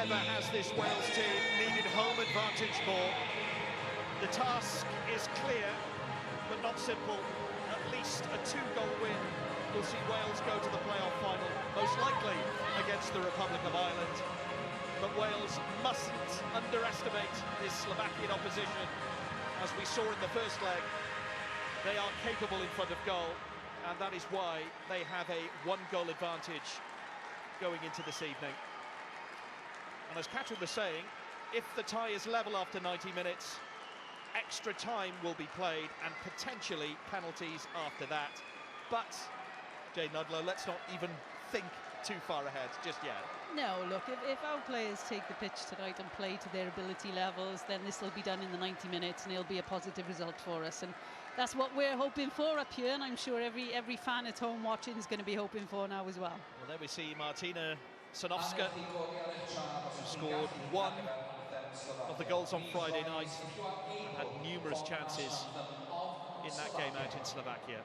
never has this Wales team needed home advantage more. The task is clear, but not simple. At least a 2-goal win will see Wales go to the playoff final, most likely against the Republic of Ireland. But Wales mustn't underestimate this Slovakian opposition. As we saw in the first leg, they are capable in front of goal, and that is why they have a 1-goal advantage going into this evening. And as Katrin was saying, if the tie is level after 90 minutes, extra time will be played and potentially penalties after that. But, Jane Ludlow, let's not even think too far ahead just yet. No, look, if our players take the pitch tonight and play to their ability levels, then this will be done in the 90 minutes and it'll be a positive result for us. And that's what we're hoping for up here, and I'm sure every fan at home watching is going to be hoping for now as well. Well, there we see Martina Sanowska, who scored one of the goals on Friday night and had numerous chances in that game out in Slovakia.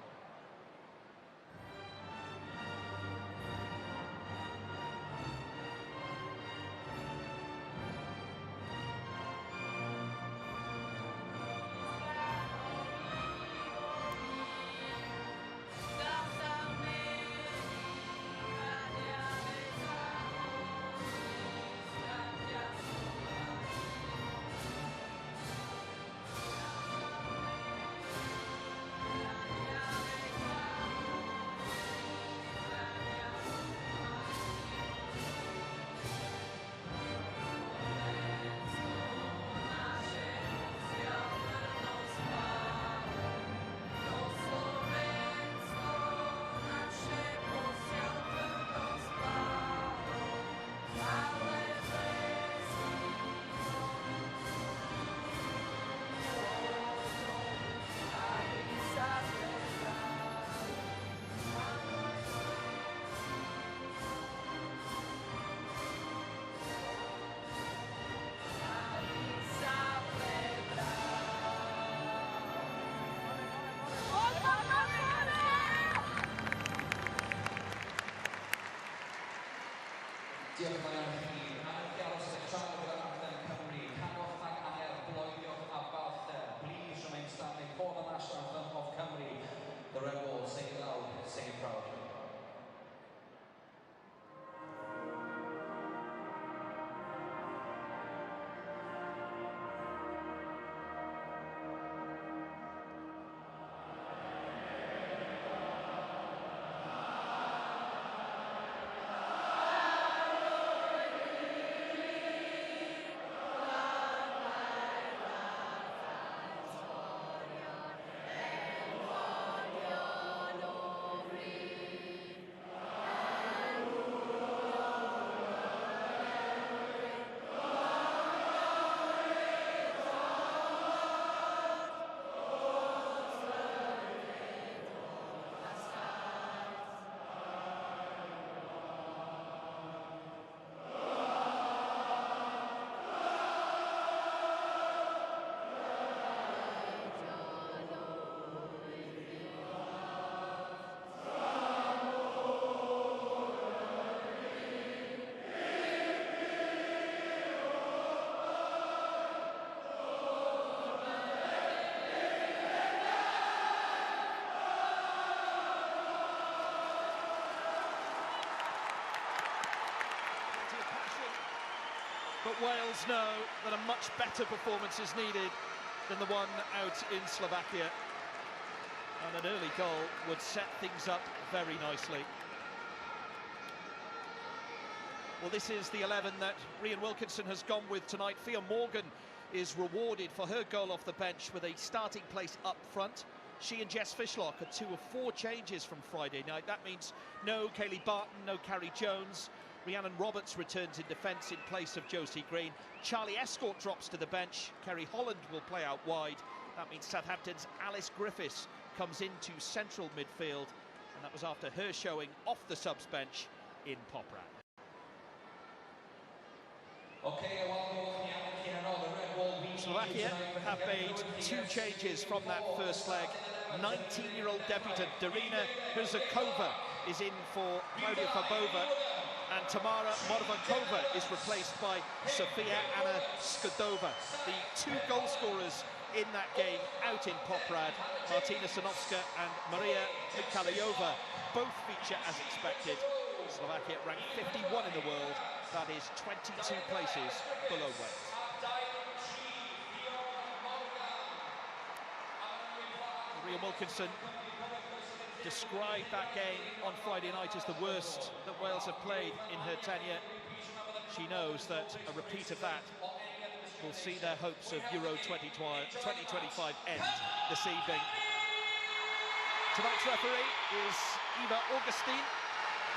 Diolch yn fawr i chi. Am i aros y trafod gyda'r anthem Cymru, canwch ag aner, bloeddiwch a balchder. Please remain standing for the national anthem of Cymru. The Red Wall, sing it loud, sing it proud. But Wales know that a much better performance is needed than the one out in Slovakia. And an early goal would set things up very nicely. Well, this is the 11 that Rhian Wilkinson has gone with tonight. Fia Morgan is rewarded for her goal off the bench with a starting place up front. She and Jess Fishlock are 2 of 4 changes from Friday night. That means no Kayleigh Barton, no Carrie Jones. Rhiannon Roberts returns in defence in place of Josie Green. Charlie Escort drops to the bench. Kerry Holland will play out wide. That means Southampton's Alice Griffiths comes into central midfield. And that was after her showing off the subs bench in Poprad. Slovakia have made 2 changes from that first leg. 19-year-old debutant Darina Hrzakova is in for Klaudia Fabova, and And Tamara Morvankova is replaced by Sofia Anna Skodova. The two goal scorers in that game out in Poprad, Martina Sanovska and Maria Mikalayova, both feature as expected. Slovakia ranked 51 in the world, that is 22 places below Wales. Maria Wilkinson described that game on Friday night as the worst that Wales have played in her tenure. She knows that a repeat of that will see their hopes of Euro 2025 end this evening. Tonight's referee is Eva Augustin.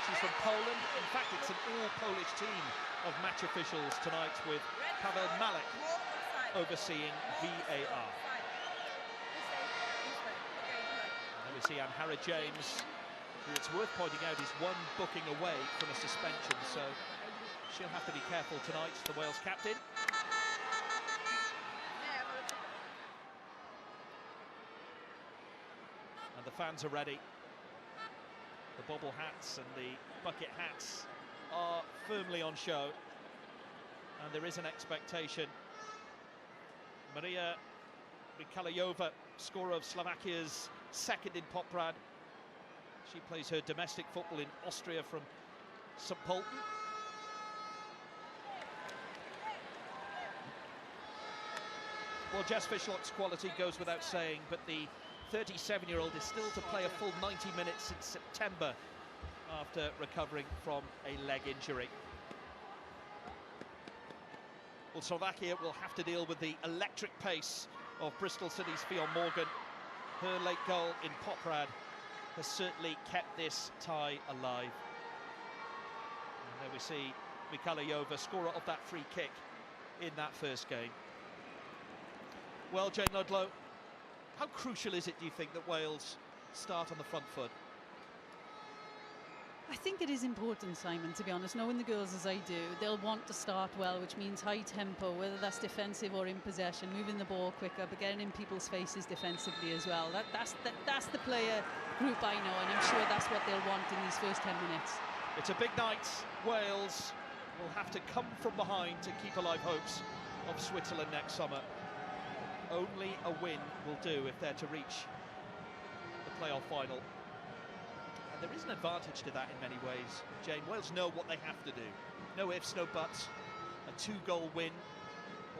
She's from Poland. In fact, it's an all-Polish team of match officials tonight, with Pavel Malek overseeing VAR. We see Anhara James, who it's worth pointing out is one booking away from a suspension, so she'll have to be careful tonight, the Wales captain. And the fans are ready. The bobble hats and the bucket hats are firmly on show, and there is an expectation. Maria Mikalayova, scorer of Slovakia's second in Poprad. She plays her domestic football in Austria from St. Pölten. Well, Jess Fishlock's quality goes without saying, but the 37-year-old is still to play a full 90 minutes in September after recovering from a leg injury. Well, Slovakia will have to deal with the electric pace of Bristol City's Fionn Morgan. Her late goal in Poprad has certainly kept this tie alive. And there we see Mikalayova, scorer of that free kick in that first game. Well, Jane Ludlow, how crucial is it, do you think, that Wales start on the front foot? I think it is important, Simon, to be honest. Knowing the girls as I do, they'll want to start well, which means high tempo, whether that's defensive or in possession, moving the ball quicker, but getting in people's faces defensively as well. That's the player group I know, and I'm sure that's what they'll want in these first 10 minutes. It's a big night. Wales will have to come from behind to keep alive hopes of Switzerland next summer. Only a win will do if they're to reach the playoff final. There is an advantage to that in many ways, Jane. Wales know what they have to do. No ifs, no buts. A 2-goal win,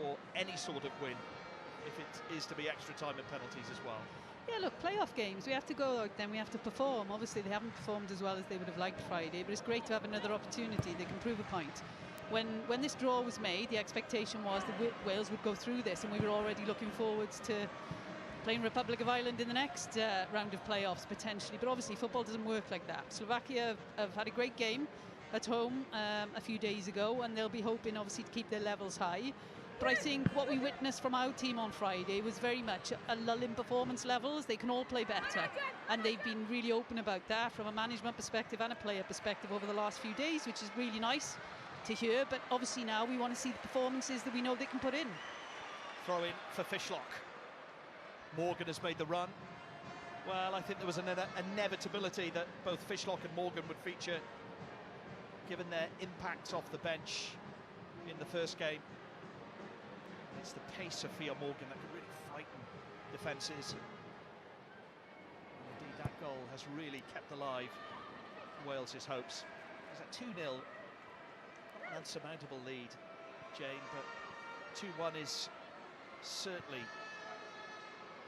or any sort of win, if it is to be extra time and penalties as well. Yeah, look, playoff games, we have to go out then, we have to perform. Obviously, they haven't performed as well as they would have liked Friday, but it's great to have another opportunity. They can prove a point. When this draw was made, the expectation was that Wales would go through this, and we were already looking forwards to playing Republic of Ireland in the next round of playoffs, potentially. But obviously, football doesn't work like that. Slovakia have had a great game at home a few days ago, and they'll be hoping, obviously, to keep their levels high. But I think what we witnessed from our team on Friday was very much a lull in performance levels. They can all play better, and they've been really open about that from a management perspective and a player perspective over the last few days, which is really nice to hear. But obviously now we want to see the performances that we know they can put in. Throw in for Fishlock. Morgan has made the run. Well, I think there was an inevitability that both Fishlock and Morgan would feature, given their impacts off the bench in the first game. It's the pace of Fionn Morgan that can really frighten defences. Indeed, that goal has really kept alive Wales's hopes. It's a 2-0, an unsurmountable lead, Jane, but 2-1 is certainly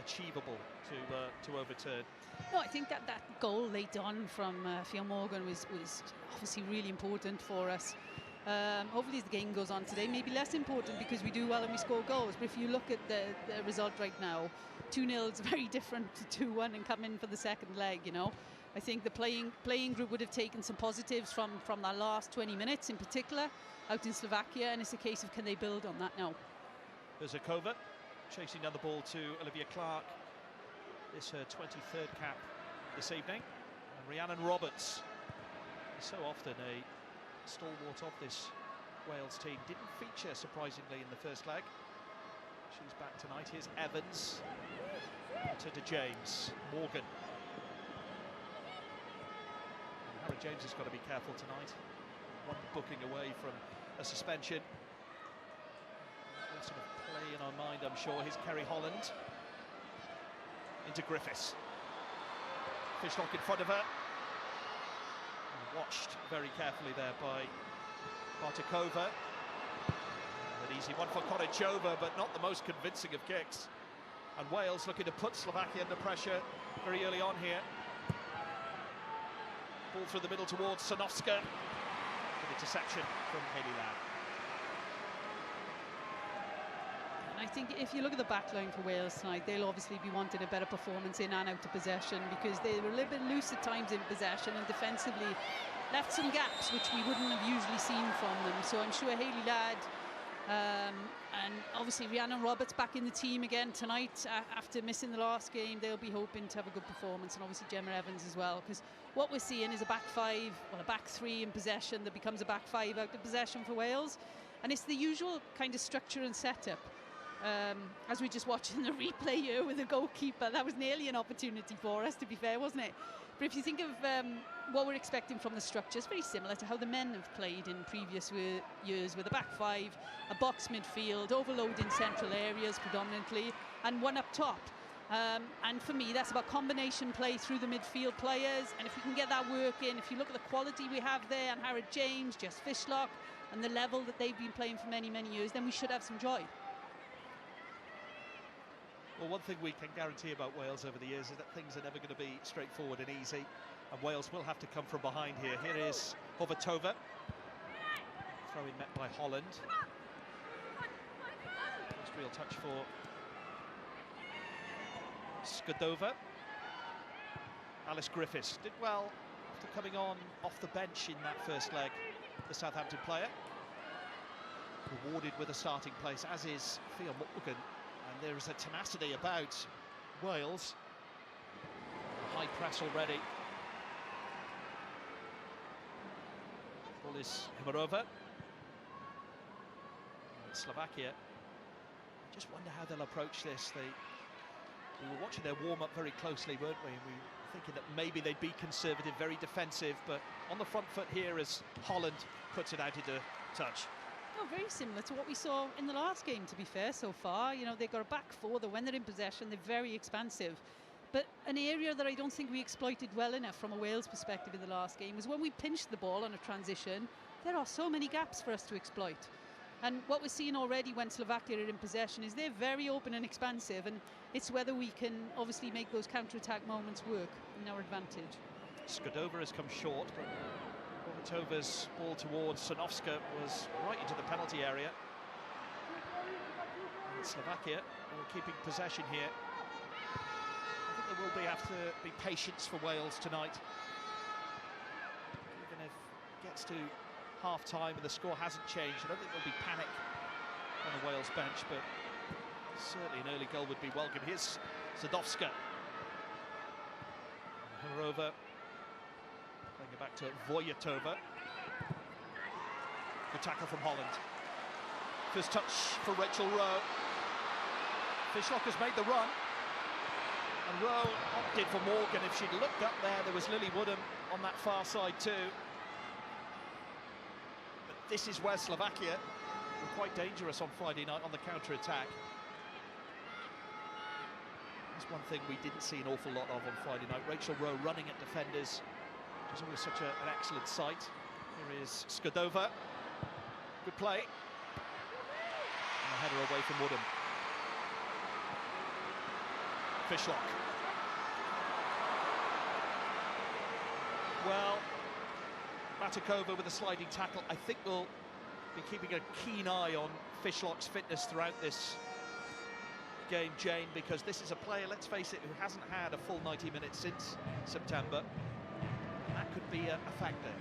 achievable to overturn. No, I think that goal late on from Fionn Morgan was obviously really important for us. Hopefully as the game goes on today, maybe less important because we do well and we score goals. But if you look at the result right now, 2-0 is very different to 2-1 and come in for the second leg, you know. I think the playing group would have taken some positives from that last 20 minutes in particular out in Slovakia, and it's a case of can they build on that now. There's a Kova chasing down the ball to Olivia Clark. This her 23rd cap this evening. And Rhiannon Roberts, so often a stalwart of this Wales team, didn't feature surprisingly in the first leg. She's back tonight. Here's Evans to James. Morgan. And Harry James has got to be careful tonight. One booking away from a suspension. That sort of play in our mind, I'm sure. Here's Kerry Holland into Griffiths. Fishlock in front of her. And watched very carefully there by Bartikova. An easy one for Konichova, but not the most convincing of kicks. And Wales looking to put Slovakia under pressure very early on here. Ball through the middle towards Sanovska. An interception from Hayley Ladd. I think if you look at the back line for Wales tonight, they'll obviously be wanting a better performance in and out of possession, because they were a little bit loose at times in possession and defensively left some gaps which we wouldn't have usually seen from them. So I'm sure Hayley Ladd and obviously Rhiannon Roberts back in the team again tonight after missing the last game. They'll be hoping to have a good performance, and obviously Gemma Evans as well, because what we're seeing is a back five, well, a back three in possession that becomes a back five out of possession for Wales, and it's the usual kind of structure and setup. As we just watched in the replay here with the goalkeeper, that was nearly an opportunity for us, to be fair, wasn't it? But if you think of what we're expecting from the structure, it's very similar to how the men have played in previous years, with a back five, a box midfield, overloading central areas predominantly, and one up top. And for me, that's about combination play through the midfield players, and if we can get that working, if you look at the quality we have there, and Harrod James, Jess Fishlock, and the level that they've been playing for many, many years, then we should have some joy. Well, one thing we can guarantee about Wales over the years is that things are never going to be straightforward and easy, and Wales will have to come from behind here. Here is Hovotova. Throw in met by Holland. First real touch for Skadova. Alice Griffiths did well after coming on off the bench in that first leg, the Southampton player. Rewarded with a starting place, as is Theo Morgan. And there is a tenacity about Wales. A high press already. Ball is Himarova. Slovakia. I just wonder how they'll approach this. We were watching their warm-up very closely, weren't we? We were thinking that maybe they'd be conservative, very defensive, but on the front foot here as Holland puts it out into touch. Oh, very similar to what we saw in the last game, to be fair, so far. You know, they've got a back four that when they're in possession, they're very expansive. But an area that I don't think we exploited well enough from a Wales perspective in the last game was when we pinched the ball on a transition, there are so many gaps for us to exploit. And what we're seeing already when Slovakia are in possession is they're very open and expansive, and it's whether we can obviously make those counter-attack moments work in our advantage. Skadova has come short, but Hovatova's ball towards Sanovska was right into the penalty area. And Slovakia are keeping possession here. I think there will have to be patience for Wales tonight. Even if it gets to half-time and the score hasn't changed, I don't think there'll be panic on the Wales bench, but certainly an early goal would be welcome. Here's Sadowska. Himarova. Playing it back to Vojtova. Good tackle from Holland. First touch for Rachel Rowe. Fishlock has made the run. And Rowe opted for Morgan. If she'd looked up there was Lily Woodham on that far side too. But this is where Slovakia were quite dangerous on Friday night on the counter-attack. That's one thing we didn't see an awful lot of on Friday night. Rachel Rowe running at defenders. It's always such an excellent sight. Here is Skadova. Good play. And a header away from Woodham. Fishlock. Well, Bartikova with a sliding tackle. I think we'll be keeping a keen eye on Fishlock's fitness throughout this game, Jane, because this is a player, let's face it, who hasn't had a full 90 minutes since September. That could be a factor.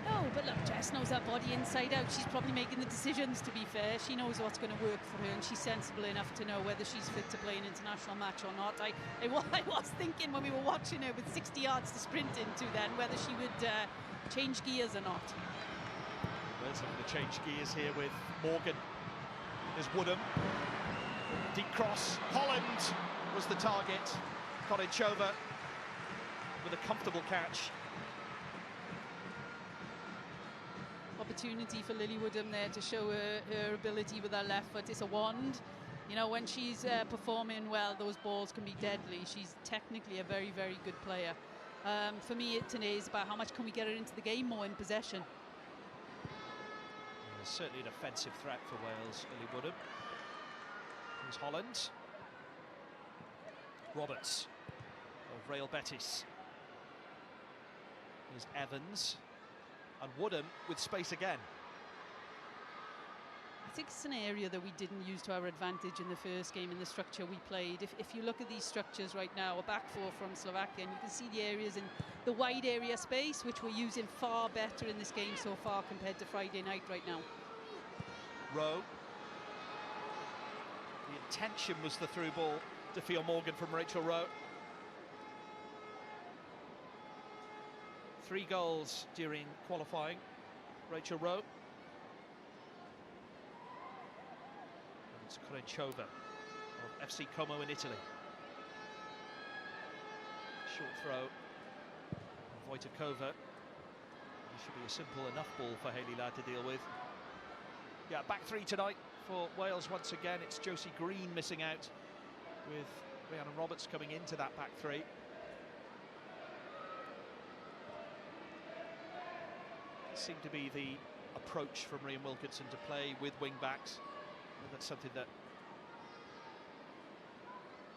No, but look, Jess knows her body inside out. She's probably making the decisions, to be fair. She knows what's going to work for her, and she's sensible enough to know whether she's fit to play an international match or not. I was thinking when we were watching her with 60 yards to sprint into then, whether she would change gears or not. Wales looking to change gears here with Morgan. There's Woodham. Deep cross. Holland was the target. Konichova with a comfortable catch. opportunity for Lily Woodham there to show her ability with her left foot. It's a wand. You know, when she's performing well, those balls can be deadly. She's technically a very, very good player. For me, today is about how much can we get her into the game more in possession. There's certainly an offensive threat for Wales, Lily Woodham. Here's Holland. Roberts of Real Betis. Here's Evans. And Woodham with space again. I think it's an area that we didn't use to our advantage in the first game in the structure we played. If you look at these structures right now, a back four from Slovakia, and you can see the areas in the wide area space, which we're using far better in this game so far compared to Friday night right now. Rowe. The intention was the through ball to Theo Morgan from Rachel Rowe. 3 goals during qualifying, Rachel Rowe. It's Korenchova of FC Como in Italy. Short throw. Wojtakova. This should be a simple enough ball for Hayley Ladd to deal with. Yeah, back 3 tonight for Wales once again. It's Josie Green missing out, with Rhiannon Roberts coming into that back 3. Seemed to be the approach from Rhian Wilkinson to play with wing backs. That's something that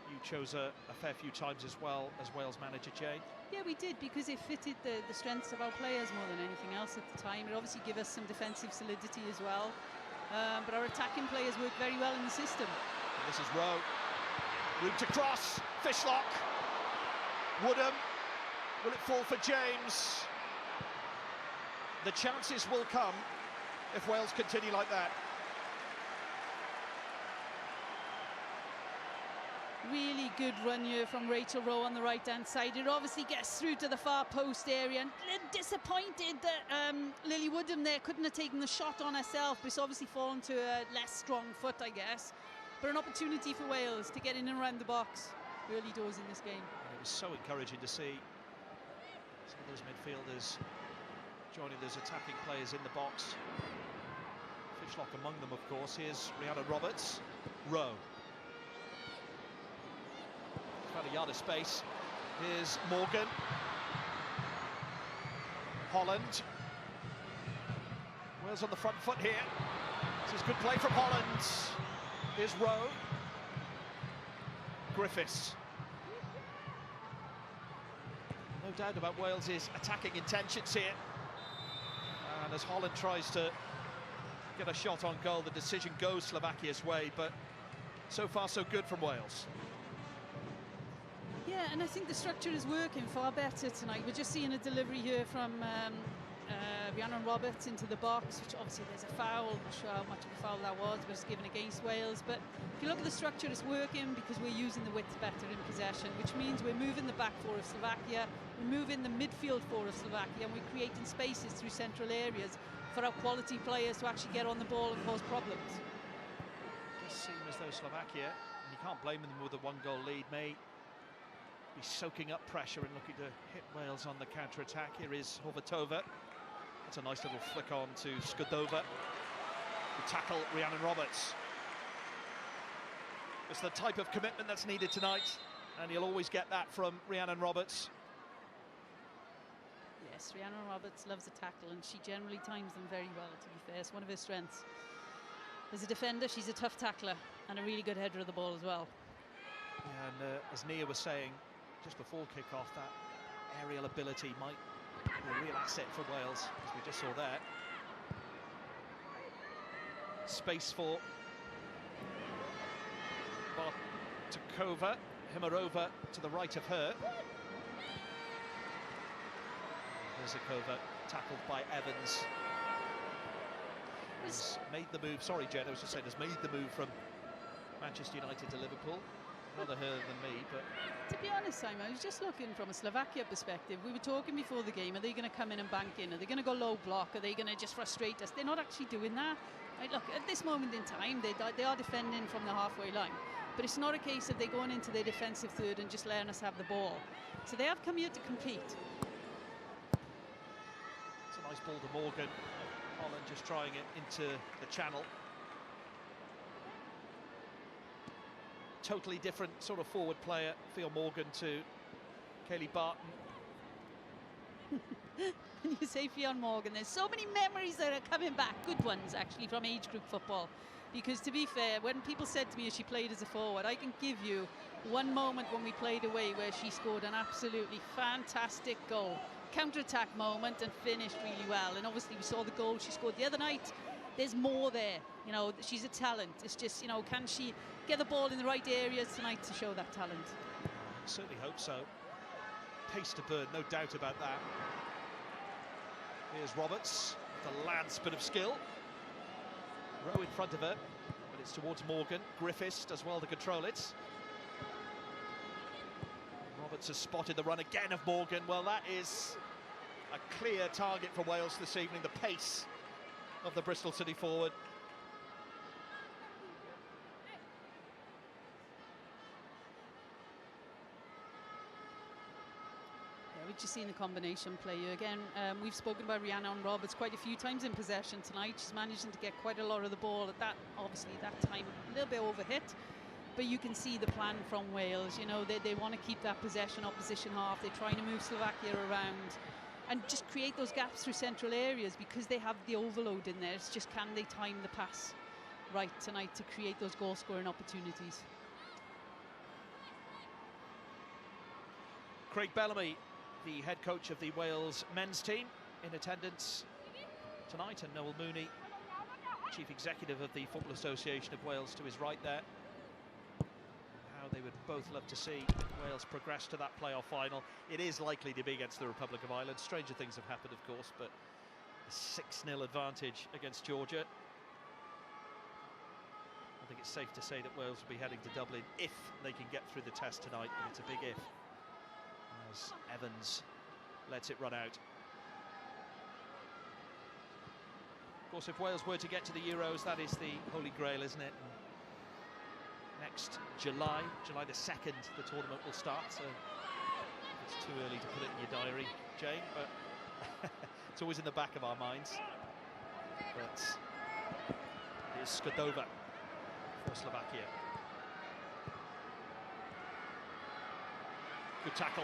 you chose a fair few times as well as Wales manager, Jane. Yeah, we did, because it fitted the strengths of our players more than anything else at the time. It obviously gave us some defensive solidity as well. But our attacking players work very well in the system. And this is Rowe. Room to cross. Fishlock. Woodham. Will it fall for James? The chances will come if Wales continue like that. Really good run here from Rachel Rowe on the right-hand side. It obviously gets through to the far post area, and disappointed that Lily Woodham there couldn't have taken the shot on herself, but it's obviously fallen to a less strong foot, I guess. But an opportunity for Wales to get in and around the box early doors in this game. And it was so encouraging to see some of those midfielders joining those attacking players in the box. Fishlock among them, of course. Here's Rhiannon Roberts. Rowe. About a yard of space. Here's Morgan. Holland. Wales on the front foot here. This is good play from Holland. Here's Rowe. Griffiths. No doubt about Wales's attacking intentions here. And as Holland tries to get a shot on goal, the decision goes Slovakia's way, but so far so good from Wales. Yeah, and I think the structure is working far better tonight. We're just seeing a delivery here from Rhiannon Roberts into the box, which obviously there's a foul. I'm not sure how much of a foul that was, but it's given against Wales. But if you look at the structure, it's working because we're using the width better in possession, which means we're moving the back four of Slovakia, we're moving the midfield four of Slovakia, and we're creating spaces through central areas for our quality players to actually get on the ball and cause problems. It does seem as though Slovakia, and you can't blame them with a 1-goal lead, may be soaking up pressure and looking to hit Wales on the counter-attack. Here is Horvatova. That's a nice little flick on to Skodova, who tackle Rhiannon Roberts. It's the type of commitment that's needed tonight, and you'll always get that from Rhiannon Roberts. Yes, Rhiannon Roberts loves a tackle, and she generally times them very well, to be fair. It's one of her strengths. As a defender, she's a tough tackler and a really good header of the ball as well. Yeah, and as Nia was saying just before kick-off, that aerial ability might be a real asset for Wales, as we just saw there. Space for Bartkova. Himarova to the right of her. Rizikova tackled by Evans. Has made the move, sorry Jen, I was just saying, has made the move from Manchester United to Liverpool. Rather her than me, but... To be honest, Simon, I was just looking from a Slovakia perspective. We were talking before the game, are they going to come in and bank in? Are they going to go low block? Are they going to just frustrate us? They're not actually doing that. Right, look, at this moment in time, they are defending from the halfway line. But it's not a case of they going into their defensive third and just letting us have the ball. So they have come here to compete. It's a nice ball to Morgan. Holland just trying it into the channel. Totally different sort of forward player, Theo Morgan, to Kayleigh Barton. When you say Fionn Morgan, there's so many memories that are coming back, good ones actually, from age group football. Because to be fair, when people said to me as she played as a forward, I can give you one moment when we played away where she scored an absolutely fantastic goal. Counter-attack moment and finished really well. And obviously we saw the goal she scored the other night. There's more there, you know, she's a talent. It's just, you know, can she get the ball in the right areas tonight to show that talent? Certainly hope so. Pace to burn, no doubt about that. Here's Roberts, the lad's bit of skill. Rowe in front of her, but it's towards Morgan. Griffiths does well to control it. Roberts has spotted the run again of Morgan. Well, that is a clear target for Wales this evening, the pace of the Bristol City forward. We've just seen the combination play again. We've spoken about Rhiannon Roberts quite a few times in possession tonight. She's managing to get quite a lot of the ball at that, obviously that time a little bit overhit, but you can see the plan from Wales. You know, they want to keep that possession opposition half. They're trying to move Slovakia around and just create those gaps through central areas because they have the overload in there. It's just, can they time the pass right tonight to create those goal scoring opportunities? Craig Bellamy, the head coach of the Wales men's team, in attendance tonight, and Noel Mooney, chief executive of the Football Association of Wales, to his right there. How they would both love to see Wales progress to that playoff final. It is likely to be against the Republic of Ireland. Stranger things have happened, of course, but a 6-0 advantage against Georgia. I think it's safe to say that Wales will be heading to Dublin if they can get through the test tonight, but it's a big if, as Evans lets it run out. Of course, if Wales were to get to the Euros, that is the holy grail, isn't it? And next July the 2nd, the tournament will start, so it's too early to put it in your diary, Jane, but it's always in the back of our minds. But here's Skrdova for Slovakia. Good tackle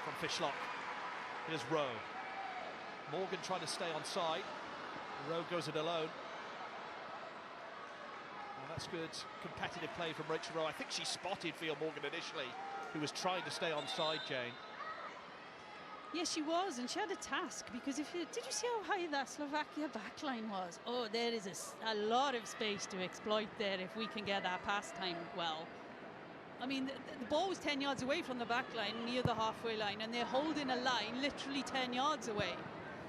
from Fishlock. Here's Rowe. Morgan trying to stay on side. Rowe goes it alone. Well, that's good competitive play from Rachel Rowe. I think she spotted Theo Morgan initially, who was trying to stay on side, Jane. Yes, she was, and she had a task, because did you see how high that Slovakia backline was? Oh, there is a lot of space to exploit there if we can get that pass time well. I mean, the ball was 10 yards away from the back line, near the halfway line, and they're holding a line literally 10 yards away.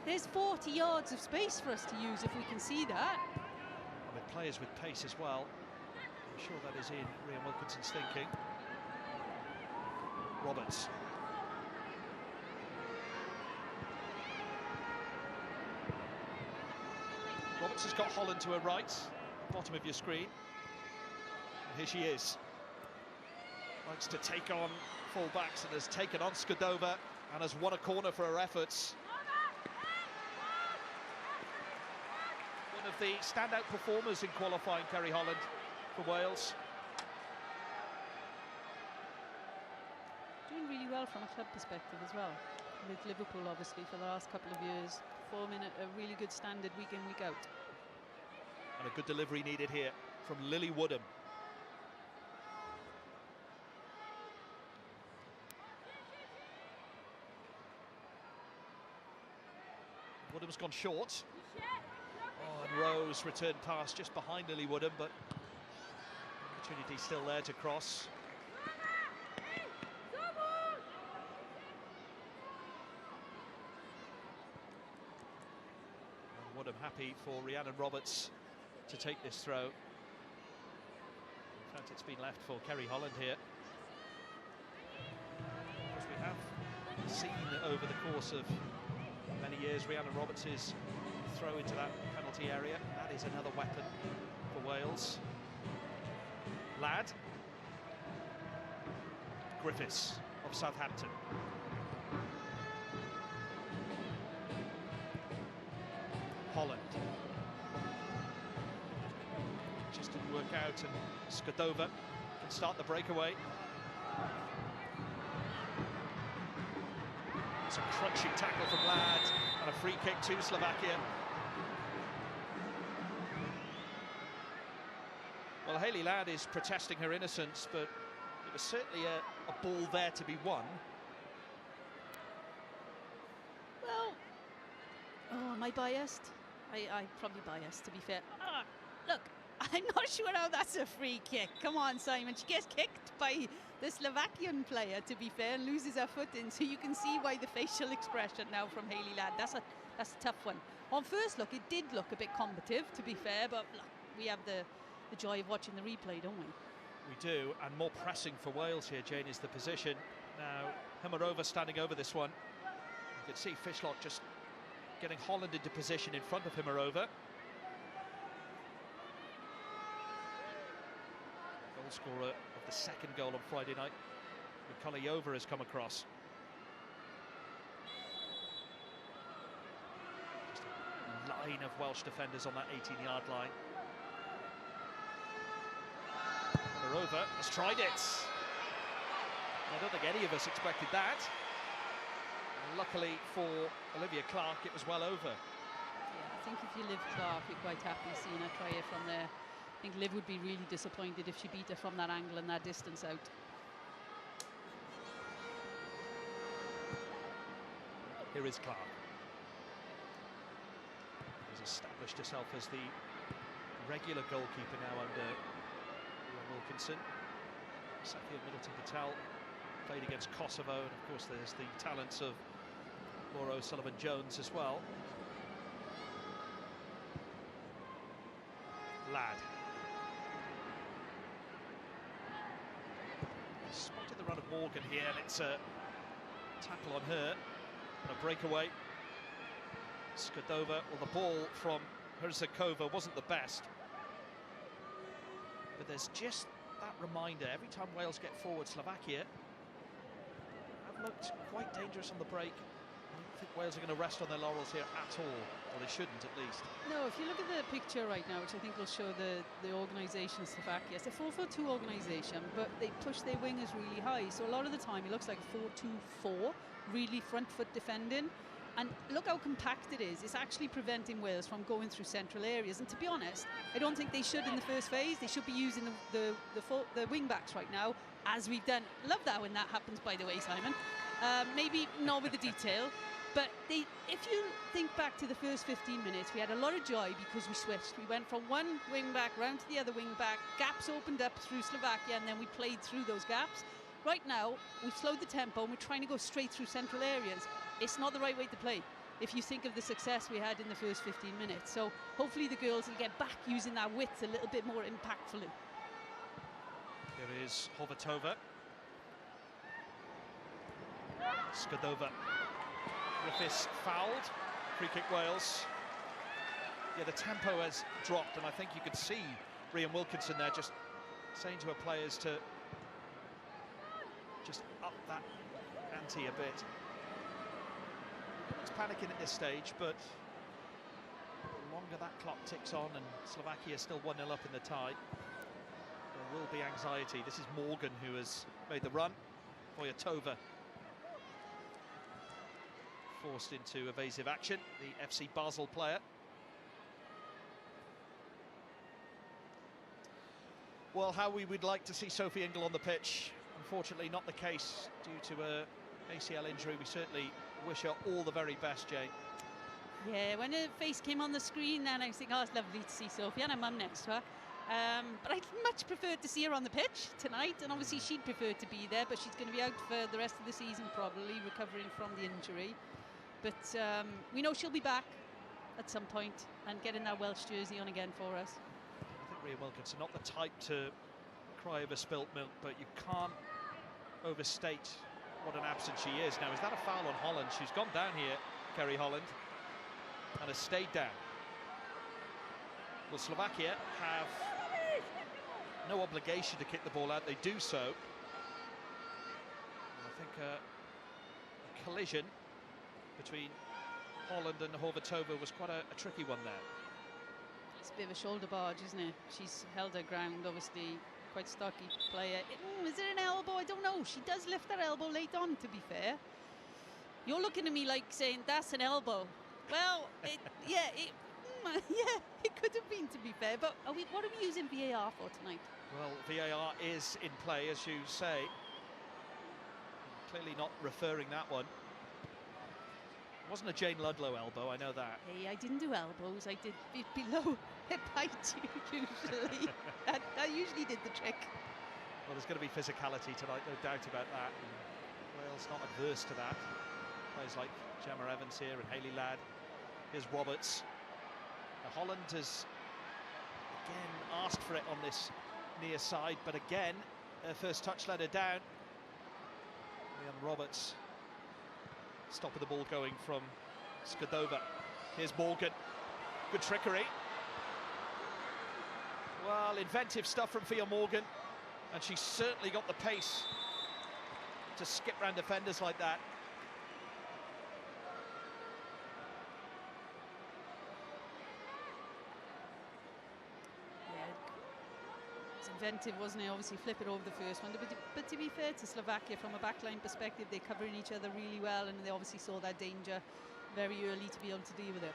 There's 40 yards of space for us to use if we can see that. With players with pace as well. I'm sure that is in Rhian Wilkinson's thinking. Roberts. Roberts has got Holland to her right, bottom of your screen. And here she is. Likes to take on full-backs and has taken on Skrdova and has won a corner for her efforts. One of the standout performers in qualifying, Kerry Holland, for Wales. Doing really well from a club perspective as well. With Liverpool, obviously, for the last couple of years. Performing at a really good standard week in, week out. And a good delivery needed here from Lily Woodham. Woodham's gone short. Oh, and Rose returned pass just behind Lily Woodham, but opportunity still there to cross. And Woodham happy for Rhiannon Roberts to take this throw. In fact, it's been left for Kerry Holland here. As we have seen over the course of many years, Rhiannon Roberts' throw into that penalty area. That is another weapon for Wales. Ladd. Griffiths of Southampton. Holland. out, and Skadova can start the breakaway. It's a crunching tackle from Ladd, and a free kick to Slovakia. Well, Hayley Ladd is protesting her innocence, but it was certainly a ball there to be won. Well, oh, am I biased? I'm probably biased, to be fair. Look, I'm not sure how that's a free kick. Come on, Simon. She gets kicked by the Slovakian player, to be fair, and loses her footing. So you can see why the facial expression now from Hayley Ladd. That's a tough one. On first look, it did look a bit combative, to be fair, but look, we have the joy of watching the replay, don't we? We do, and more pressing for Wales here, Jane, is the position. Now, Hymarova standing over this one. You can see Fishlock just getting Holland into position in front of Hymarova. Goal scorer of the second goal on Friday night, Mikolayova, has come across. Just a line of Welsh defenders on that 18-yard line. Hymarova has tried it. I don't think any of us expected that. And luckily for Olivia Clark, it was well over. Yeah, I think if you Liv Clark, you're quite happy seeing her try it from there. I think Liv would be really disappointed if she beat her from that angle and that distance out. Here is Clark. Has established herself as the regular goalkeeper now under Wilkinson. Safia Middleton Patel played against Kosovo, and of course there's the talents of Laura O'Sullivan-Jones as well. Ladd. Spotted the run of Morgan here, and it's a tackle on her. And a breakaway. Skadova, well, the ball from Herzakova wasn't the best. But there's just that reminder, every time Wales get forward, Slovakia have looked quite dangerous on the break. I don't think Wales are going to rest on their laurels here at all, or they shouldn't at least. No, if you look at the picture right now, which I think will show the organisation of Slovakia, it's a 4-4-2 organisation, but they push their wingers really high. So a lot of the time it looks like a 4-2-4, really front foot defending. And look how compact it is. It's actually preventing Wales from going through central areas. And to be honest, I don't think they should in the first phase. They should be using the wing backs right now, as we've done. Love that when that happens, by the way, Simon. Maybe not with the detail, but if you think back to the first 15 minutes, we had a lot of joy because we switched. We went from one wing back round to the other wing back. Gaps opened up through Slovakia, and then we played through those gaps. Right now, we've slowed the tempo and we're trying to go straight through central areas. It's not the right way to play if you think of the success we had in the first 15 minutes. So hopefully the girls will get back using that width a little bit more impactfully. Here is Hovatova. Skadova. Griffiths fouled. Free kick Wales. Yeah, the tempo has dropped, and I think you could see Rhian Wilkinson there just saying to her players to just up that ante a bit. It's panicking at this stage, but the longer that clock ticks on and Slovakia still 1-0 up in the tie, there will be anxiety. This is Morgan who has made the run. Voyatova forced into evasive action, the FC Basel player. Well, how we would like to see Sophie Ingle on the pitch. Unfortunately, not the case due to a ACL injury. We certainly wish her all the very best, Jane. Yeah, when her face came on the screen, then I was thinking, oh, it's lovely to see Sophie and her mum next to her. But I'd much prefer to see her on the pitch tonight, and obviously she'd prefer to be there, but she's going to be out for the rest of the season, probably recovering from the injury. But we know she'll be back at some point and getting that Welsh jersey on again for us. I think Rhian Wilkinson, not the type to cry over spilt milk, but you can't overstate what an absence she is. Now, is that a foul on Holland? She's gone down here, Kerry Holland, and has stayed down. Well, Slovakia have no obligation to kick the ball out. They do so. I think a collision between Holland and Horvatova was quite a tricky one there. It's a bit of a shoulder barge, isn't it? She's held her ground, obviously. Quite stocky player. Is it an elbow? I don't know. She does lift her elbow late on, to be fair. You're looking at me like saying that's an elbow. Well, yeah, it could have been, to be fair. But what are we using VAR for tonight? Well, VAR is in play, as you say. Clearly not referring that one. It wasn't a Jane Ludlow elbow, I know that. Hey, I didn't do elbows. I did below hip height usually. that usually did the trick. Well, there's going to be physicality tonight, no doubt about that. And Wales not adverse to that. Players like Gemma Evans here and Hayley Ladd. Here's Roberts. Now, Holland has again asked for it on this near side, but again, her first touch let her down. Leon Roberts stopping the ball going from Skadova. Here's Morgan. Good trickery. Well, inventive stuff from Fia Morgan, and she's certainly got the pace to skip round defenders like that. Inventive, wasn't it? Obviously flip it over the first one, but to be fair to Slovakia, from a backline perspective, they're covering each other really well, and they obviously saw that danger very early to be able to deal with it.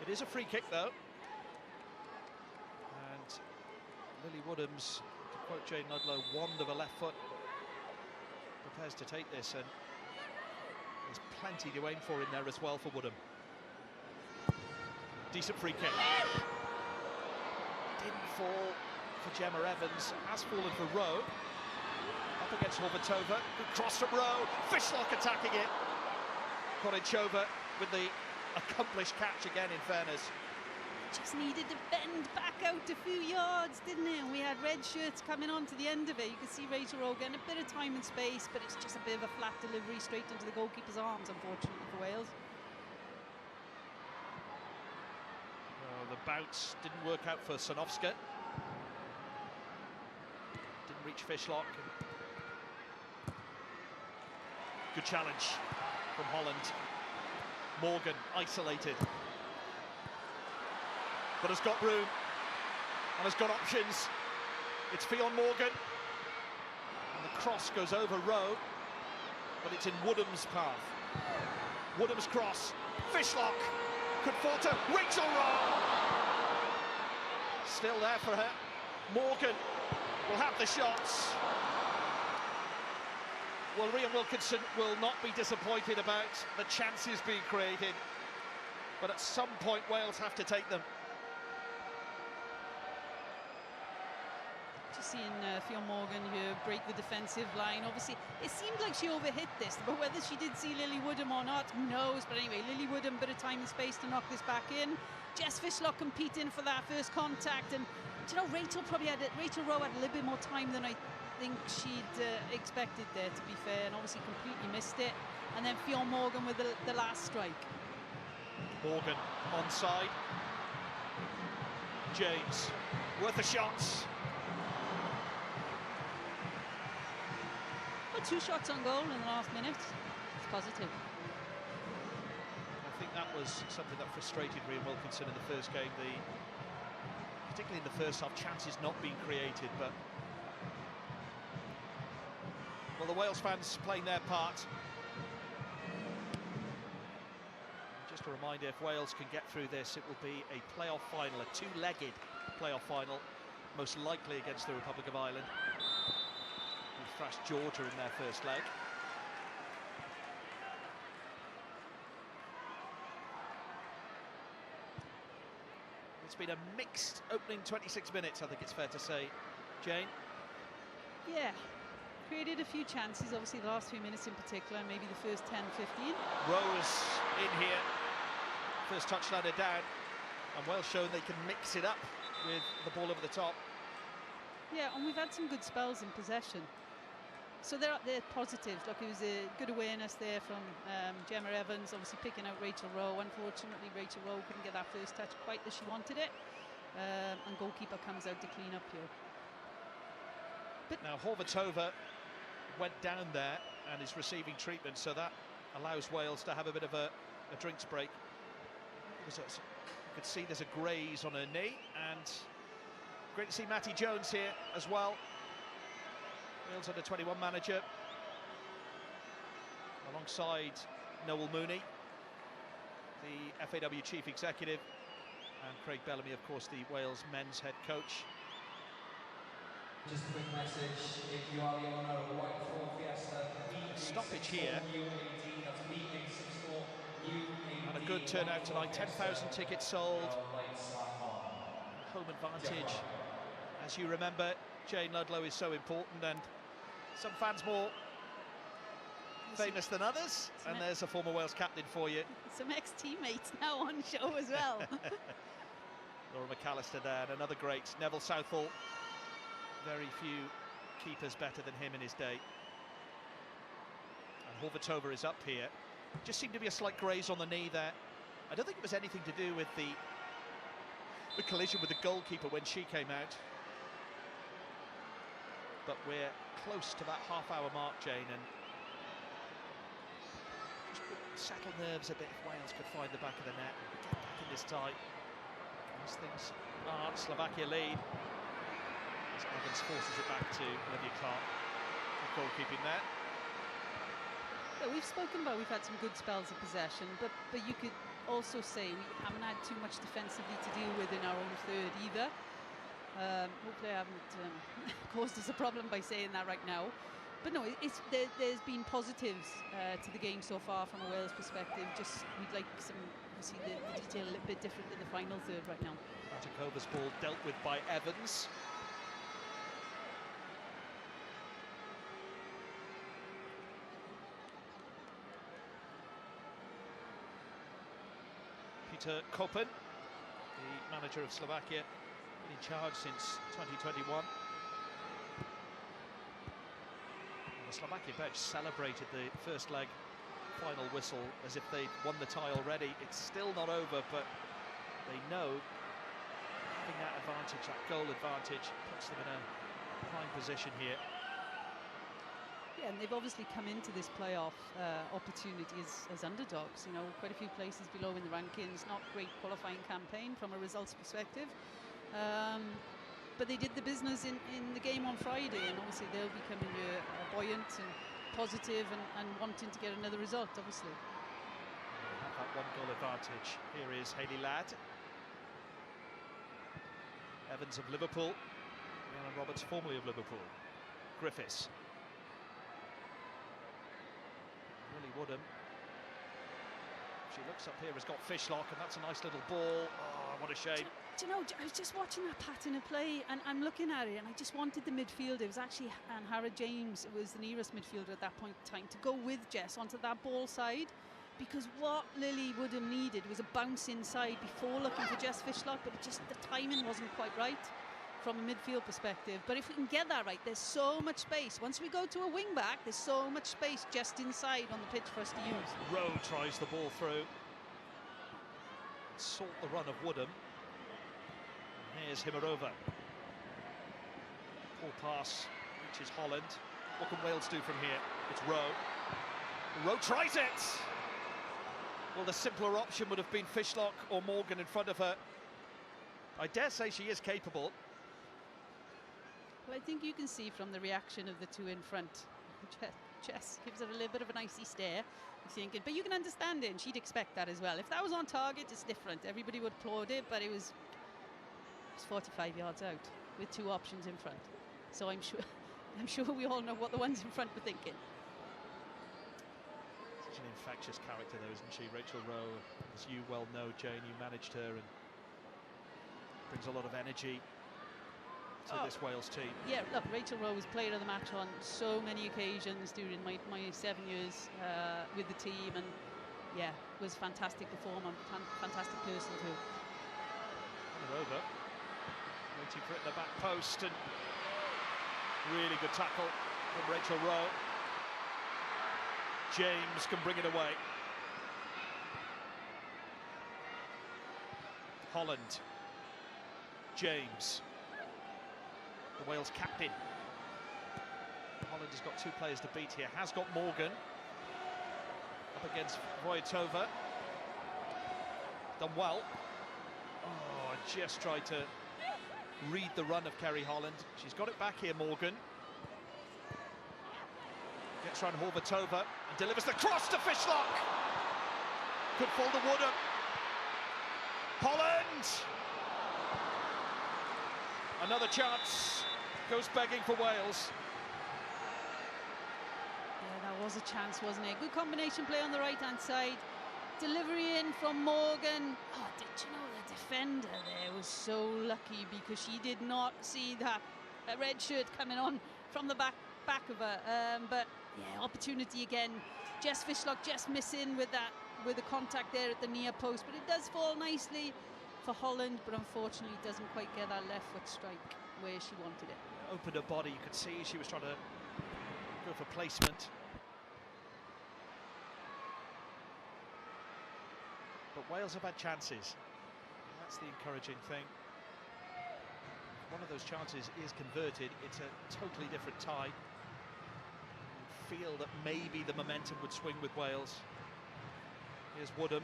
It is a free kick though, and Lily Woodhams, to quote Jane Ludlow, wand of a left foot, prepares to take this, and there's plenty to aim for in there as well for Woodham. Decent free kick. Didn't fall for Gemma Evans, has fallen for Rowe. Up against Horvatova, good cross from Rowe, Fishlock attacking it. Korenchova with the accomplished catch again, in fairness. Just needed to bend back out a few yards, didn't it? And we had red shirts coming on to the end of it. You can see Rachel Rowe getting a bit of time and space, but it's just a bit of a flat delivery straight into the goalkeeper's arms, unfortunately for Wales. Well, the bounce didn't work out for Sanovska. Didn't reach Fishlock. Good challenge from Holland. Morgan isolated, but has got room and has got options. It's Fionn Morgan, and the cross goes over Rowe, but it's in Woodham's path. Woodham's cross, Fishlock could fall to Rachel Rowe. Still there for her. Morgan will have the shots. Well, Rhian Wilkinson will not be disappointed about the chances being created, but at some point Wales have to take them. Just seeing Fionn Morgan here break the defensive line. Obviously, it seemed like she overhit this, but whether she did see Lily Woodham or not, who knows? But anyway, Lily Woodham, bit of time and space to knock this back in. Jess Fishlock competing for that first contact, and do you know, Rachel Rowe had a little bit more time than I think she'd expected there, to be fair, and obviously completely missed it. And then Fionn Morgan with the last strike. Morgan onside. James worth a shot. Well, 2 shots on goal in the last minute. It's positive. I think that was something that frustrated Rhian Wilkinson in the first game, particularly in the first half, chances not being created, but well, the Wales fans playing their part. Just a reminder, if Wales can get through this, it will be a playoff final, a 2-legged playoff final, most likely against the Republic of Ireland, who thrashed Georgia in their first leg. It's been a mixed opening 26 minutes, I think it's fair to say. Jane? Yeah. Created a few chances, obviously the last few minutes in particular, maybe the first 10-15. Rose in here, first touch let her down, and Wales showing they can mix it up with the ball over the top. Yeah, and we've had some good spells in possession, so they're positives. Look, it was a good awareness there from Gemma Evans, obviously picking out Rachel Rowe. Unfortunately, Rachel Rowe couldn't get that first touch quite as she wanted it, and goalkeeper comes out to clean up here. But now Horvatova went down there and is receiving treatment, so that allows Wales to have a bit of a drinks break. It was a could see there's a graze on her knee, and great to see Matty Jones here as well, Wales under-21 manager, alongside Noel Mooney, the FAW chief executive, and Craig Bellamy, of course, the Wales men's head coach. Just a quick message, if you are the owner of a White Ford Fiesta, stoppage here, and a good turnout tonight, 10,000 tickets sold, home advantage. As you remember, Jane Ludlow is so important, and some fans more famous than others, and there's a former Wales captain for you. Some ex-teammates now on show as well. Laura McAllister there, and another great, Neville Southall. Very few keepers better than him in his day. And Horvatova is up here. Just seemed to be a slight graze on the knee there. I don't think it was anything to do with the collision with the goalkeeper when she came out. But we're close to that half-hour mark, Jane, and just would settle nerves a bit if Wales could find the back of the net and get back in this tie. As things are, Slovakia lead. As Evans forces it back to Olivia Clark. Good goalkeeping there. Yeah, we've spoken about, we've had some good spells of possession, but you could also say we haven't had too much defensively to deal with in our own third either. Hopefully I haven't caused us a problem by saying that right now. But no, there's been positives to the game so far from a Wales perspective. Just we'd like see the detail a little bit different in the final third right now. Matakova's ball dealt with by Evans. Peter Koppen, the manager of Slovakia, been in charge since 2021. The Slovakia bench celebrated the first leg final whistle as if they'd won the tie already. It's still not over, but they know having that advantage, that goal advantage, puts them in a prime position here. Yeah, and they've obviously come into this playoff opportunity as underdogs. You know, quite a few places below in the rankings. Not great qualifying campaign from a results perspective. But they did the business in the game on Friday, and obviously they'll be coming buoyant and positive and wanting to get another result, obviously. Have that one goal advantage. Here is Hayley Ladd. Evans of Liverpool. Alan Roberts, formerly of Liverpool. Griffiths. Willie Woodham. She looks up here, has got Fishlock, and that's a nice little ball. Oh, what a shame. Do you know, I was just watching that pattern of play, and I'm looking at it, and I just wanted the midfielder. It was actually Hannah James, it was the nearest midfielder at that point in time, to go with Jess onto that ball side, because what Lily Woodham needed was a bounce inside before looking for Jess Fishlock, but the timing wasn't quite right from a midfield perspective. But if we can get that right, there's so much space. Once we go to a wing back, there's so much space just inside on the pitch for us to use. Rowe tries the ball through. Salt the run of Woodham. And here's Himarova. Poor pass, reaches Holland. What can Wales do from here? It's Rowe. Rowe tries it! Well, the simpler option would have been Fishlock or Morgan in front of her. I dare say she is capable. Well, I think you can see from the reaction of the two in front. Jess gives it a little bit of an icy stare, thinking, but you can understand it, and she'd expect that as well. If that was on target, it's different. Everybody would applaud it, but it was 45 yards out with two options in front. So I'm sure we all know what the ones in front were thinking. Such an infectious character, though, isn't she? Rachel Rowe, as you well know, Jane, you managed her, and brings a lot of energy to this Wales team. Yeah, look, Rachel Rowe was player of the match on so many occasions during my 7 years with the team, and yeah, was a fantastic performer, fantastic person too. Over, waiting for it in the back post, and really good tackle from Rachel Rowe. James can bring it away. Holland. James. The Wales captain. Holland has got two players to beat here. Has got Morgan up against Vojtova. Done well. just tried to read the run of Kerry Holland. She's got it back here, Morgan. Gets round Horvatova and delivers the cross to Fishlock. Could fall to Woodham. Holland! Another chance. Goes begging for Wales. Yeah, that was a chance, wasn't it? Good combination play on the right-hand side. Delivery in from Morgan. Oh, did you know the defender there was so lucky because she did not see that red shirt coming on from the back of her. But yeah, opportunity again. Jess Fishlock just missing with the contact there at the near post, but it does fall nicely for Holland, but unfortunately doesn't quite get that left foot strike where she wanted it. Opened her body, you could see she was trying to go for placement. But Wales have had chances. That's the encouraging thing. If one of those chances is converted, it's a totally different tie. You feel that maybe the momentum would swing with Wales. Here's Woodham.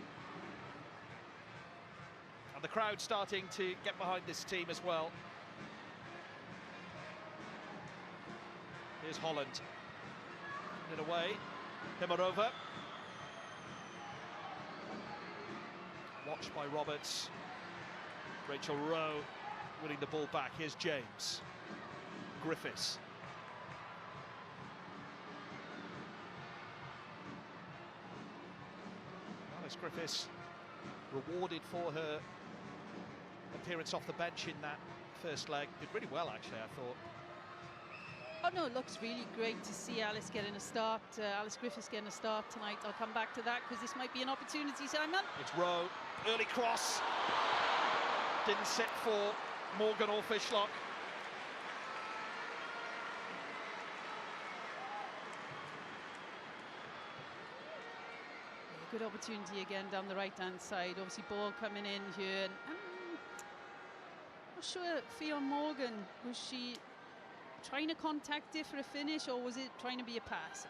And the crowd starting to get behind this team as well. Here's Holland. Put it away. Himarova. Watched by Roberts. Rachel Rowe winning the ball back. Here's James. Griffiths. Alice Griffiths rewarded for her appearance off the bench in that first leg. Did really well, actually, I thought. Oh no, it looks really great to see Alice getting a start. Alice Griffiths getting a start tonight. I'll come back to that because this might be an opportunity, Simon. It's Rowe, early cross. Didn't sit for Morgan or Fishlock. Good opportunity again down the right-hand side. Obviously ball coming in here. And I'm not sure, Fionn Morgan, was she trying to contact it for a finish, or was it trying to be a pass?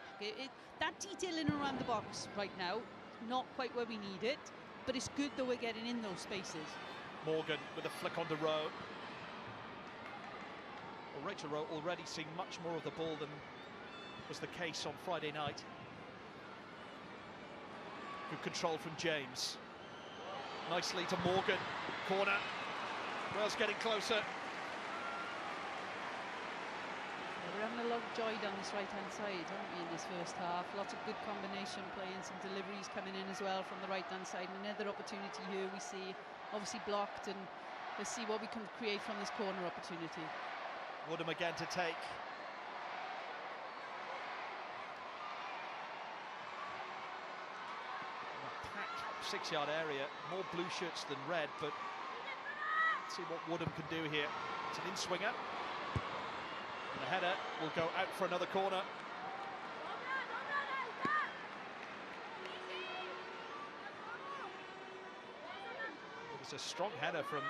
That detail in and around the box right now, not quite where we need it, but it's good that we're getting in those spaces. Morgan with a flick onto Rowe. Well, Rachel Rowe already seeing much more of the ball than was the case on Friday night. Good control from James. Nicely to Morgan. Corner. Wales getting closer. We're having a lot of joy down this right-hand side, haven't we, in this first half? Lots of good combination play and some deliveries coming in as well from the right-hand side. Another opportunity here we see, obviously blocked, and let's see what we can create from this corner opportunity. Woodham again to take. Packed 6-yard area, more blue shirts than red, but let's see what Woodham can do here. It's an in-swinger. And the header will go out for another corner. It was a strong header from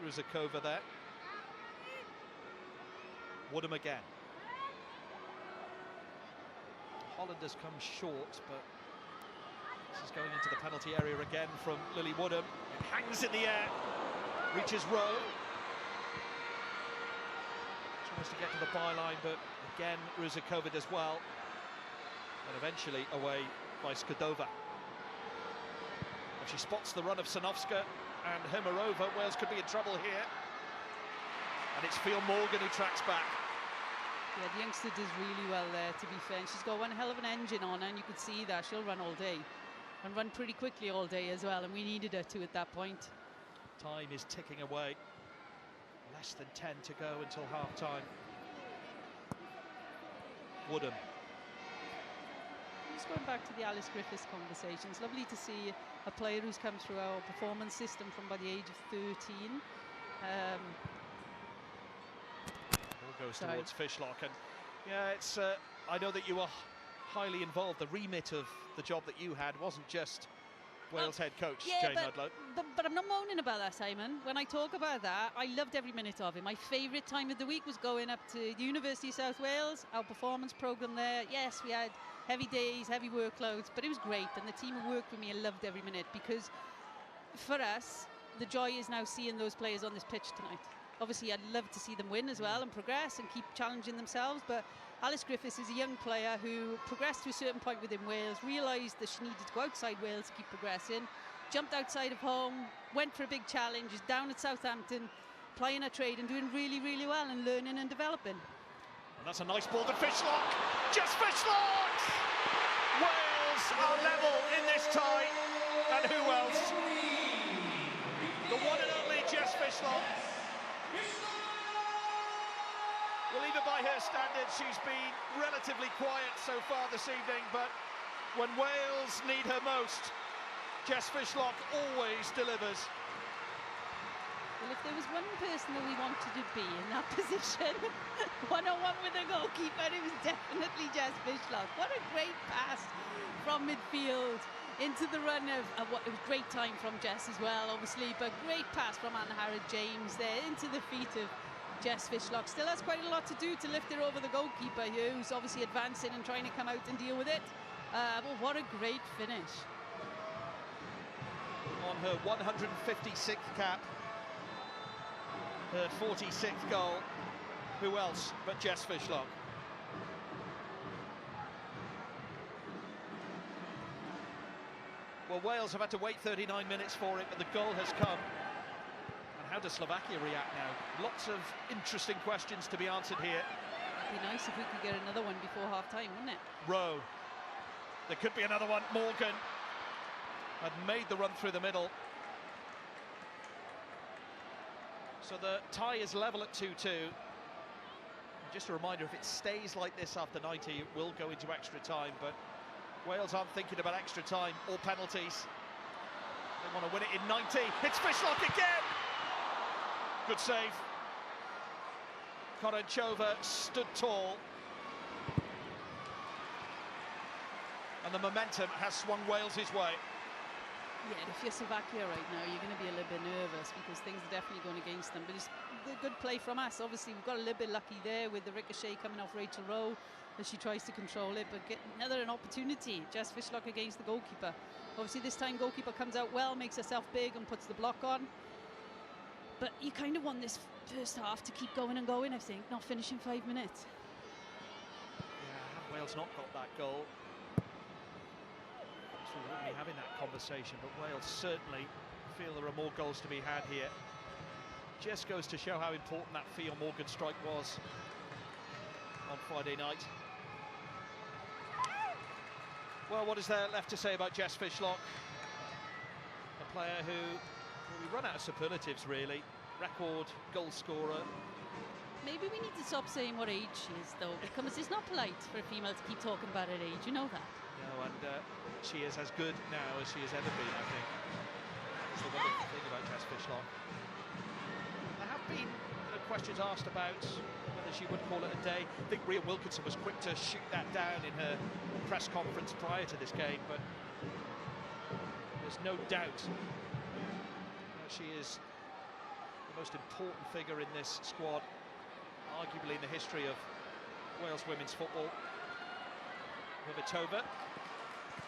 Ruzakova there. Woodham again. Holland has come short, but this is going into the penalty area again from Lily Woodham. It hangs in the air, reaches Rowe. Tries to get to the byline, but again Ruzakova does well, and eventually away by Skadova. And she spots the run of Sanovska and Himarova. Wales could be in trouble here, and it's Fionn Morgan who tracks back. Yeah, the youngster does really well there, to be fair. And she's got one hell of an engine on her, and you could see that she'll run all day and run pretty quickly all day as well, and we needed her to at that point. Time is ticking away. Less than 10 to go until half-time. Woodham. Just going back to the Alice Griffiths conversation, it's lovely to see a player who's come through our performance system from by the age of 13. Ball goes towards Fishlock, and yeah, it's. I know that you were highly involved. The remit of the job that you had wasn't just Wales head coach, Jane Ludlow. But I'm not moaning about that, Simon. When I talk about that, I loved every minute of it. My favourite time of the week was going up to the University of South Wales, our performance programme there. Yes, we had heavy days, heavy workloads, but it was great. And the team who worked with me, I loved every minute, because for us, the joy is now seeing those players on this pitch tonight. Obviously, I'd love to see them win as well and progress and keep challenging themselves, but Alice Griffiths is a young player who progressed to a certain point within Wales, realised that she needed to go outside Wales to keep progressing, jumped outside of home, went for a big challenge, is down at Southampton, plying her trade and doing really, really well and learning and developing. And that's a nice ball to Fishlock. Just Fishlock! Wales are level in this tie. And who else? The one and only Jess Fishlock. Well, even by her standards, she's been relatively quiet so far this evening, but when Wales need her most, Jess Fishlock always delivers. Well, if there was one person that we wanted to be in that position, one-on-one with a goalkeeper, it was definitely Jess Fishlock. What a great pass from midfield into the run of what it was great time from Jess as well, obviously, but great pass from Anna Harrod-James there into the feet of Jess Fishlock. Still has quite a lot to do to lift her over the goalkeeper here, who's obviously advancing and trying to come out and deal with it. But what a great finish. On her 156th cap, her 46th goal. Who else but Jess Fishlock? Well, Wales have had to wait 39 minutes for it, but the goal has come. And how does Slovakia react now? Lots of interesting questions to be answered here. It'd be nice if we could get another one before half-time, wouldn't it? Rowe. There could be another one. Morgan had made the run through the middle. So the tie is level at 2-2. Just a reminder, if it stays like this after 90, it will go into extra time, but Wales aren't thinking about extra time or penalties. They want to win it in 90. It's Fishlock again! Good save. Korenchova stood tall. And the momentum has swung Wales' way. Yeah, if you're Slovakia right now, you're going to be a little bit nervous because things are definitely going against them. But it's a good play from us. Obviously, we've got a little bit lucky there with the ricochet coming off Rachel Rowe as she tries to control it. But get an opportunity. Jess Fishlock against the goalkeeper. Obviously, this time goalkeeper comes out well, makes herself big and puts the block on. But you kind of want this first half to keep going and going, I think, not finishing 5 minutes. Yeah, had Wales not got that goal, we wouldn't be having that conversation, but Wales certainly feel there are more goals to be had here. Just goes to show how important that Fio Morgan strike was on Friday night. Well, what is there left to say about Jess Fishlock? A player who, well, we run out of superlatives really. Record goal scorer. Maybe we need to stop saying what age she is, though, because it's not polite for a female to keep talking about her age, you know that. No, and she is as good now as she has ever been, I think. That's the wonderful thing about Jess Fishlock. There have been questions asked about whether she would call it a day. I think Rhea Wilkinson was quick to shoot that down in her press conference prior to this game, but there's no doubt that she is the most important figure in this squad, arguably in the history of Wales women's football. Movitova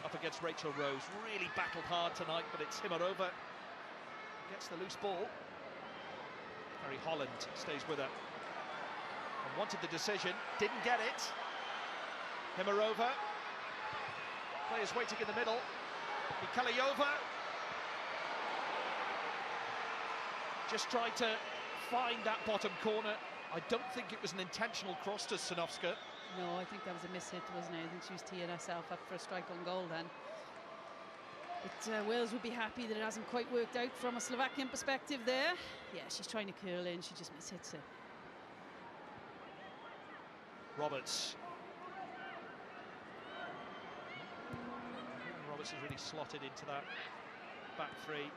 up against Rachel Rose, really battled hard tonight, but it's Himarova gets the loose ball. Harry Holland stays with her and wanted the decision, didn't get it. Himarova, players waiting in the middle. Mikhailiova just tried to find that bottom corner. I don't think it was an intentional cross to Sanovska. No, I think that was a miss hit, wasn't it? I think she was teeing herself up for a strike on goal then. But Wales would be happy that it hasn't quite worked out from a Slovakian perspective there. Yeah, she's trying to curl in, she just mishits it. Roberts. Roberts has really slotted into that back three.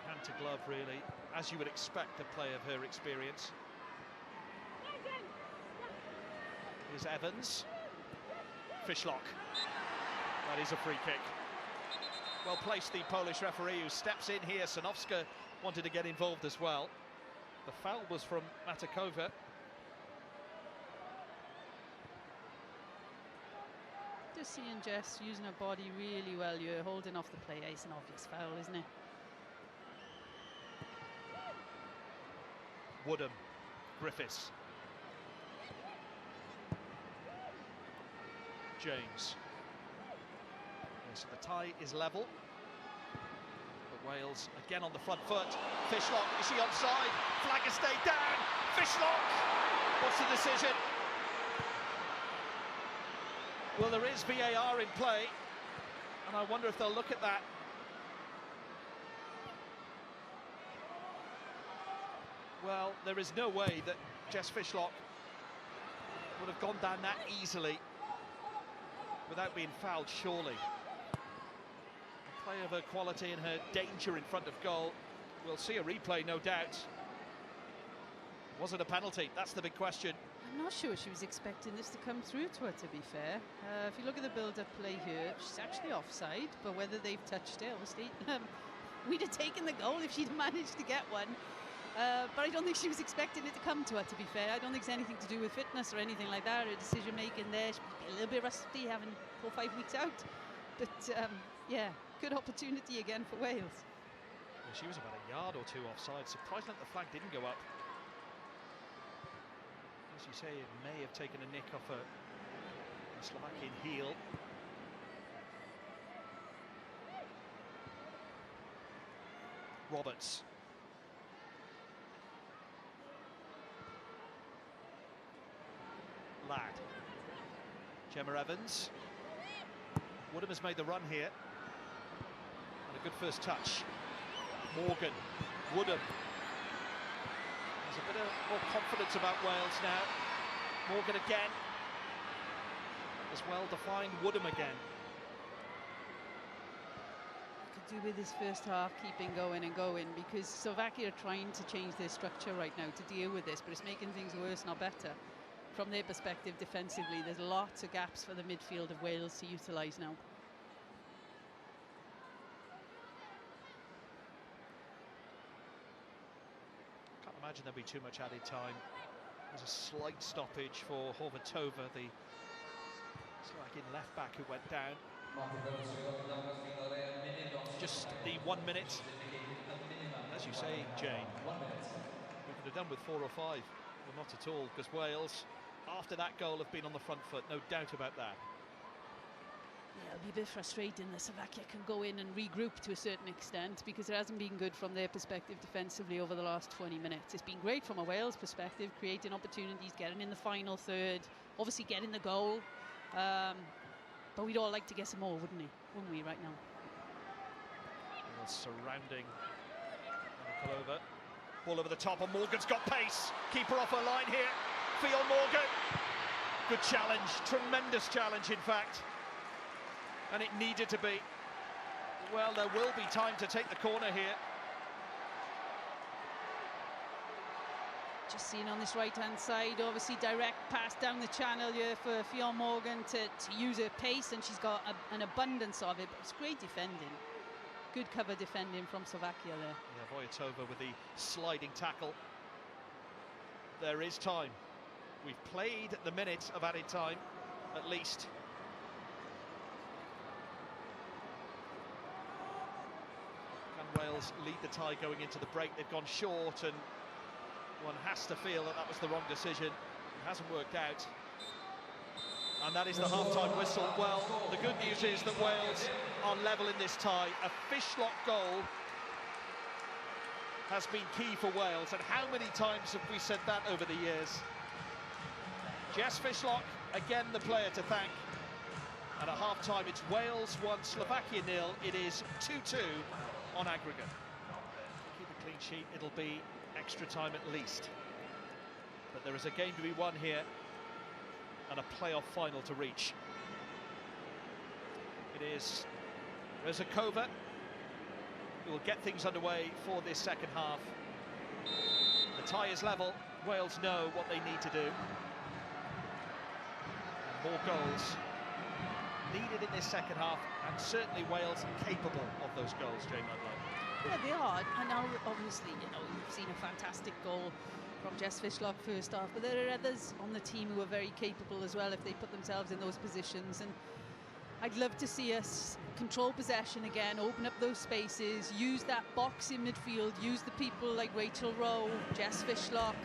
Hand to glove, really, as you would expect a player of her experience. Here's Evans. Fishlock. That is a free kick. Well placed, the Polish referee who steps in here. Sanovska wanted to get involved as well. The foul was from Matakova. Just seeing Jess using her body really well here, holding off the play. It's an obvious foul, isn't it? Woodham, Griffiths. James. Yeah, so the tie is level. But Wales again on the front foot. Fishlock, is he onside? Flag has stayed down. Fishlock! What's the decision? Well, there is VAR in play, and I wonder if they'll look at that. Well, there is no way that Jess Fishlock would have gone down that easily without being fouled, surely. A player of her quality and her danger in front of goal. We'll see a replay, no doubt. Was it a penalty? That's the big question. I'm not sure she was expecting this to come through to her, to be fair. If you look at the build-up play here, she's actually offside, but whether they've touched it, obviously, we'd have taken the goal if she'd managed to get one. But I don't think she was expecting it to come to her, to be fair. I don't think it's anything to do with fitness or anything like that. Her decision-making there, she might be a little bit rusty, having 4 or 5 weeks out. But, yeah, good opportunity again for Wales. Yeah, she was about a yard or two offside. Surprised that the flag didn't go up. As you say, it may have taken a nick off a Slovakian heel. Roberts. Ladd. Gemma Evans. Woodham has made the run here. And a good first touch. Morgan. Woodham. There's a bit of more confidence about Wales now. Morgan again. As well defined Woodham again. Could do with this first half keeping going and going, because Slovakia are trying to change their structure right now to deal with this, but it's making things worse, not better. From their perspective defensively, there's lots of gaps for the midfield of Wales to utilise now. Can't imagine there'll be too much added time. There's a slight stoppage for Horvatova, the Slovakian left back who went down. Just the 1 minute. As you say, Jane, we could have done with 4 or 5. Well, not at all, because Wales, after that goal, have been on the front foot, no doubt about that. Yeah, it'll be a bit frustrating that Slovakia can go in and regroup to a certain extent, because it hasn't been good from their perspective defensively over the last 20 minutes. It's been great from a Wales perspective, creating opportunities, getting in the final third, obviously getting the goal. But we'd all like to get some more, wouldn't we, right now? Surrounding Nikolova. Ball over the top, and Morgan's got pace. Keeper off her line here. Fionn Morgan. Good challenge, tremendous challenge, in fact. And it needed to be. Well, there will be time to take the corner here. Just seen on this right-hand side, obviously direct pass down the channel here for Fionn Morgan to use her pace, and she's got an abundance of it, but it's great defending. Good cover defending from Slovakia there. Yeah, Vojtova with the sliding tackle. There is time. We've played the minute of added time, at least. Can Wales lead the tie going into the break? They've gone short, and one has to feel that that was the wrong decision. It hasn't worked out. And that is the half-time whistle. Well, the good news is that Wales are level in this tie. A Fishlock goal has been key for Wales, and how many times have we said that over the years? Jess Fishlock, again the player to thank. And at half-time, it's Wales 1, Slovakia 0. It is 2-2 on aggregate. Keep a clean sheet, it'll be extra time at least. But there is a game to be won here, and a playoff final to reach. It is Rezakova who will get things underway for this second half. The tie is level. Wales know what they need to do. And more goals needed in this second half, and certainly Wales capable of those goals, Jane Ludlow. Yeah, they are. And now, obviously, you know, you've seen a fantastic goal from Jess Fishlock first half, but there are others on the team who are very capable as well if they put themselves in those positions. And I'd love to see us control possession again, open up those spaces, use that box in midfield, use the people like Rachel Rowe, Jess Fishlock,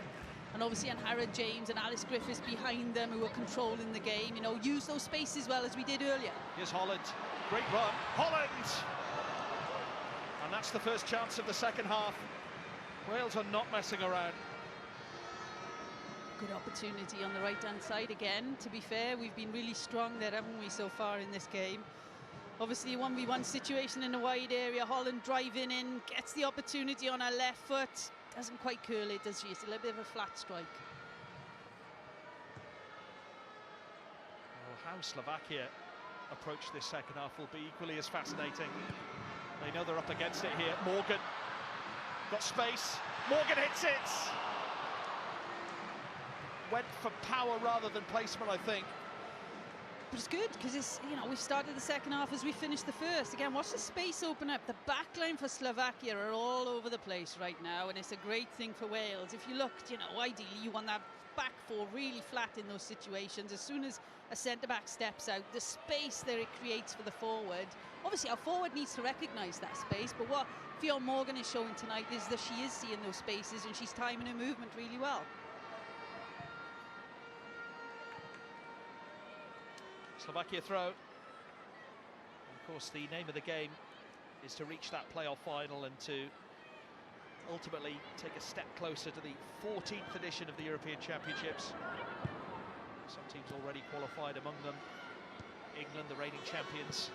and obviously Anhara James and Alice Griffiths behind them who are controlling the game. You know, use those spaces well as we did earlier. Here's Holland. Great run. Holland! And that's the first chance of the second half. Wales are not messing around. Good opportunity on the right-hand side again. To be fair, we've been really strong there, haven't we, so far in this game? Obviously, a 1v1 situation in a wide area. Holland driving in, gets the opportunity on her left foot. Doesn't quite curl it, does she? It's a little bit of a flat strike. Well, how Slovakia approach this second half will be equally as fascinating. They know they're up against it here. Morgan got space. Morgan hits it. Went for power rather than placement, I think. But it's good because it's, you know, we started the second half as we finished the first. Again, watch the space open up. The backline for Slovakia are all over the place right now, and it's a great thing for Wales. If you looked, you know, ideally you want that back four really flat in those situations. As soon as a centre-back steps out, the space that it creates for the forward. Obviously, our forward needs to recognise that space, but what Fionn Morgan is showing tonight is that she is seeing those spaces and she's timing her movement really well. Slovakia throw. And of course, the name of the game is to reach that playoff final and to ultimately take a step closer to the 14th edition of the European Championships. Some teams already qualified, among them England, the reigning champions.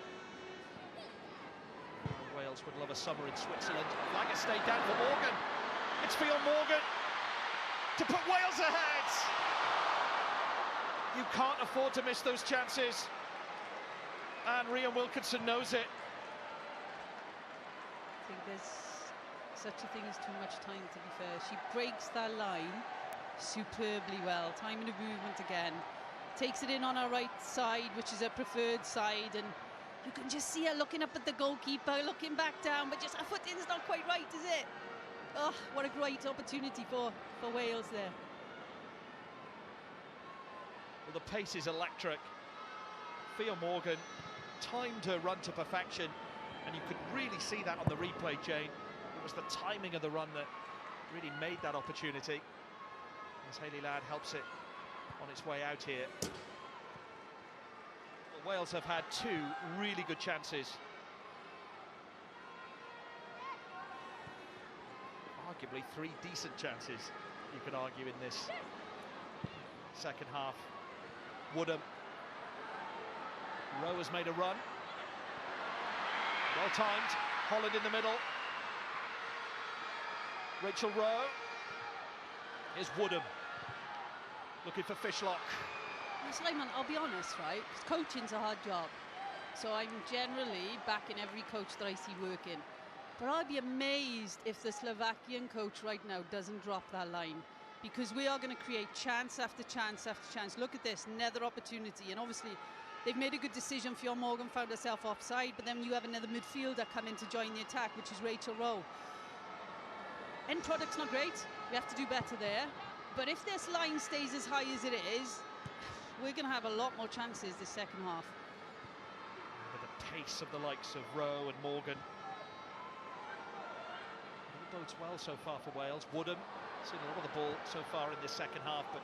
Wales would love a summer in Switzerland. Flag has stayed down for Morgan. It's Fionn Morgan to put Wales ahead. You can't afford to miss those chances. And Rhian Wilkinson knows it. I think there's such a thing as too much time, to be fair. She breaks that line superbly well. Timing of movement again. Takes it in on her right side, which is her preferred side, and you can just see her looking up at the goalkeeper, looking back down, but just her footing's not quite right, is it? Oh, what a great opportunity for Wales there. Well, the pace is electric. Fionn Morgan timed her run to perfection, and you could really see that on the replay, Jane. It was the timing of the run that really made that opportunity. As Hayley Ladd helps it on its way out here. Well, Wales have had two really good chances. Arguably three decent chances, you could argue, in this second half. Woodham. Rowe has made a run. Well timed. Holland in the middle. Rachel Rowe. Here's Woodham. Looking for Fishlock. Simon, I'll be honest, right? Coaching's a hard job. So I'm generally backing every coach that I see working. But I'd be amazed if the Slovakian coach right now doesn't drop that line. Because we are going to create chance after chance after chance. Look at this, another opportunity. And obviously, they've made a good decision. Fionn Morgan found herself offside, but then you have another midfielder come in to join the attack, which is Rachel Rowe. End product's not great. We have to do better there. But if this line stays as high as it is, we're going to have a lot more chances this second half. With the pace of the likes of Rowe and Morgan. It bodes well so far for Wales. Woodham. Seen a lot of the ball so far in this second half, but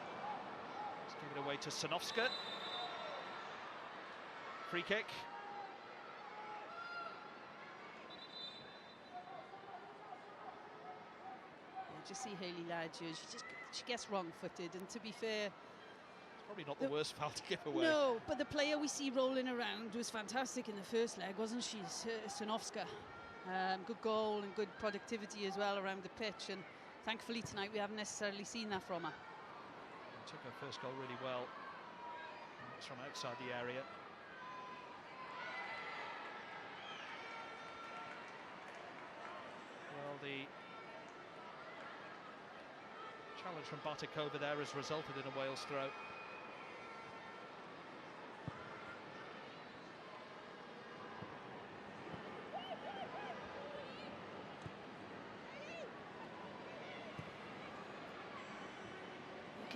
it's given away to Sanowska. Free kick. You just see Hayley Ladd here. She gets wrong-footed, and to be fair, It's probably not the worst foul to give away. No, but the player we see rolling around was fantastic in the first leg, wasn't she? Sanowska. Good goal and good productivity as well around the pitch, and thankfully tonight we haven't necessarily seen that from her. Took her first goal really well. It's from outside the area. Well, the challenge from Bartikova there has resulted in a Wales throw.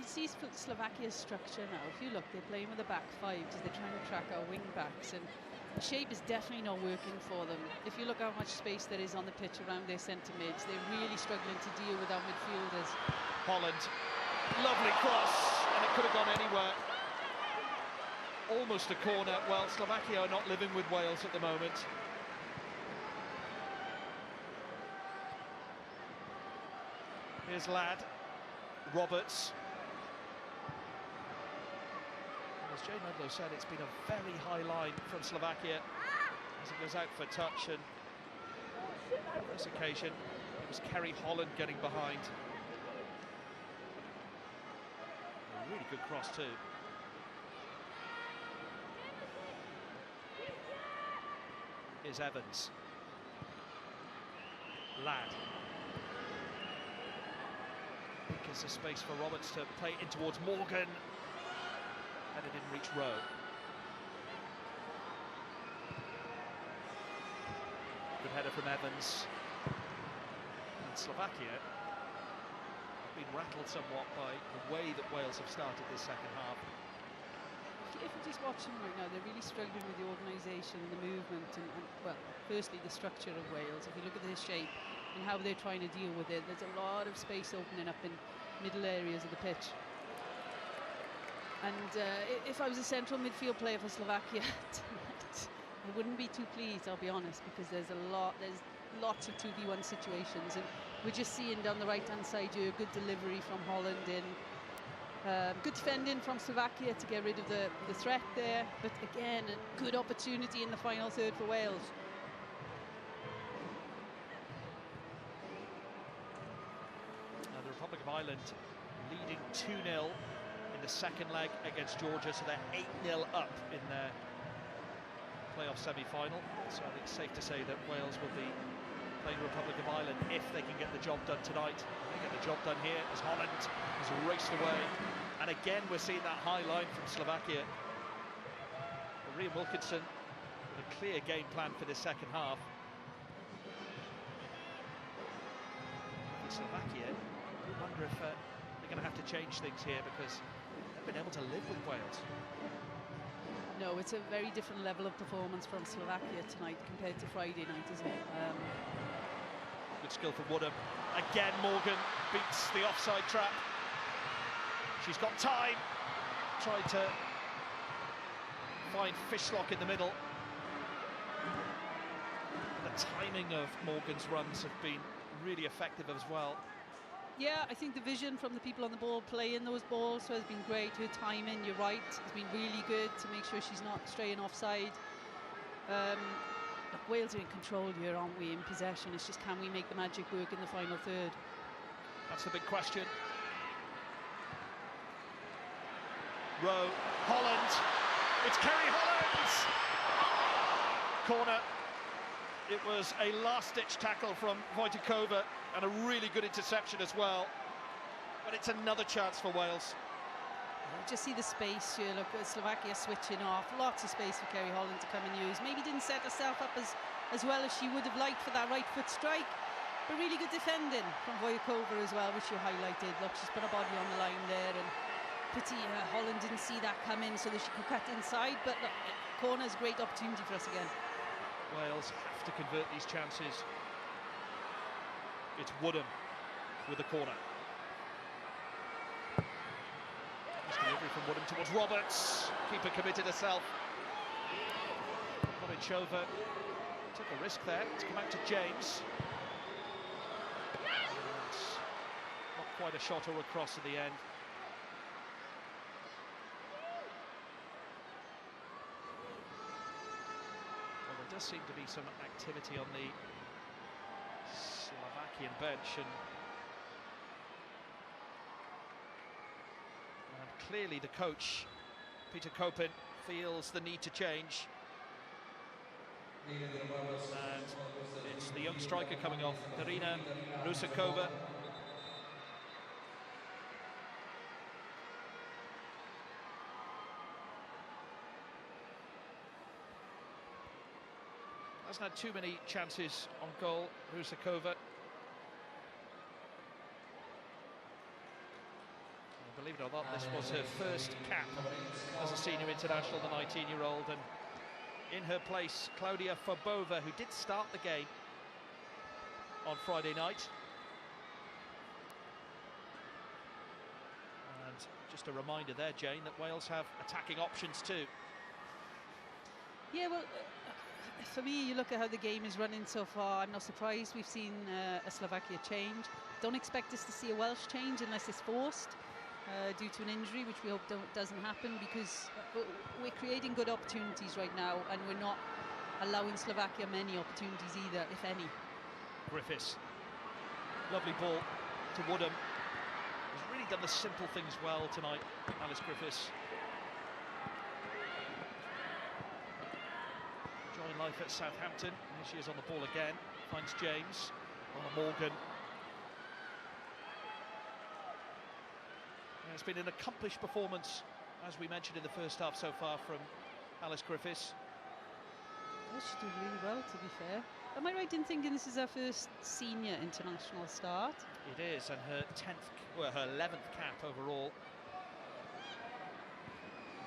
See Slovakia's structure now. If you look, they're playing with a back five because they're trying to track our wing backs, and shape is definitely not working for them. If you look how much space there is on the pitch around their centre mids, they're really struggling to deal with our midfielders. Holland, lovely cross, and it could have gone anywhere. Almost a corner. Well, Slovakia are not living with Wales at the moment. Here's Ladd, Roberts. As Jay Medlow said, it's been a very high line from Slovakia as it goes out for touch, and on this occasion it was Kerry Holland getting behind. A really good cross too. Here's Evans. Ladd. Is a space for Roberts to play in towards Morgan, and it didn't reach Rowe. Good header from Evans. And Slovakia have been rattled somewhat by the way that Wales have started this second half. If you just watch them right now, they're really struggling with the organisation and the movement, and well, firstly the structure of Wales. If you look at their shape and how they're trying to deal with it, there's a lot of space opening up in middle areas of the pitch. And if I was a central midfield player for Slovakia tonight, I wouldn't be too pleased, I'll be honest, because there's lots of 2v1 situations, and we're just seeing down the right hand side here good delivery from Holland in. Good defending from Slovakia to get rid of the threat there, but again a good opportunity in the final third for Wales. The Republic of Ireland leading 2-0 in the second leg against Georgia, so they're 8-0 up in their playoff semi-final. So I think it's safe to say that Wales will be playing the Republic of Ireland if they can get the job done tonight. They get the job done here as Holland has raced away. And again, we're seeing that high line from Slovakia. Rian Wilkinson with a clear game plan for this second half. Slovakia, we wonder if they're going to have to change things here, because they've been able to live with Wales. No, it's a very different level of performance from Slovakia tonight compared to Friday night, isn't it? Good skill from Woodham. Again, Morgan beats the offside trap. She's got time. Tried to find Fishlock in the middle. The timing of Morgan's runs have been really effective as well. Yeah, I think the vision from the people on the ball playing those balls has been great. Her timing, you're right, has been really good to make sure she's not straying offside. Look, Wales are in control here, aren't we, in possession? It's just, can we make the magic work in the final third? That's the big question. Rowe, Holland, it's Kerry Holland! Corner. It was a last-ditch tackle from Wojtkova and a really good interception as well. But it's another chance for Wales. Just see the space here. Look, Slovakia switching off. Lots of space for Kerry Holland to come and use. Maybe didn't set herself up as well as she would have liked for that right foot strike. But really good defending from Wojtkova as well, which you highlighted. Look, she's put her body on the line there, and pity Holland didn't see that come in so that she could cut inside. But look, corner's a great opportunity for us again. Wales have to convert these chances. It's Woodham with the corner. Nice delivery from Woodham towards Roberts. Keeper committed herself. Vodichova took a risk there to come out to James. And not quite a shot or a cross at the end. There does seem to be some activity on the Slovakian bench, and clearly the coach, Peter Kopin, feels the need to change. And it's the young striker coming off, Darina Rusakova. Hasn't had too many chances on goal, Rusakova. Believe it or not, this was her first cap as a senior international, the 19-year-old, and In her place, Klaudia Fabova, who did start the game on Friday night. And just a reminder there, Jane, that Wales have attacking options too. Yeah, well, for me, you look at how the game is running so far, I'm not surprised we've seen a Slovakia change. Don't expect us to see a Welsh change unless it's forced due to an injury, which we hope doesn't happen, because we're creating good opportunities right now and we're not allowing Slovakia many opportunities either, if any. Griffiths, lovely ball to Woodham. He's really done the simple things well tonight, Alice Griffiths. Enjoying life at Southampton. Here she is on the ball again. Finds James. On Morgan. Yeah, it's been an accomplished performance, as we mentioned in the first half so far, from Alice Griffiths. Yeah, she did really well, to be fair. Am I right in thinking this is her first senior international start? It is, and her 11th cap overall.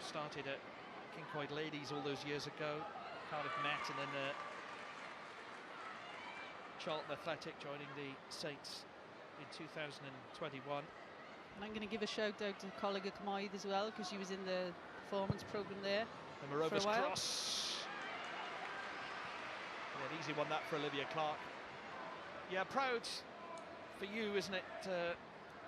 Started at Kincoid Ladies all those years ago. Cardiff Met, and then Charlton Athletic joining the Saints in 2021. And I'm going to give a shout out to Collega Camoid as well, because she was in the performance programme there. The Marova's cross. Yeah, an easy one that for Olivia Clark. Yeah, proud for you, isn't it, to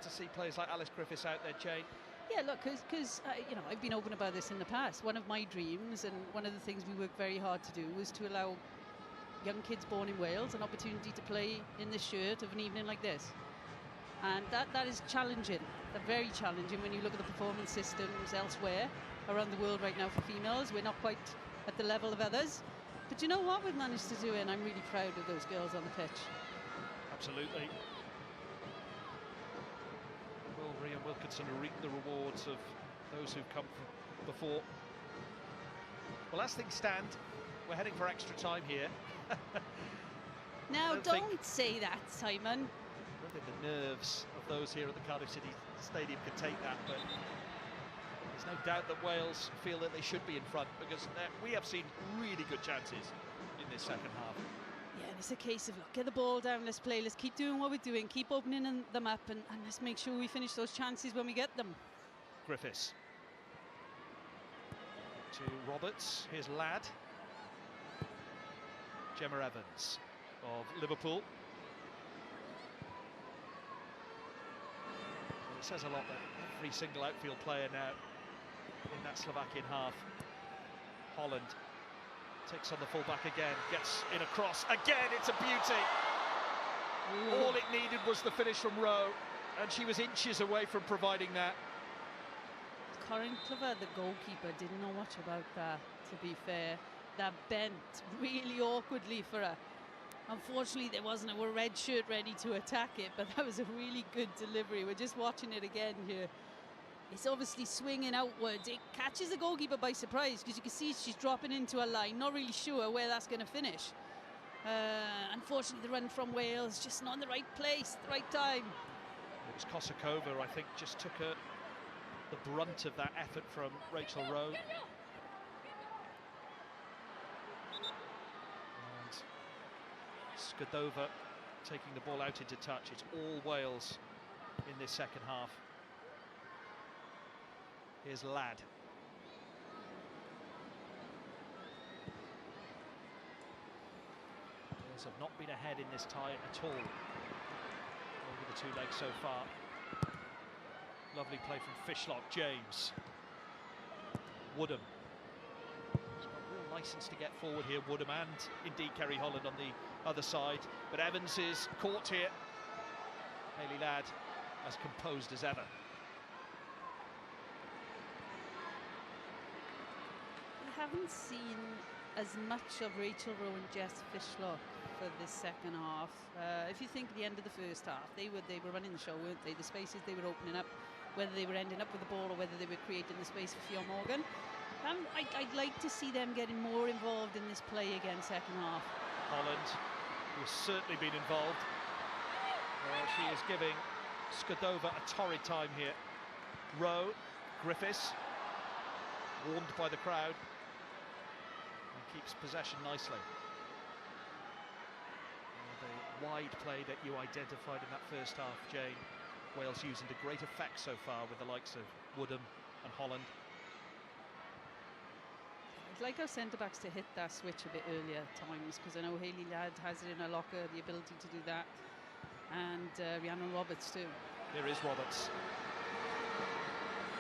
see players like Alice Griffiths out there, Jane? Yeah, look, because you know, I've been open about this in the past. One of my dreams, and one of the things we worked very hard to do, was to allow young kids born in Wales an opportunity to play in the shirt of an evening like this. And that is challenging, very challenging when you look at the performance systems elsewhere around the world right now for females. We're not quite at the level of others. But you know what? We've managed to do it, and I'm really proud of those girls on the pitch. Absolutely. Will Rhian Wilkinson reap the rewards of those who've come before? Well, as things stand, we're heading for extra time here. Now, don't say that, Simon. I don't think the nerves of those here at the Cardiff City Stadium can take that, but there's no doubt that Wales feel that they should be in front, because we have seen really good chances in this second half. Yeah, and it's a case of, look, get the ball down, let's play, let's keep doing what we're doing, keep opening them up, and let's make sure we finish those chances when we get them. Griffiths. To Roberts, here's Ladd. Gemma Evans of Liverpool. Well, it says a lot that every single outfield player now in that Slovakian half. Holland takes on the fullback again, gets in a cross again. It's a beauty. Ooh. All it needed was the finish from Rowe, and she was inches away from providing that. Corinne Clever, the goalkeeper, didn't know much about that, to be fair. That bent really awkwardly for her. Unfortunately, there wasn't a red shirt ready to attack it, but that was a really good delivery. We're just watching it again here. It's obviously swinging outwards. It catches the goalkeeper by surprise, because you can see she's dropping into a line, not really sure where that's going to finish. Unfortunately, the run from Wales just not in the right place, the right time. It was Kosakova, I think, just took the brunt of that effort from Rachel Rowe. And Skadova taking the ball out into touch. It's all Wales in this second half. Here's Ladd. Wales have not been ahead in this tie at all over the two legs so far. Lovely play from Fishlock. James. Woodham. He's got real licence to get forward here, Woodham, and indeed Kerry Holland on the other side. But Evans is caught here. Hayley Ladd as composed as ever. We haven't seen as much of Rachel Rowe and Jess Fishlock for this second half. If you think the end of the first half, they were running the show, weren't they? The spaces they were opening up, whether they were ending up with the ball or whether they were creating the space for Fionn Morgan. I'd like to see them getting more involved in this play again second half. Holland, who has certainly been involved. She is giving Skadova a torrid time here. Rowe, Griffiths, warned by the crowd. And keeps possession nicely. The wide play that you identified in that first half, Jane, Wales using to great effect so far with the likes of Woodham and Holland. I'd like our centre-backs to hit that switch a bit earlier at times, because I know Hayley Ladd has it in her locker, the ability to do that, and Rhiannon Roberts too. Here is Roberts.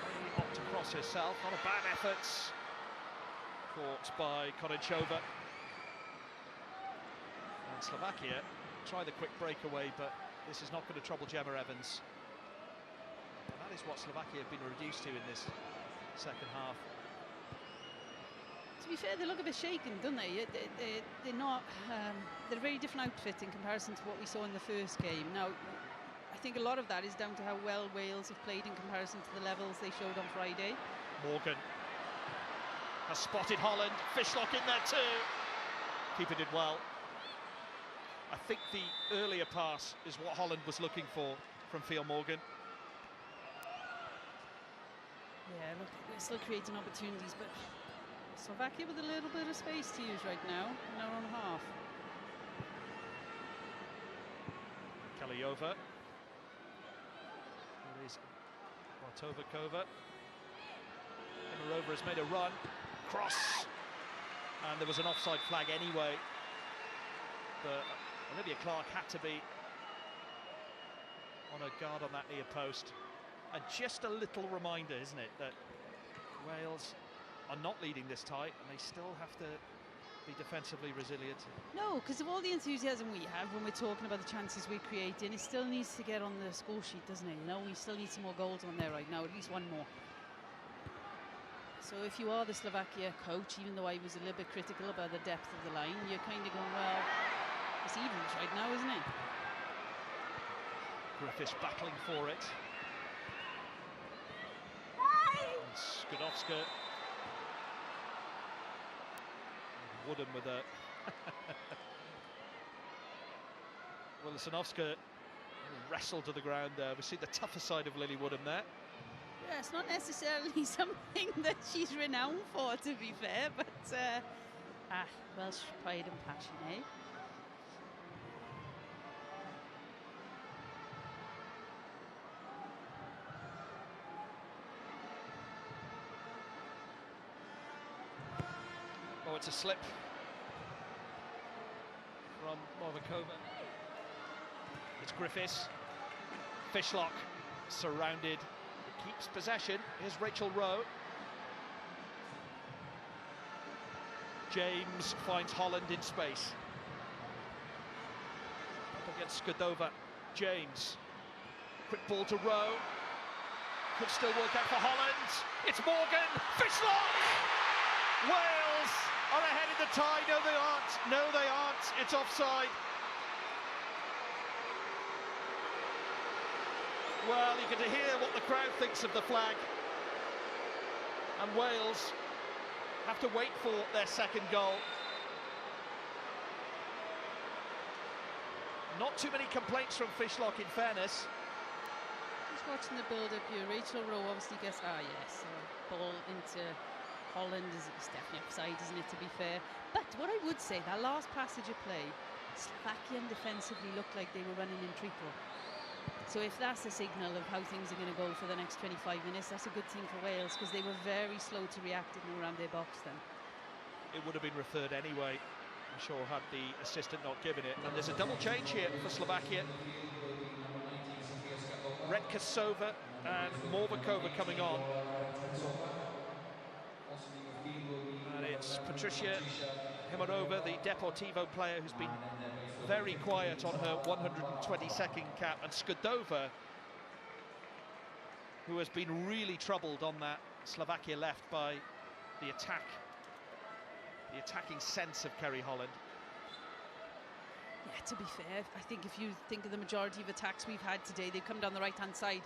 They opt to cross herself, not a bad effort. Caught by Korenchova. And Slovakia try the quick breakaway, but this is not going to trouble Gemma Evans. And that is what Slovakia have been reduced to in this second half. To be fair, they look a bit shaken, don't they? They're not. They're a very different outfit in comparison to what we saw in the first game. Now, I think a lot of that is down to how well Wales have played in comparison to the levels they showed on Friday. Morgan has spotted Holland. Fishlock in there too. Keeper did well. I think the earlier pass is what Holland was looking for from Fiona Morgan. Yeah, look, we're still creating opportunities, but Slovakia with a little bit of space to use right now in our own half. Kaliyova. It is Martovakova. Imarova has made a run. Cross. And there was an offside flag anyway. But Olivia Clark had to be on her guard on that near post. And just a little reminder, isn't it, that Wales are not leading this tight and they still have to be defensively resilient. No, because of all the enthusiasm we have when we're talking about the chances we're creating, it still needs to get on the score sheet, doesn't it? You know, we still need some more goals on there right now, at least one more. So if you are the Slovakia coach, even though I was a little bit critical about the depth of the line, you're kind of going, well, it's evens right now, isn't it? Griffiths battling for it. Skudowska. Woodham with a well, Sanovska wrestled to the ground there. We see the tougher side of Lily Woodham there. Yeah, it's not necessarily something that she's renowned for, to be fair, but Welsh pride and passion, eh? Oh, it's a slip from Martovakova. It's Griffiths. Fishlock surrounded. Keeps possession. Here's Rachel Rowe. James finds Holland in space. Up against Skudova. James. Quick ball to Rowe. Could still work out for Holland. It's Morgan. Fishlock! Wales are ahead in the tie. No, they aren't. No, they aren't. It's offside. Well, you get to hear what the crowd thinks of the flag. And Wales have to wait for their second goal. Not too many complaints from Fishlock, in fairness. Just watching the build-up here. Rachel Rowe obviously gets, yes, ball into Holland is definitely offside, isn't it, to be fair? But what I would say, that last passage of play, Slovakian defensively looked like they were running in treacle. So if that's a signal of how things are going to go for the next 25 minutes, that's a good thing for Wales, because they were very slow to react in and around their box then. It would have been referred anyway, I'm sure, had the assistant not given it. And there's a double change here for Slovakia. Redkasova and Morvakova coming on. And it's Patricia Himarova, the Deportivo player, who's been very quiet on her 122nd cap, and Skudova, who has been really troubled on that Slovakia left by the attacking sense of Kerry Holland. Yeah, to be fair, I think if you think of the majority of attacks we've had today, they've come down the right-hand side,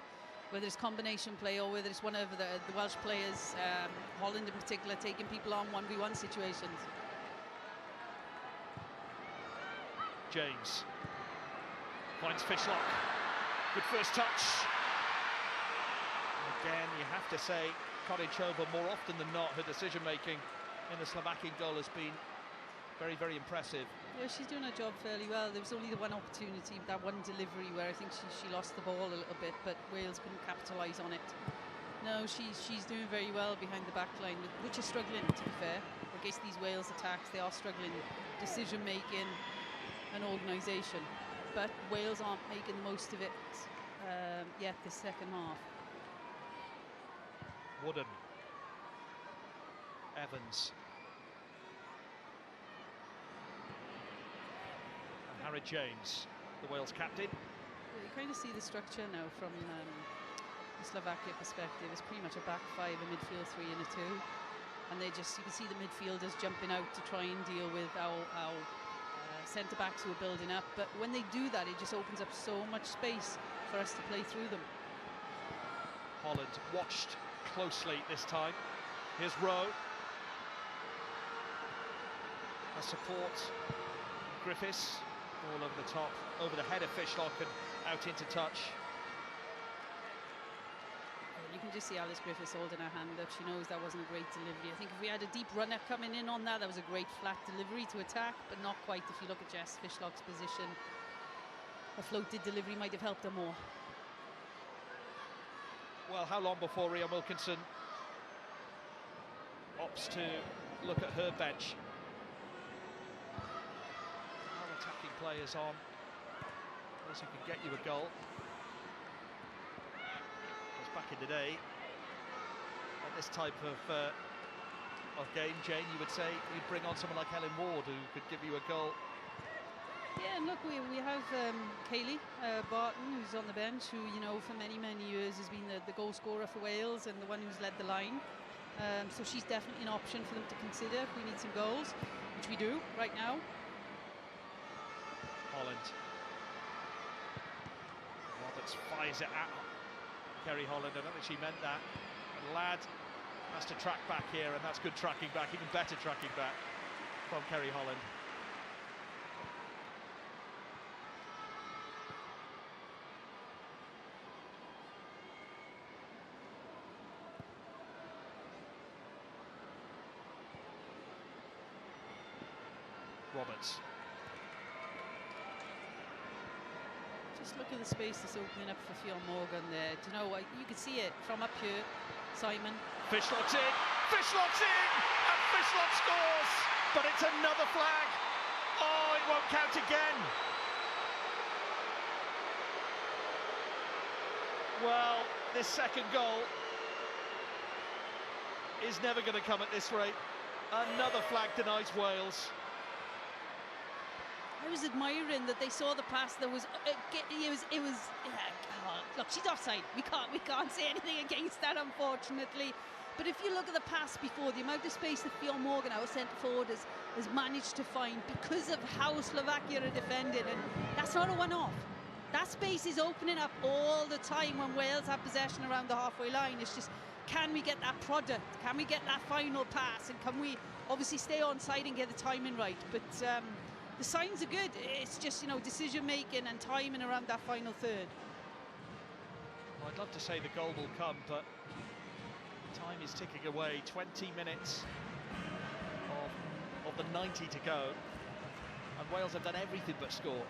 whether it's combination play or whether it's one of the Welsh players, Holland in particular, taking people on 1v1 situations. James finds Fishlock. Good first touch. And again, you have to say, Korenchova, more often than not, her decision-making in the Slovakian goal has been Very, very impressive. Yeah, she's doing her job fairly well. There was only the one opportunity, that one delivery where I think she lost the ball a little bit, but Wales couldn't capitalise on it. No, she's doing very well behind the back line, which is struggling, to be fair. Against these Wales attacks, they are struggling decision-making and organisation. But Wales aren't making the most of it yet this second half. Wooden. Evans. And Harry James, the Wales captain. You kind of see the structure now from the Slovakia perspective. It's pretty much a back five, a midfield three and a two. And they just, you can see the midfielders jumping out to try and deal with our centre-backs who are building up. But when they do that, it just opens up so much space for us to play through them. Holland watched closely this time. Here's Rowe. A support. Griffiths. Ball over the top, over the head of Fishlock and out into touch. You can just see Alice Griffiths holding her hand up. She knows that wasn't a great delivery. I think if we had a deep runner coming in on that, that was a great flat delivery to attack, but not quite. If you look at Jess Fishlock's position, a floated delivery might have helped her more. Well, how long before Rhian Wilkinson opts to look at her bench? Our attacking players on, those who can get you a goal. Back in the day, at this type of game, Jane, you would say you'd bring on someone like Helen Ward who could give you a goal. Yeah, and look, we have Kayleigh Barton, who's on the bench, who, you know, for many years has been the goal scorer for Wales and the one who's led the line. So she's definitely an option for them to consider if we need some goals, which we do right now. Holland. Roberts fires it at Kerry Holland. I don't think she meant that. And Ladd has to track back here, and that's good tracking back, even better tracking back from Kerry Holland. Roberts. Just look at the space that's opening up for Fionn Morgan there. Do you know what? You can see it from up here. Simon. Fishlock's in! Fishlock's in! And Fishlock scores! But it's another flag! Oh, it won't count again! Well, this second goal is never going to come at this rate. Another flag denies Wales. I was admiring that they saw the pass. There was, look, she's offside. We can't say anything against that, unfortunately. But if you look at the pass before, the amount of space that Fionn Morgan, our centre forward, has managed to find because of how Slovakia are defended, and that's not a one-off. That space is opening up all the time when Wales have possession around the halfway line. It's just, can we get that product? Can we get that final pass? And can we obviously stay on side and get the timing right? But the signs are good. It's just, you know, decision-making and timing around that final third. Well, I'd love to say the goal will come, but time is ticking away. 20 minutes of the 90 to go, and Wales have done everything but score.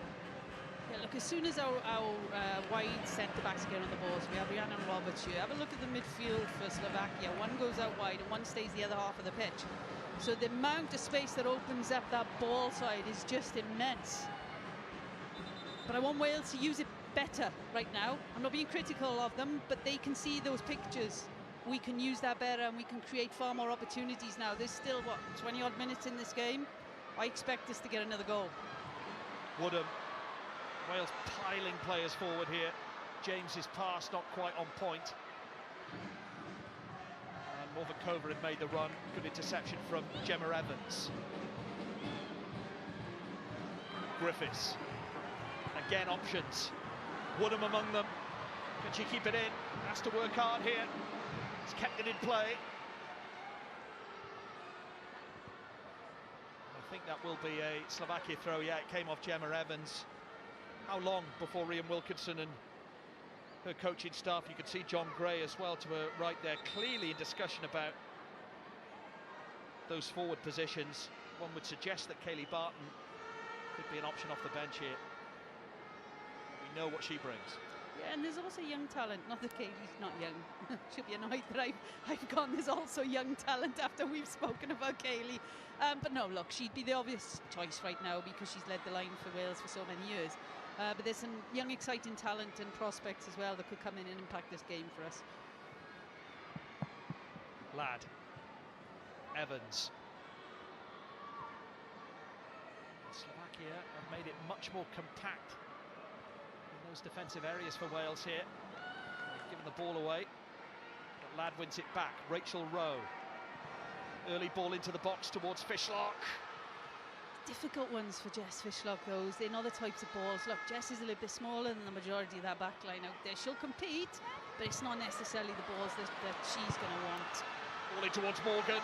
Yeah, look, as soon as our wide centre-backs get on the ball, so we have Rhiannon Roberts here. Have a look at the midfield for Slovakia. One goes out wide and one stays the other half of the pitch. So the amount of space that opens up that ball side is just immense. But I want Wales to use it better right now. I'm not being critical of them, but they can see those pictures. We can use that better and we can create far more opportunities now. There's still, what, 20-odd minutes in this game? I expect us to get another goal. Woodham. Wales piling players forward here. James's pass not quite on point. Morvikova had made the run. Good interception from Gemma Evans. Griffiths. Again, options. Woodham among them. Can she keep it in? Has to work hard here. It's kept it in play. I think that will be a Slovakia throw. Yeah, it came off Gemma Evans. How long before Rhian Wilkinson and her coaching staff, you could see John Gray as well to her right there, clearly in discussion about those forward positions. one would suggest that Kayleigh Barton could be an option off the bench here. We know what she brings. Yeah, and there's also young talent. Not that Kayleigh's not young. She'll be annoyed that I've gone, there's also young talent after we've spoken about Kayleigh. But no, look, she'd be the obvious choice right now because she's led the line for Wales for so many years. But there's some young, exciting talent and prospects as well that could come in and impact this game for us. Ladd. Evans. Slovakia have made it much more compact in those defensive areas for Wales here. They've given the ball away, but Ladd wins it back. Rachel Rowe. Early ball into the box towards Fishlock. Difficult ones for Jess Fishlock, those. They know the types of balls. Look, Jess is a little bit smaller than the majority of that back line out there. She'll compete, but it's not necessarily the balls that she's going to want. Ball in towards Morgan.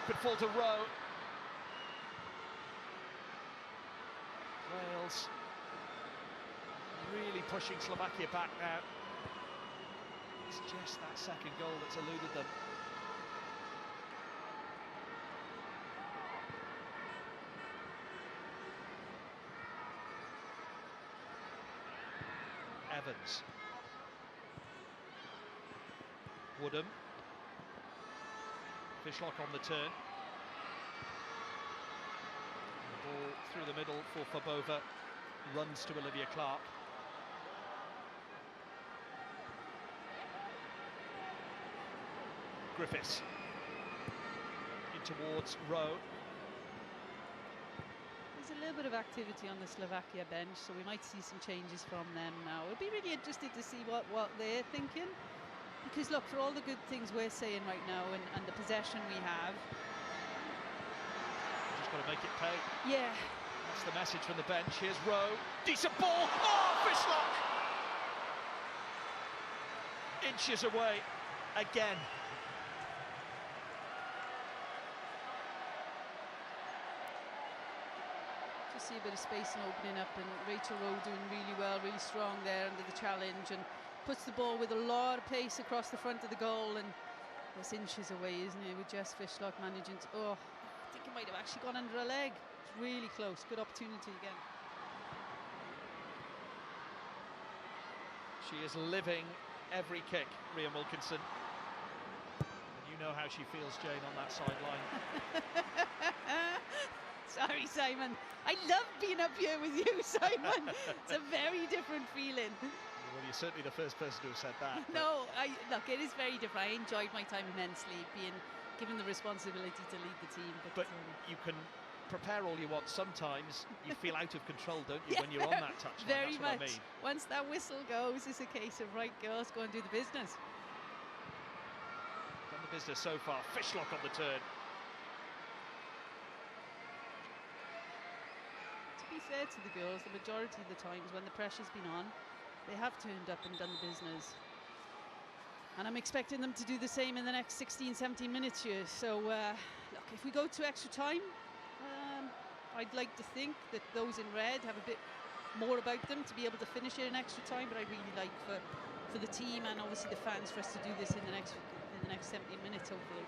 Could fall to Rowe. Wales really pushing Slovakia back now. It's just that second goal that's eluded them. Evans. Woodham. Fishlock on the turn. The ball through the middle for Fabova. Runs to Olivia Clark. Griffiths. In towards Rowe. There's a little bit of activity on the Slovakia bench, so we might see some changes from them now. It'll be really interesting to see what they're thinking, because look, for all the good things we're saying right now and the possession we have, just got to make it pay. Yeah, that's the message from the bench. Here's Rowe, decent ball. Oh, Fishlock inches away again. see a bit of space and opening up, and Rachel Rowe doing really well, really strong there under the challenge, and puts the ball with a lot of pace across the front of the goal, and it's inches away, isn't it, with Jess Fishlock managing to, oh, I think it might have actually gone under a leg. It's really close. Good opportunity again. She is living every kick, Rhian Wilkinson. And you know how she feels, Jane, on that sideline. Sorry, Simon. I love being up here with you, Simon. It's a very different feeling. Well, you're certainly the first person to have said that. No, look, it is very different. I enjoyed my time immensely, being given the responsibility to lead the team. But you can prepare all you want. Sometimes you feel out of control, don't you, when you're on that touchline? Very That's what much. I mean. Once that whistle goes, it's a case of, right, girls, go and do the business. Done the business so far. Fishlock on the turn. To be fair to the girls, the majority of the times when the pressure's been on, they have turned up and done the business. And I'm expecting them to do the same in the next 16, 17 minutes here. So, look, if we go to extra time, I'd like to think that those in red have a bit more about them to be able to finish it in extra time, but I'd really like for the team and obviously the fans for us to do this in the next 17 minutes, hopefully.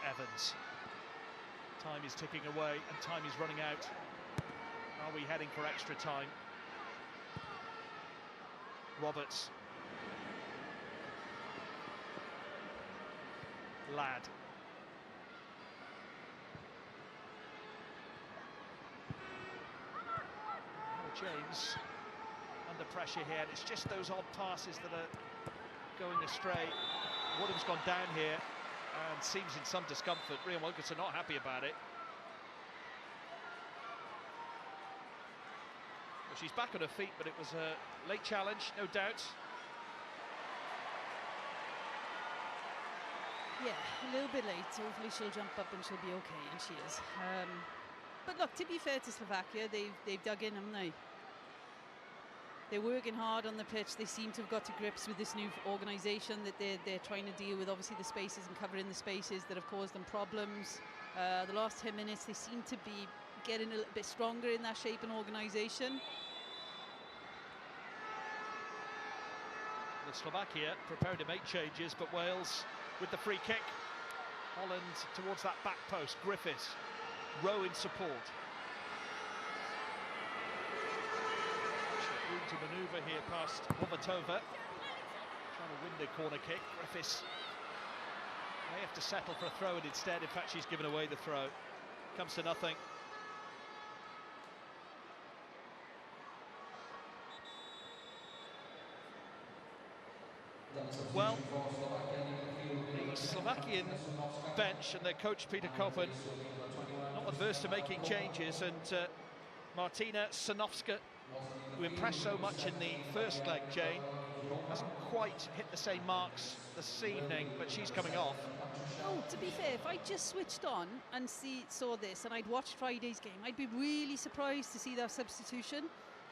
Evans. Time is ticking away and time is running out. Are we heading for extra time? Roberts. Ladd. James under pressure here, and it's just those odd passes that are going astray. Woodham's gone down here and seems in some discomfort. Rhian Wilkinson not happy about it. Well, she's back on her feet, but it was a late challenge, no doubt. Yeah, a little bit late. Hopefully she'll jump up and she'll be okay, and she is. But look, to be fair to Slovakia, they've dug in, haven't they? They're working hard on the pitch. They seem to have got to grips with this new organisation that they're trying to deal with, obviously the spaces and covering the spaces that have caused them problems. The last 10 minutes, they seem to be getting a little bit stronger in that shape and organisation. Well, Slovakia preparing to make changes, but Wales with the free kick. Holland towards that back post. Griffiths, Rowe in support. Room to manoeuvre here past Hovotova. Trying to win the corner kick. Griffiths may have to settle for a throw, and instead, in fact, she's given away the throw. Comes to nothing. Well, the Slovakian bench and their coach Peter Koppen not adverse to making changes, and Martina Sanovska, who impressed so much in the first leg, Jane, hasn't quite hit the same marks this evening, but she's coming off. Oh, to be fair, if I just switched on and saw this and I'd watched Friday's game, I'd be really surprised to see that substitution.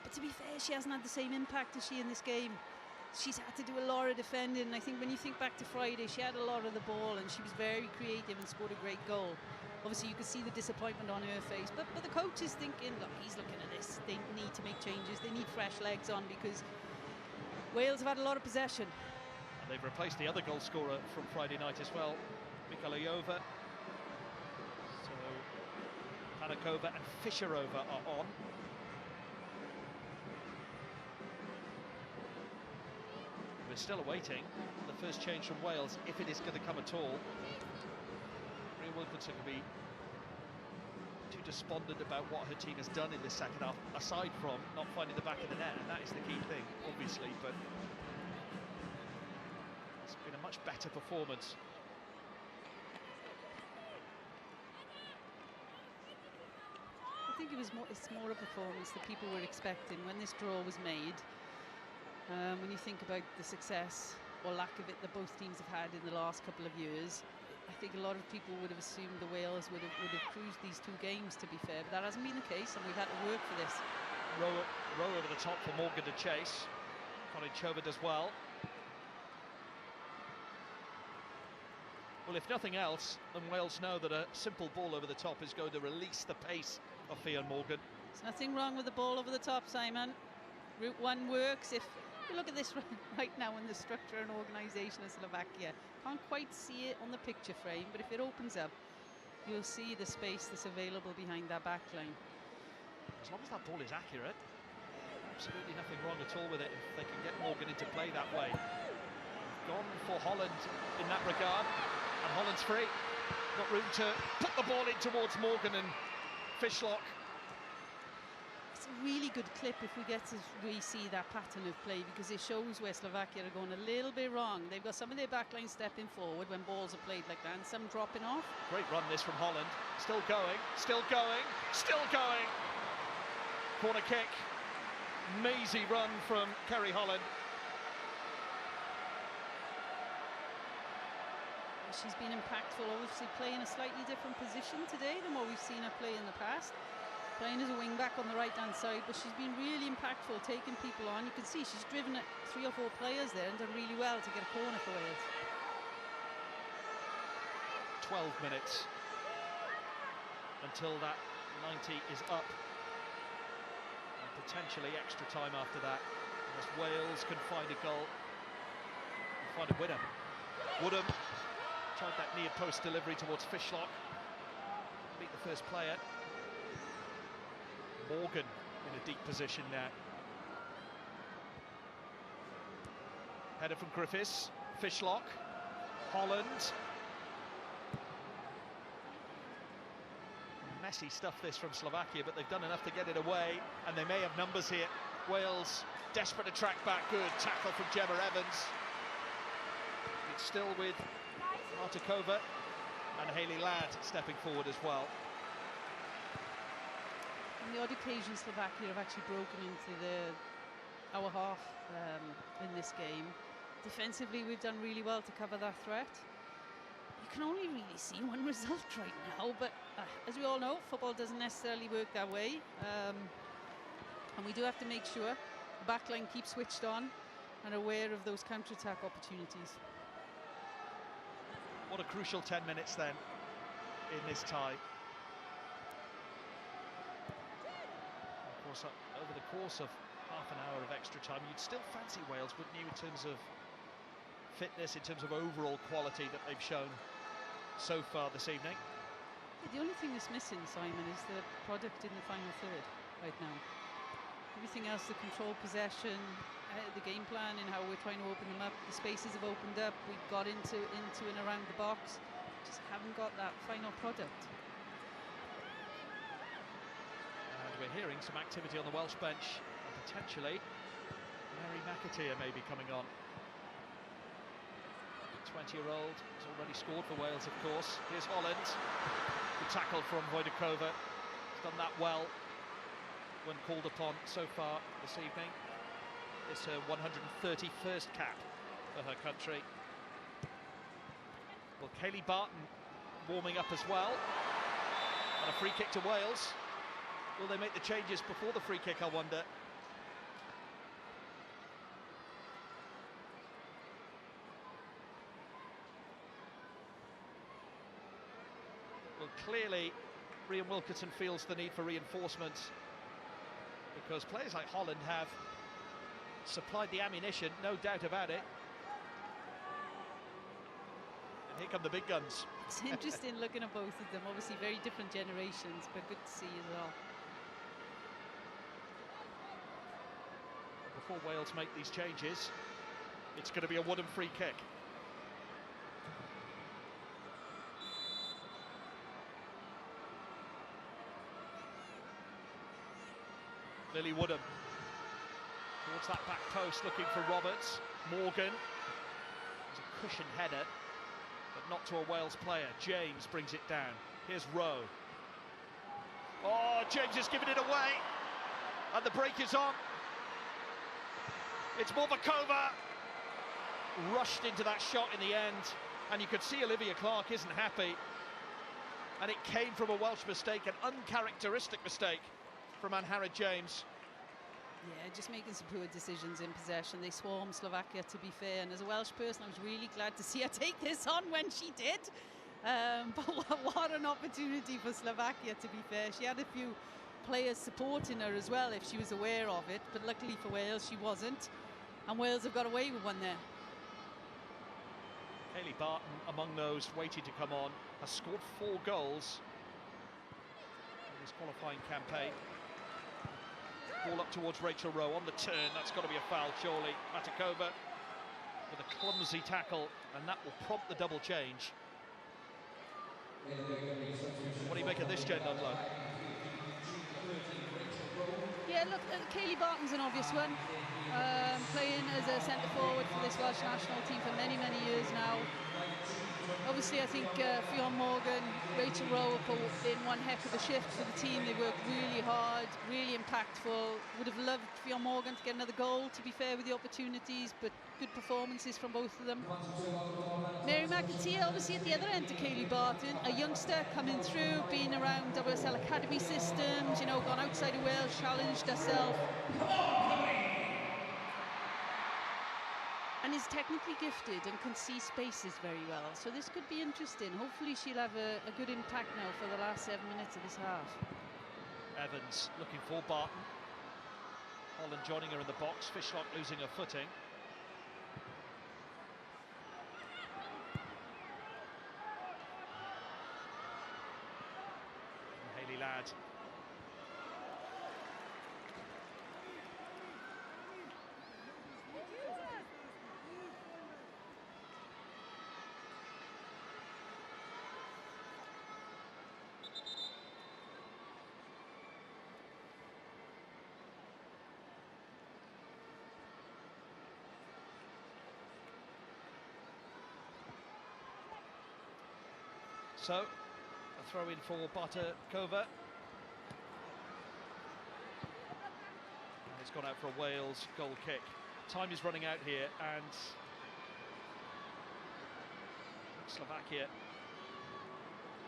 But to be fair, she hasn't had the same impact as she in this game. She's had to do a lot of defending, and I think when you think back to Friday, she had a lot of the ball and she was very creative and scored a great goal. Obviously, you could see the disappointment on her face, but the coach is thinking, look, he's looking at this. They need to make changes. They need fresh legs on because Wales have had a lot of possession. And they've replaced the other goal scorer from Friday night as well, Mikalayova. So Panakova and Fischerova are on. We're still awaiting the first change from Wales, if it is going to come at all. Maria Wilkinson can be too despondent about what her team has done in this second half, aside from not finding the back of the net, and that is the key thing, obviously, but it's been a much better performance. I think it's more a performance that people were expecting when this draw was made. When you think about the success or lack of it that both teams have had in the last couple of years, I think a lot of people would have assumed the Wales would have cruised these two games, to be fair, but that hasn't been the case, and we've had to work for this. Rowe over the top for Morgan to chase. Colin Chova does well. Well, if nothing else, then Wales know that a simple ball over the top is going to release the pace of Ffion Morgan. There's nothing wrong with the ball over the top, Simon. Route 1 works. If you look at this right now in the structure and organisation of Slovakia, can't quite see it on the picture frame, but if it opens up, you'll see the space that's available behind that back line. As long as that ball is accurate, absolutely nothing wrong at all with it if they can get Morgan into play that way. Gone for Holland in that regard, and Holland's free. Got room to put the ball in towards Morgan and Fishlock. It's a really good clip if we get to see that pattern of play, because it shows where Slovakia are going a little bit wrong. They've got some of their backline stepping forward when balls are played like that, and some dropping off. Great run this from Holland. Still going, still going, still going. Corner kick. Mazy run from Kerry Holland. She's been impactful, obviously playing a slightly different position today than what we've seen her play in the past. Playing as a wing back on the right-hand side, but she's been really impactful, taking people on. You can see she's driven at 3 or 4 players there and done really well to get a corner for Wales. 12 minutes until that 90 is up. And potentially extra time after that, unless Wales can find a goal and find a winner. Woodham tried that near post delivery towards Fishlock. Beat the first player. Morgan in a deep position now. Header from Griffiths, Fishlock, Holland. Messy stuff this from Slovakia, but they've done enough to get it away, and they may have numbers here. Wales desperate to track back. Good tackle from Gemma Evans. It's still with Martikova and Hayley Ladd stepping forward as well. On the odd occasion, Slovakia have actually broken into our half in this game. Defensively, we've done really well to cover that threat. You can only really see one result right now, but as we all know, football doesn't necessarily work that way. And we do have to make sure the backline keeps switched on and aware of those counter-attack opportunities. What a crucial 10 minutes then in this tie. Of course, over the course of half an hour of extra time, you'd still fancy Wales, wouldn't you, in terms of fitness, in terms of overall quality that they've shown so far this evening. The only thing that's missing, Simon, is the product in the final third right now. Everything else, the control possession, the game plan and how we're trying to open them up, the spaces have opened up, we've got into and around the box, just haven't got that final product. And we're hearing some activity on the Welsh bench, and potentially Mary McAteer may be coming on. 20-year-old has already scored for Wales, of course. Here's Holland. Good tackle from Wojtkova. He's done that well when called upon so far this evening. It's her 131st cap for her country. Well, Kayleigh Barton warming up as well. And a free kick to Wales. Will they make the changes before the free kick, I wonder? Well, clearly, Rhian Wilkinson feels the need for reinforcements, because players like Holland have supplied the ammunition, no doubt about it. And here come the big guns. It's interesting looking at both of them, obviously very different generations, but good to see as well. Before Wales make these changes, it's going to be a wooden free kick. Lily Woodham towards that back post, looking for Roberts. Morgan, it's a cushion header, but not to a Wales player. James brings it down. Here's Rowe. Oh, James has given it away, and the break is on. It's Morvakova, rushed into that shot in the end, and you could see Olivia Clark isn't happy, and it came from a Welsh mistake, an uncharacteristic mistake from Ann-Harriet James. Yeah, just making some poor decisions in possession. They swarmed Slovakia, to be fair, and as a Welsh person I was really glad to see her take this on when she did. But what an opportunity for Slovakia, to be fair. She had a few players supporting her as well if she was aware of it, but luckily for Wales she wasn't, and Wales have got away with one there. Kayleigh Barton, among those waiting to come on, has scored 4 goals in this qualifying campaign. Ball up towards Rachel Rowe on the turn. That's got to be a foul, surely. Matakova with a clumsy tackle, and that will prompt the double change. What do you make of this, Jen Ludlow? Yeah, look, Kayleigh Barton's an obvious one. Playing as a centre forward for this Welsh national team for many, many years now. Obviously, I think Fionn Morgan, Rachel Rowe put in one heck of a shift for the team. They worked really hard, really impactful. Would have loved Fionn Morgan to get another goal, to be fair, with the opportunities, but good performances from both of them. Mary McAteer, obviously at the other end to Kayleigh Barton, a youngster coming through, being around WSL Academy systems, you know, gone outside of Wales, challenged herself. And is technically gifted and can see spaces very well. So this could be interesting. Hopefully she'll have a good impact now for the last 7 minutes of this half. Evans looking for Barton. Holland joining her in the box. Fishlock losing her footing. And Hayley Ladd. So, a throw in for Bartakova. And it's gone out for a Wales goal kick. Time is running out here, and Slovakia,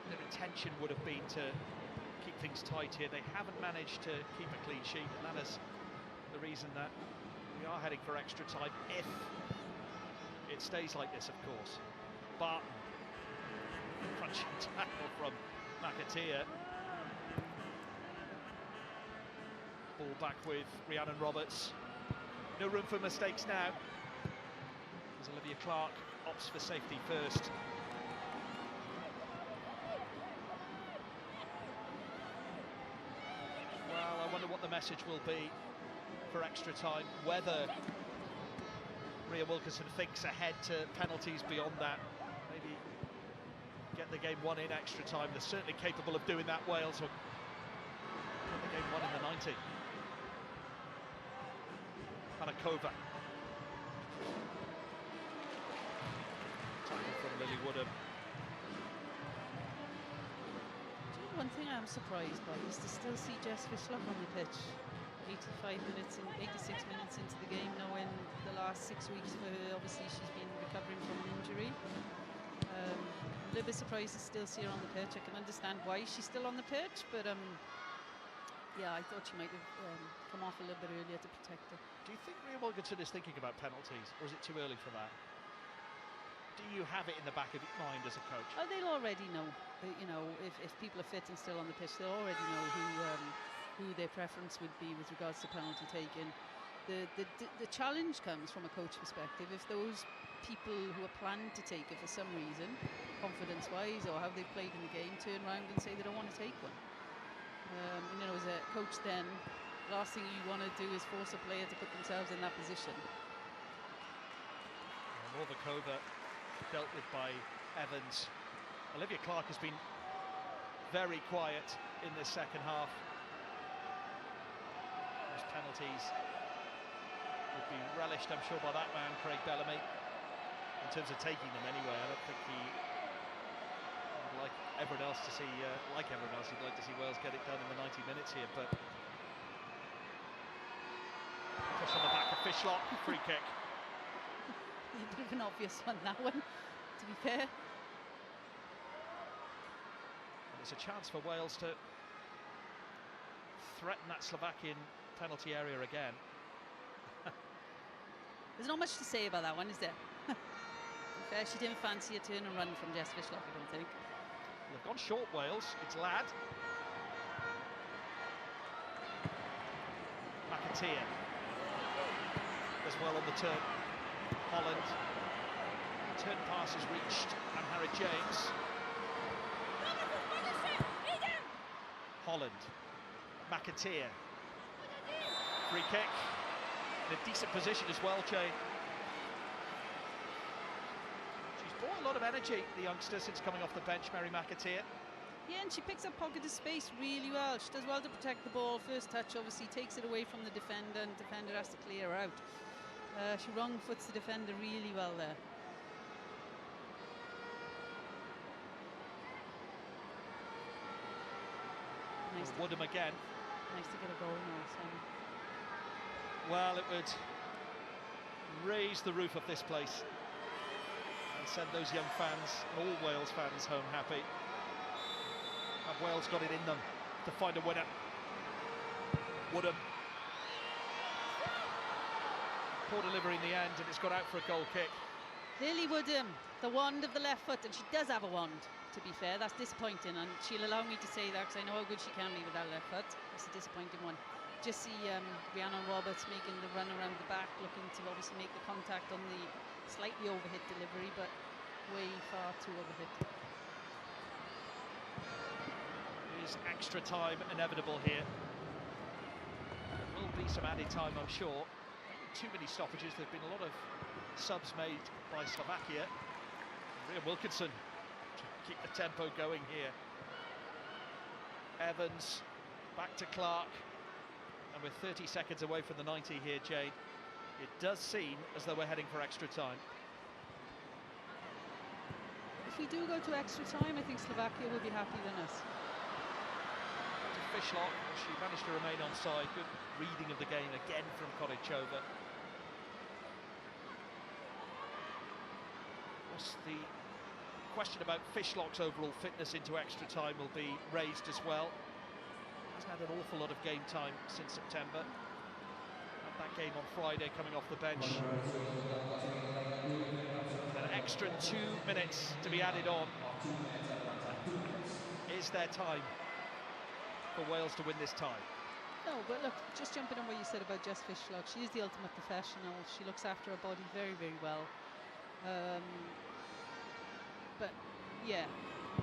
their intention would have been to keep things tight here. They haven't managed to keep a clean sheet, and that is the reason that we are heading for extra time, if it stays like this, of course. Barton. Crunching tackle from McAteer. Ball back with Rhiannon Roberts. No room for mistakes now, as Olivia Clark opts for safety first. the message will be for extra time, whether Ria Wilkinson thinks ahead to penalties beyond that, maybe get the game won in extra time. They're certainly capable of doing that, Wales, or get the game won in the 90. Panakova. Tackle from Lily Woodham. One thing I'm surprised by is to still see Jess Fishlock on the pitch 86 minutes into the game, knowing the last 6 weeks for her, obviously she's been recovering from an injury. I'm a little bit surprised to still see her on the pitch. I can understand why she's still on the pitch, but yeah, I thought she might have come off a little bit earlier to protect her. Do you think Ria Wilkinson is thinking about penalties, or is it too early for that? Do you have it in the back of your mind as a coach? Oh, they'll already know. You know, if people are fit and still on the pitch, they'll already know who their preference would be with regards to penalty taking. The challenge comes from a coach perspective. If those people who are planning to take it for some reason, confidence-wise or how they've played in the game, turn around and say they don't want to take one. You know, as a coach, then the last thing you want to do is force a player to put themselves in that position. Novikova dealt with by Evans. Olivia Clark has been very quiet in this second half. Those penalties would be relished, I'm sure, by that man, Craig Bellamy, in terms of taking them anyway. I don't think he would like everyone else to see, he'd like to see Wales get it done in the 90 minutes here, but push on the back of Fishlock, free kick. A bit of an obvious one, that one, to be fair. And it's a chance for Wales to threaten that Slovakian penalty area again. There's not much to say about that one, is there? Fair, she didn't fancy a turn and run from Jess Fishlock, I don't think. They've gone short, Wales. It's Ladd. McAteer as well on the turn. Holland. Turn pass is reached, and Harry James. Holland. McAteer. Free kick. In a decent position as well, Jane. She's brought a lot of energy, the youngster, since coming off the bench, Mary McAteer. Yeah, and she picks up pocket of space really well. She does well to protect the ball. First touch, obviously, takes it away from the defender, and the defender has to clear her out. She wrong-foots the defender really well there. Nice Woodham again. Nice to get a goal now, Simon. Well, it would raise the roof of this place and send those young fans, all Wales fans, home happy. Have Wales got it in them to find a winner? Woodham. Poor delivery in the end, and it's got out for a goal kick. Lily Woodham, the wand of the left foot, and she does have a wand, to be fair. That's disappointing, and she'll allow me to say that because I know how good she can be with that left foot. It's a disappointing one. Just see Rhiannon Roberts making the run around the back, looking to obviously make the contact on the slightly overhit delivery, but way far too overhit. Is extra time inevitable here? There will be some added time, I'm sure. Too many stoppages. There have been a lot of subs made by Slovakia. Ria Wilkinson to keep the tempo going here. Evans back to Clark, and we're 30 seconds away from the 90 here, Jane. It does seem as though we're heading for extra time. If we do go to extra time, I think Slovakia will be happier than us. Fishlock, she managed to remain onside. Good reading of the game again from Kodichova. The question about Fishlock's overall fitness into extra time will be raised as well. He's had an awful lot of game time since September. Had that game on Friday coming off the bench. An extra 2 minutes to be added on. Is there time for Wales to win this tie? No, but look, just jumping on what you said about Jess Fishlock, she is the ultimate professional. She looks after her body very, very well. But yeah,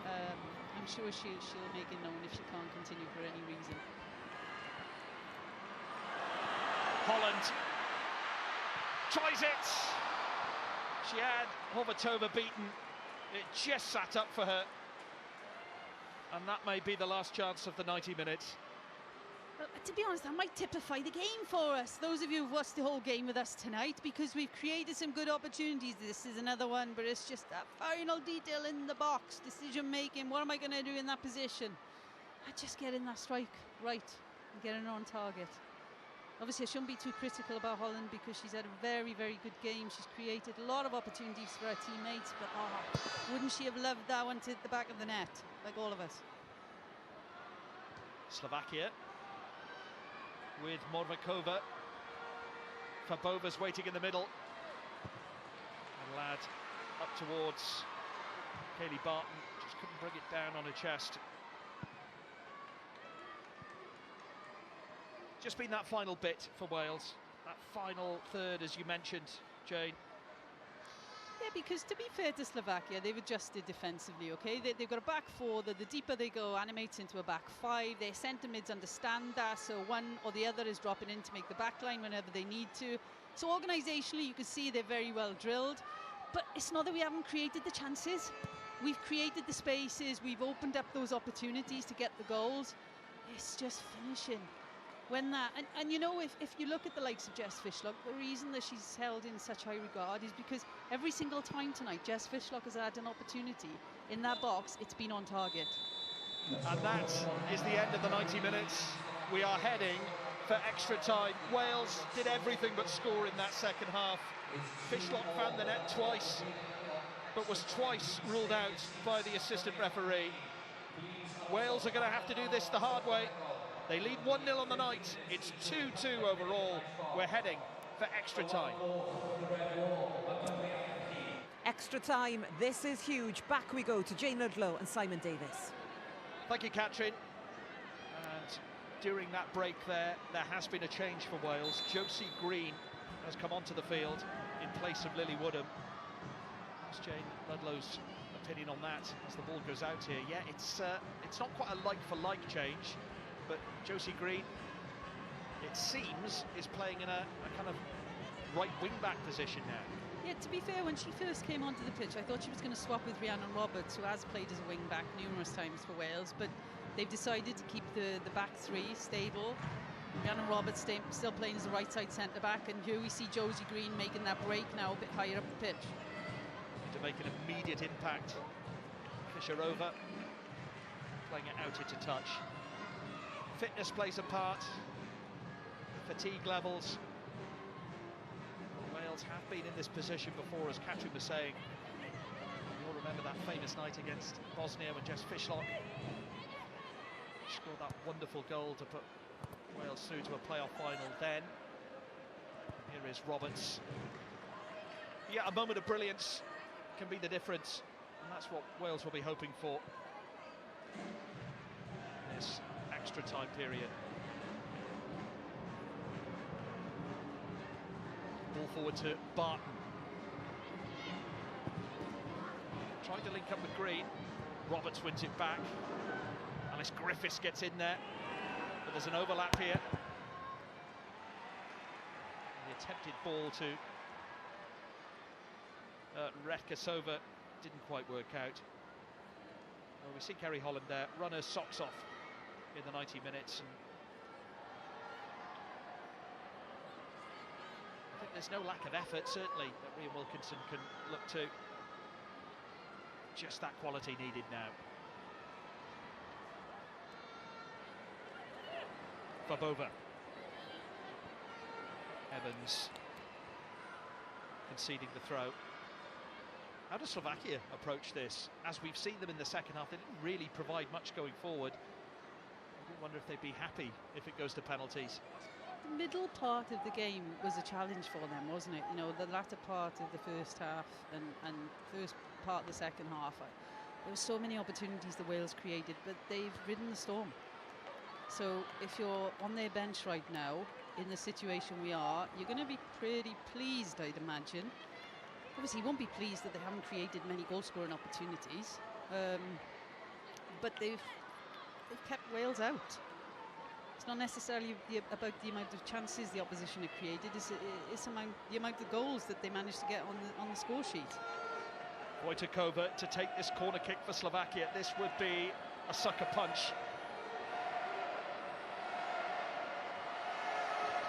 I'm sure she'll make it known if she can't continue for any reason. Holland tries it. She had Horvatova beaten. It just sat up for her. And that may be the last chance of the 90 minutes. Well, to be honest, that might typify the game for us. Those of you who've watched the whole game with us tonight, because we've created some good opportunities. This is another one, but it's just that final detail in the box, decision making. What am I going to do in that position? I just get in that strike right and getting her on target. Obviously, I shouldn't be too critical about Holland because she's had a very, very good game. She's created a lot of opportunities for her teammates, but wouldn't she have loved that one to hit the back of the net, like all of us? Slovakia with Morvakova. Fabova's waiting in the middle. And Ladd up towards Kaylee Barton. Just couldn't bring it down on her chest. Just been that final bit for Wales. That final third, as you mentioned, Jane. Yeah, because to be fair to Slovakia, they've adjusted defensively, okay? They've got a back four, the deeper they go, animates into a back five. Their centre mids understand that, so one or the other is dropping in to make the back line whenever they need to. So organisationally, you can see they're very well drilled. But it's not that we haven't created the chances. We've created the spaces, we've opened up those opportunities to get the goals. It's just finishing. When that, and you know, if you look at the likes of Jess Fishlock, the reason that she's held in such high regard is because every single time tonight Jess Fishlock has had an opportunity in that box, it's been on target. And that is the end of the 90 minutes. We are heading for extra time. Wales did everything but score in that second half. Fishlock found the net twice, but was twice ruled out by the assistant referee. Wales are going to have to do this the hard way. They lead 1-0 on the night. It's 2-2 overall. We're heading for extra time. Extra time. This is huge. Back we go to Jane Ludlow and Simon Davis. Thank you, Katrin. And during that break there has been a change for Wales. Josie Green has come onto the field in place of Lily Woodham. What's Jane Ludlow's opinion on that as the ball goes out here? Yeah, it's not quite a like-for-like change. But Josie Green, it seems, is playing in a kind of right wing-back position now. Yeah, to be fair, when she first came onto the pitch, I thought she was going to swap with Rhiannon Roberts, who has played as a wing-back numerous times for Wales, but they've decided to keep the back three stable. Rhiannon Roberts still playing as a right-side centre-back, and here we see Josie Green making that break now a bit higher up the pitch. To make an immediate impact. Fisher-Over, playing it out into touch. Fitness plays a part, fatigue levels. Wales have been in this position before, as Katrin was saying. You all remember that famous night against Bosnia when Jess Fishlock scored that wonderful goal to put Wales through to a playoff final then. Here is Roberts. Yeah, a moment of brilliance can be the difference, and that's what Wales will be hoping for. This extra time period. Ball forward to Barton. Trying to link up with Green. Roberts wins it back. Alice Griffiths gets in there, but there's an overlap here. The attempted ball to Rekasova didn't quite work out. Well, we see Kerry Holland there run her socks off in the 90 minutes. And I think there's no lack of effort, certainly, that Rhian Wilkinson can look to. Just that quality needed now. Fabova. Evans conceding the throw. How does Slovakia approach this? As we've seen them in the second half, they didn't really provide much going forward. I wonder if they'd be happy if it goes to penalties. The middle part of the game was a challenge for them, wasn't it? You know, the latter part of the first half and first part of the second half. There were so many opportunities the Wales created, but they've ridden the storm. So if you're on their bench right now, in the situation we are, you're going to be pretty pleased, I'd imagine. Obviously, you won't be pleased that they haven't created many goal-scoring opportunities, but they've kept Wales out. It's not necessarily about the amount of chances the opposition have created. It's the amount of goals that they managed to get on the score sheet. Wojtakova to take this corner kick for Slovakia. This would be a sucker punch.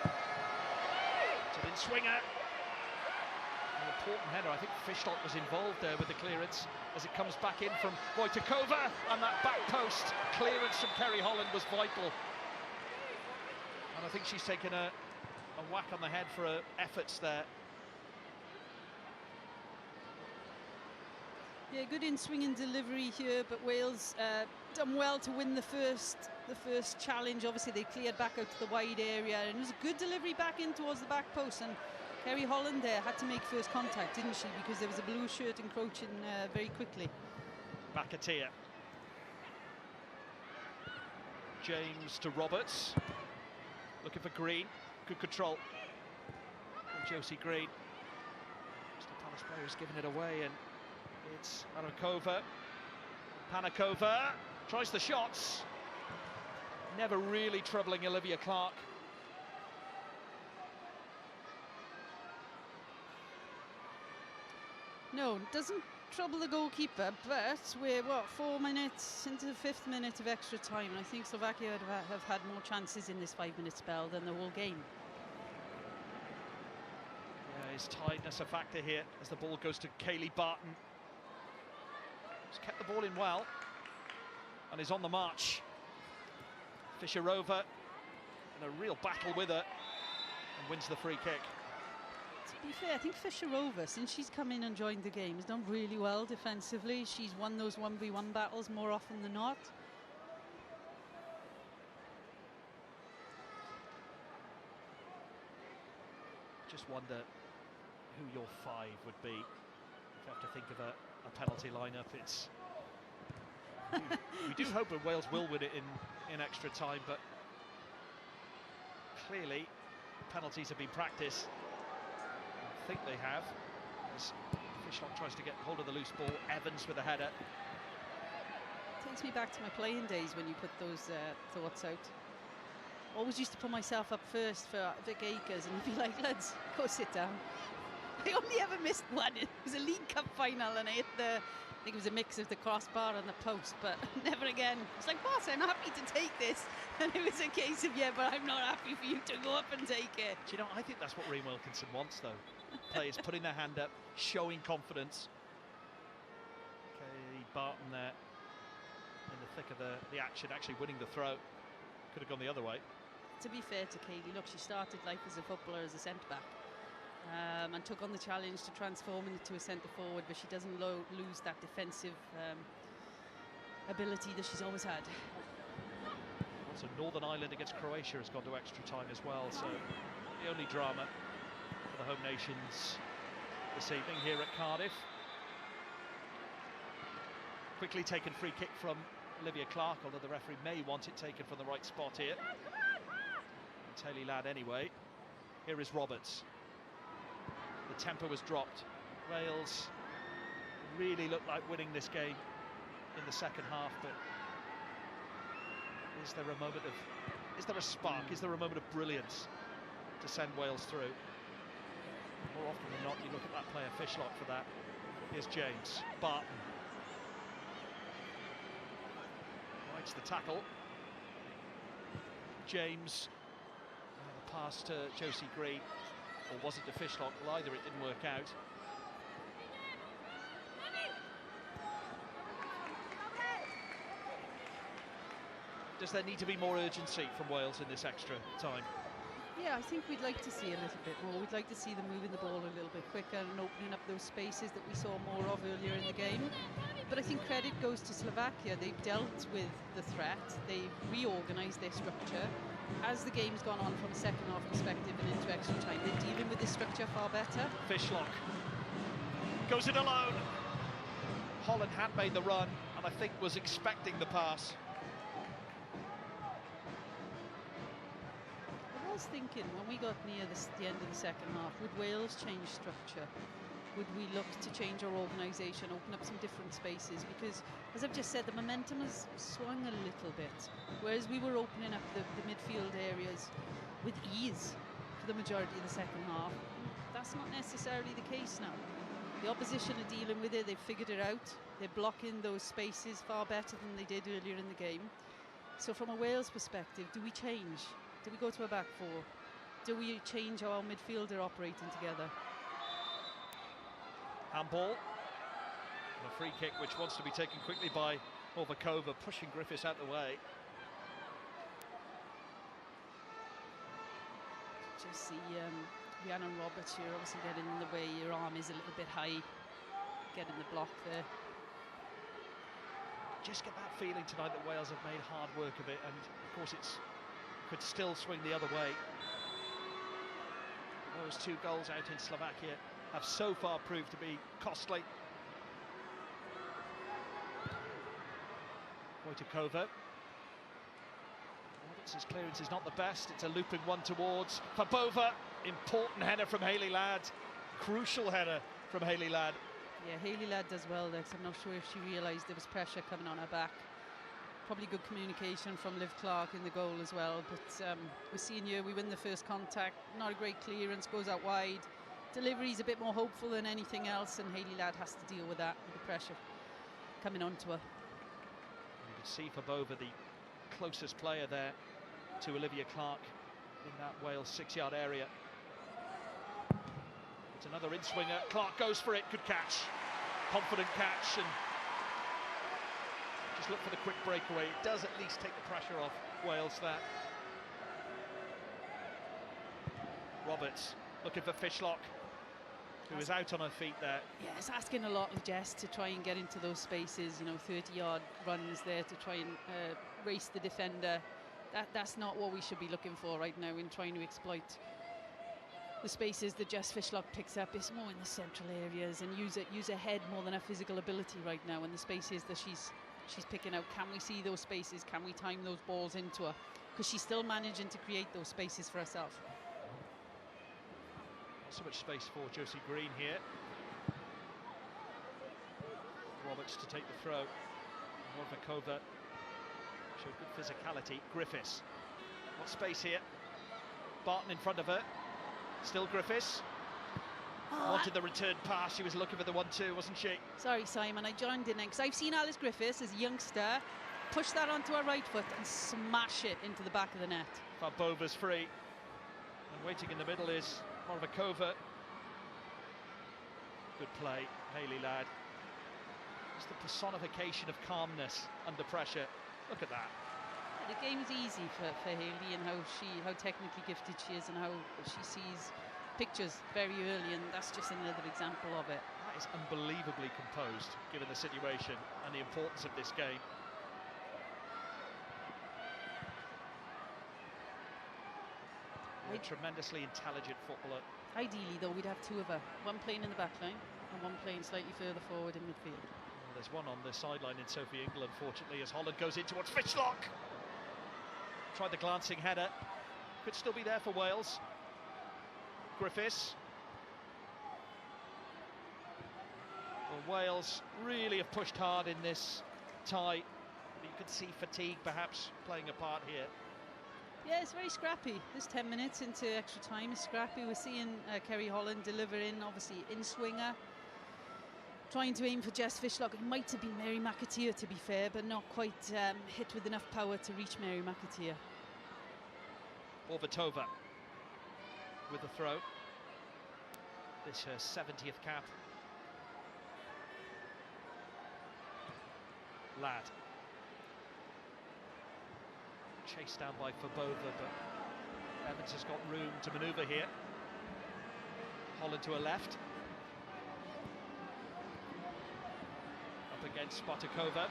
To swinger. An important header. I think Fishlock was involved there with the clearance as it comes back in from Wojtakova, and that back post clearance from Kerry Holland was vital. And I think she's taken a whack on the head for her efforts there. Yeah, good in-swing and delivery here, but Wales done well to win the first challenge. Obviously, they cleared back out to the wide area, and it was a good delivery back in towards the back post. And Kerry Holland there had to make first contact, didn't she? Because there was a blue shirt encroaching very quickly. Bakatia. James to Roberts. Looking for Green. Good control from Josie Green. Crystal Palace players giving it away, and it's Arakova. Panakova tries the shots. Never really troubling Olivia Clark. No, doesn't trouble the goalkeeper, but we're, what, 4 minutes into the 5th minute of extra time, and I think Slovakia have had more chances in this 5-minute spell than the whole game. Yeah, is tiredness a factor here as the ball goes to Kaylee Barton? He's kept the ball in well and is on the march. Fischerova in a real battle with her and wins the free kick. To be fair, I think Fischerova, since she's come in and joined the game, has done really well defensively. She's won those 1v1 battles more often than not. Just wonder who your 5 would be. If you have to think of a penalty lineup, it's... we do hope that Wales will win it in extra time, but clearly penalties have been practiced. I think they have. As Fishlock tries to get hold of the loose ball, Evans with a header. Takes me back to my playing days when you put those thoughts out. Always used to put myself up first for Vic Akers and be like, lads, go sit down. I only ever missed one. It was a League Cup final and I hit I think it was a mix of the crossbar and the post, but never again. It's like, boss, I'm happy to take this. And it was a case of, yeah, but I'm not happy for you to go up and take it. Do you know, I think that's what Reen Wilkinson wants, though. Players putting their hand up, showing confidence. Okay, Barton there in the thick of the action, actually winning the throw. Could have gone the other way. To be fair to Kaylee, look, she started life as a footballer, as a centre-back. And took on the challenge to transform into a centre forward, but she doesn't lose that defensive ability that she's always had. Also, Northern Ireland against Croatia has gone to extra time as well, so the only drama for the home nations this evening here at Cardiff. Quickly taken free kick from Olivia Clark, although the referee may want it taken from the right spot here. Taylor Ladd anyway. Here is Roberts. The tempo was dropped. Wales really looked like winning this game in the second half, but is there a moment of, is there a spark, is there a moment of brilliance to send Wales through? More often than not, you look at that player Fishlock for that. Here's James, Barton. Rights the tackle. James, the pass to Josie Green. Or was it to Fishlock? Well, either it didn't work out. Does there need to be more urgency from Wales in this extra time? Yeah, I think we'd like to see a little bit more. We'd like to see them moving the ball a little bit quicker and opening up those spaces that we saw more of earlier in the game. But I think credit goes to Slovakia. They've dealt with the threat. They've reorganised their structure. As the game's gone on from a second half perspective and into extra time, they're dealing with this structure far better. Fishlock goes it alone. Holland had made the run and I think was expecting the pass. I was thinking when we got near the end of the second half, would Wales change structure? would we look to change our organisation, open up some different spaces? Because, as I've just said, the momentum has swung a little bit. Whereas we were opening up the midfield areas with ease for the majority of the second half, that's not necessarily the case now. The opposition are dealing with it, they've figured it out. They're blocking those spaces far better than they did earlier in the game. So from a Wales perspective, do we change? Do we go to a back four? Do we change how our midfield are operating together? Handball. And a free kick which wants to be taken quickly by Morvakova, pushing Griffiths out the way. Just see Rhiannon Roberts here obviously getting in the way. Your arm is a little bit high, getting the block there. Just get that feeling tonight that Wales have made hard work of it, and of course it's could still swing the other way. Those 2 goals out in Slovakia have so far proved to be costly. Wojtakova. Roberts' clearance is not the best. It's a looping one towards Fabova. Important header from Hayley Ladd. Crucial header from Hayley Ladd. Yeah, Hayley Ladd does well there, 'cause I'm not sure if she realised there was pressure coming on her back. Probably good communication from Liv Clark in the goal as well, but we're seeing here we win the first contact, not a great clearance, goes out wide. Delivery's a bit more hopeful than anything else, and Hayley Ladd has to deal with that, with the pressure coming onto her. You can see Fabova, the closest player there to Olivia Clark in that Wales 6-yard area. It's another in-swinger. Clark goes for it, good catch. Confident catch, and just look for the quick breakaway. It does at least take the pressure off Wales there. Roberts looking for Fishlock, who is out on her feet there. Yeah, it's asking a lot of Jess to try and get into those spaces, you know, 30-yard runs there to try and race the defender. That's not what we should be looking for right now in trying to exploit the spaces that Jess Fishlock picks up. It's more in the central areas and use her head more than her physical ability right now, and the spaces that she's picking out. Can we see those spaces? Can we time those balls into her? Because she's still managing to create those spaces for herself. Not so much space for Josie Green here. Roberts to take the throw. Morvakova showed good physicality. Griffiths. What space here? Barton in front of her. Still Griffiths. Wanted the return pass. She was looking for the 1-2, wasn't she? Sorry, Simon, I joined in because I've seen Alice Griffiths as a youngster push that onto her right foot and smash it into the back of the net. Fabova's free. And waiting in the middle is Morvakova. Good play, Hayley Ladd. It's the personification of calmness under pressure. Look at that. The game is easy for Hayley, and how technically gifted she is, and how she sees pictures very early, and that's just another example of it. That is unbelievably composed, given the situation and the importance of this game. A tremendously intelligent footballer. Ideally, though, we'd have 2 of her, one playing in the back line and one playing slightly further forward in midfield. Well, there's one on the sideline in Sophie Ingle, unfortunately, as Holland goes in towards Fishlock. Tried the glancing header. Could still be there for Wales. Griffiths. Well, Wales really have pushed hard in this tie. You can see fatigue perhaps playing a part here. Yeah, it's very scrappy. This 10 minutes into extra time is scrappy. We're seeing Kerry Holland deliver in, obviously in-swinger. Trying to aim for Jess Fishlock. It might have been Mary McAteer, to be fair, but not quite hit with enough power to reach Mary McAteer. Morvakova with the throw. This her 70th cap. Ladd. Chased down by Fabova, but Evans has got room to manoeuvre here. Holland to her left. Up against Spotakova.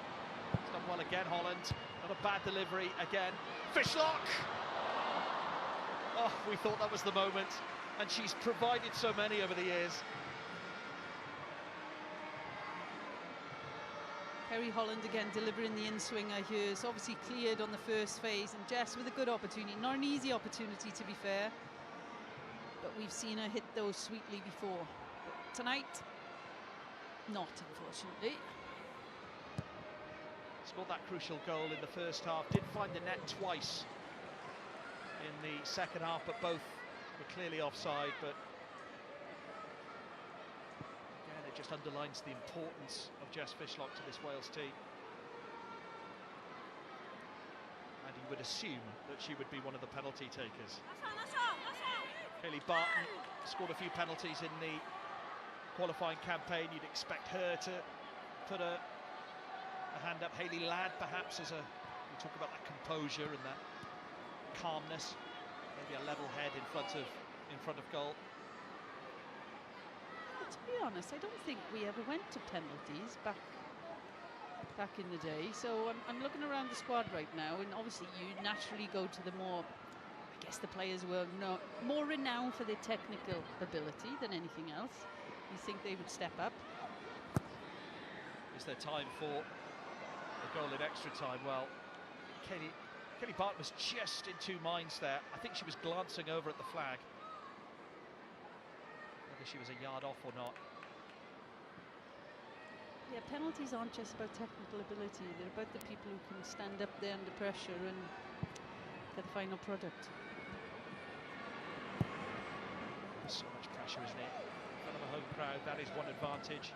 It's done well again, Holland. Not a bad delivery again. Fishlock! Oh, we thought that was the moment, and she's provided so many over the years. Kerry Holland again delivering the in-swinger here. It's obviously cleared on the first phase, and Jess with a good opportunity. Not an easy opportunity, to be fair, but we've seen her hit those sweetly before. But tonight, Not, unfortunately. Scored that crucial goal in the first half. Did find the net twice in the second half, but both were clearly offside. But again, it just underlines the importance of Jess Fishlock to this Wales team. And you would assume that she would be one of the penalty takers. Hayley Barton scored a few penalties in the qualifying campaign. You'd expect her to put a hand up. Hayley Ladd, perhaps, as we talk about that composure and that calmness, maybe a level head in front of goal. But to be honest, I don't think we ever went to penalties back in the day. So I'm looking around the squad right now, and obviously you naturally go to the more, I guess, the players were more renowned for their technical ability than anything else. You think they would step up? Is there time for a goal in extra time? Well, Kelly Barton was just in two minds there. I think she was glancing over at the flag, whether she was a yard off or not. Yeah, penalties aren't just about technical ability. They're about the people who can stand up there under pressure and get the final product. So much pressure, isn't it? In front of a home crowd, that is one advantage.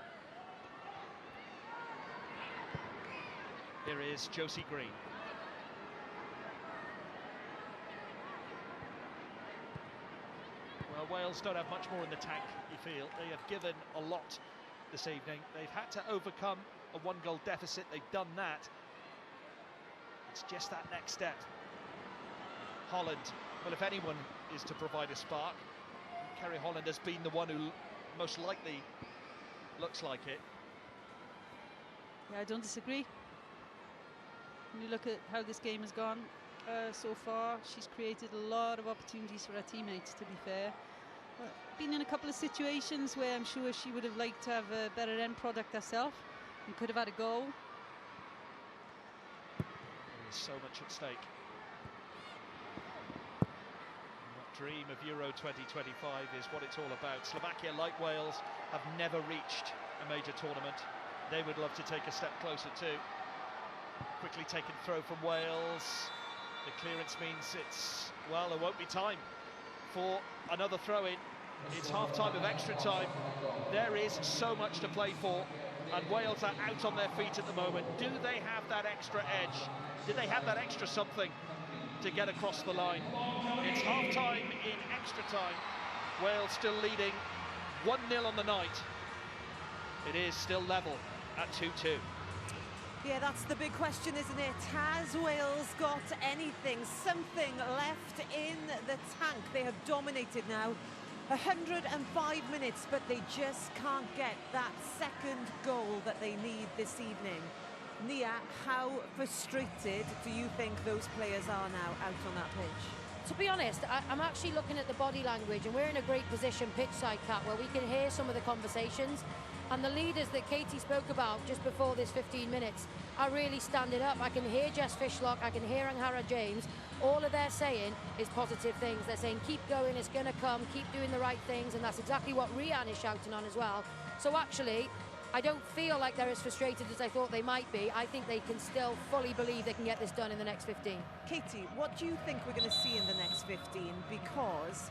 Here is Josie Green. Well, Wales don't have much more in the tank, you feel. They have given a lot this evening. They've had to overcome a one-goal deficit. They've done that. It's just that next step. Holland, well, if anyone is to provide a spark, Kerry Holland has been the one who most likely looks like it. Yeah, I don't disagree. When you look at how this game has gone so far, she's created a lot of opportunities for her teammates, to be fair. Been in a couple of situations where I'm sure she would have liked to have a better end product herself and could have had a goal. There is so much at stake. That dream of Euro 2025 is what it's all about. Slovakia, like Wales, have never reached a major tournament. They would love to take a step closer too. Quickly taken throw from Wales. The clearance means well, there won't be time for another throw-in. It's half-time of extra time. There is so much to play for, and Wales are out on their feet at the moment. Do they have that extra edge? Do they have that extra something to get across the line? It's half-time in extra time. Wales still leading 1-0 on the night. It is still level at 2-2. Yeah, that's the big question, isn't it? Has Wales got anything, something left in the tank? They have dominated now 105 minutes, but they just can't get that second goal that they need this evening. Nia, how frustrated do you think those players are now out on that pitch? To be honest, I'm actually looking at the body language, and we're in a great position pitchside, Kat, where we can hear some of the conversations. And the leaders that Katie spoke about just before this 15 minutes are really standing up. I can hear Jess Fishlock, I can hear Anghara James. All of they're saying is positive things. They're saying, keep going, it's going to come, keep doing the right things. And that's exactly what Rian is shouting on as well. So actually, I don't feel like they're as frustrated as I thought they might be. I think they can still fully believe they can get this done in the next 15. Katie, what do you think we're going to see in the next 15? Because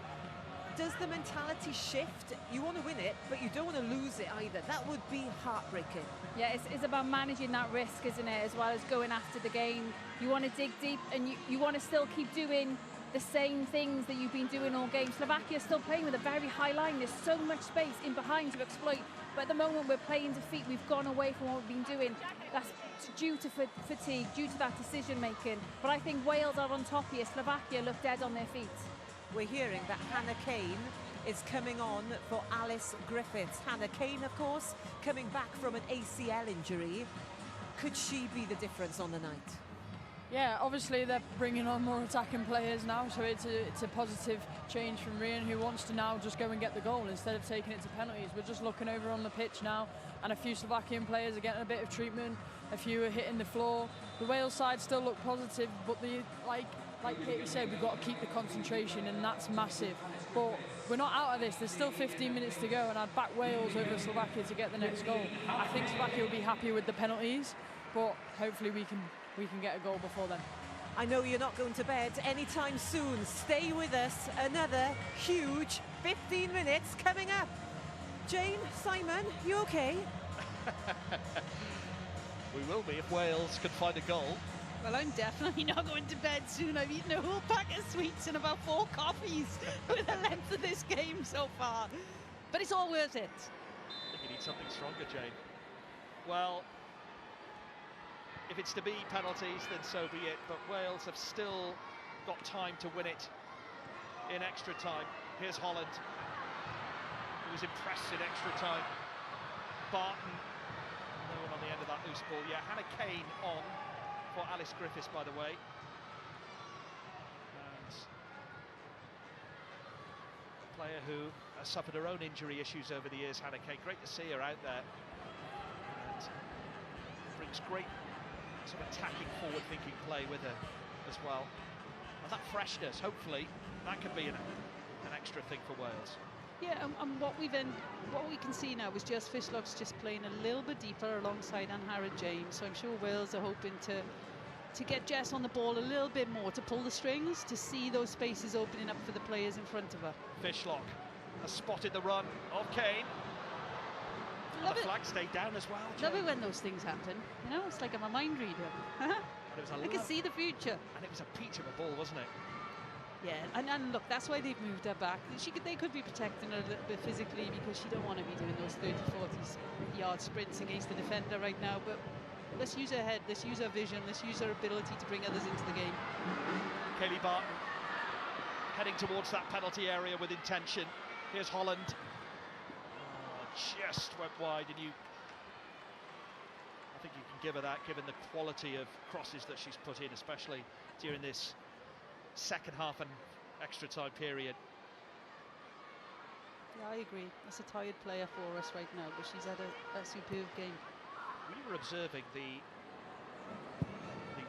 does the mentality shift? You want to win it, but you don't want to lose it either. That would be heartbreaking. Yeah, it's about managing that risk, isn't it, as well as going after the game. You want to dig deep, and you want to still keep doing the same things that you've been doing all game. Slovakia is still playing with a very high line. There's so much space in behind to exploit. But at the moment, we're playing defeat. We've gone away from what we've been doing. That's due to fatigue, due to that decision-making. But I think Wales are on top here. Slovakia look dead on their feet. We're hearing that Hannah Kane is coming on for Alice Griffiths. Hannah Kane, of course, coming back from an ACL injury. Could she be the difference on the night? Yeah, obviously they're bringing on more attacking players now, so it's a positive change from Rian, who wants to now just go and get the goal instead of taking it to penalties. We're just looking over on the pitch now, and a few Slovakian players are getting a bit of treatment, a few are hitting the floor. The Wales side still look positive, but like Katie said, we've got to keep the concentration, and that's massive. but we're not out of this. There's still 15 minutes to go, and I'd back Wales over Slovakia to get the next goal. I think Slovakia will be happy with the penalties, but hopefully we can get a goal before then. I know you're not going to bed anytime soon. Stay with us. Another huge 15 minutes coming up. Jane, Simon, you okay? We will be if Wales can find a goal. Well, I'm definitely not going to bed soon. I've eaten a whole pack of sweets and about 4 coffees with the length of this game so far. But it's all worth it. I think you need something stronger, Jane. Well, if it's to be penalties, then so be it. But Wales have still got time to win it in extra time. Here's Holland, who was impressed in extra time. Barton, no one on the end of that loose ball. Yeah, Hannah Kane on for Alice Griffiths, by the way. And a player who has suffered her own injury issues over the years, Hannah Kane. Great to see her out there. And brings great sort of attacking, forward-thinking play with her as well. And that freshness, hopefully, that could be an extra thing for Wales. Yeah, and what we can see now is Jess Fishlock's just playing a little bit deeper alongside Anhara James. So I'm sure Wales are hoping to get Jess on the ball a little bit more, to pull the strings, to see those spaces opening up for the players in front of her. Fishlock has spotted the run of Kane. And the flag stayed down as well. Love it when those things happen. You know, it's like I'm a mind reader. I can see the future. And it was a peach of a ball, wasn't it? Yeah, and look, that's why they've moved her back. They could be protecting her a little bit physically because she don't want to be doing those 30, 40 yard sprints against the defender right now. But let's use her head, let's use her vision, let's use her ability to bring others into the game. Kaylee Barton heading towards that penalty area with intention. Here's Holland. Oh, just went wide, and I think you can give her that, given the quality of crosses that she's put in, especially during this second half and extra time period. Yeah, I agree. It's a tired player for us right now, but she's had a superb game. We were observing the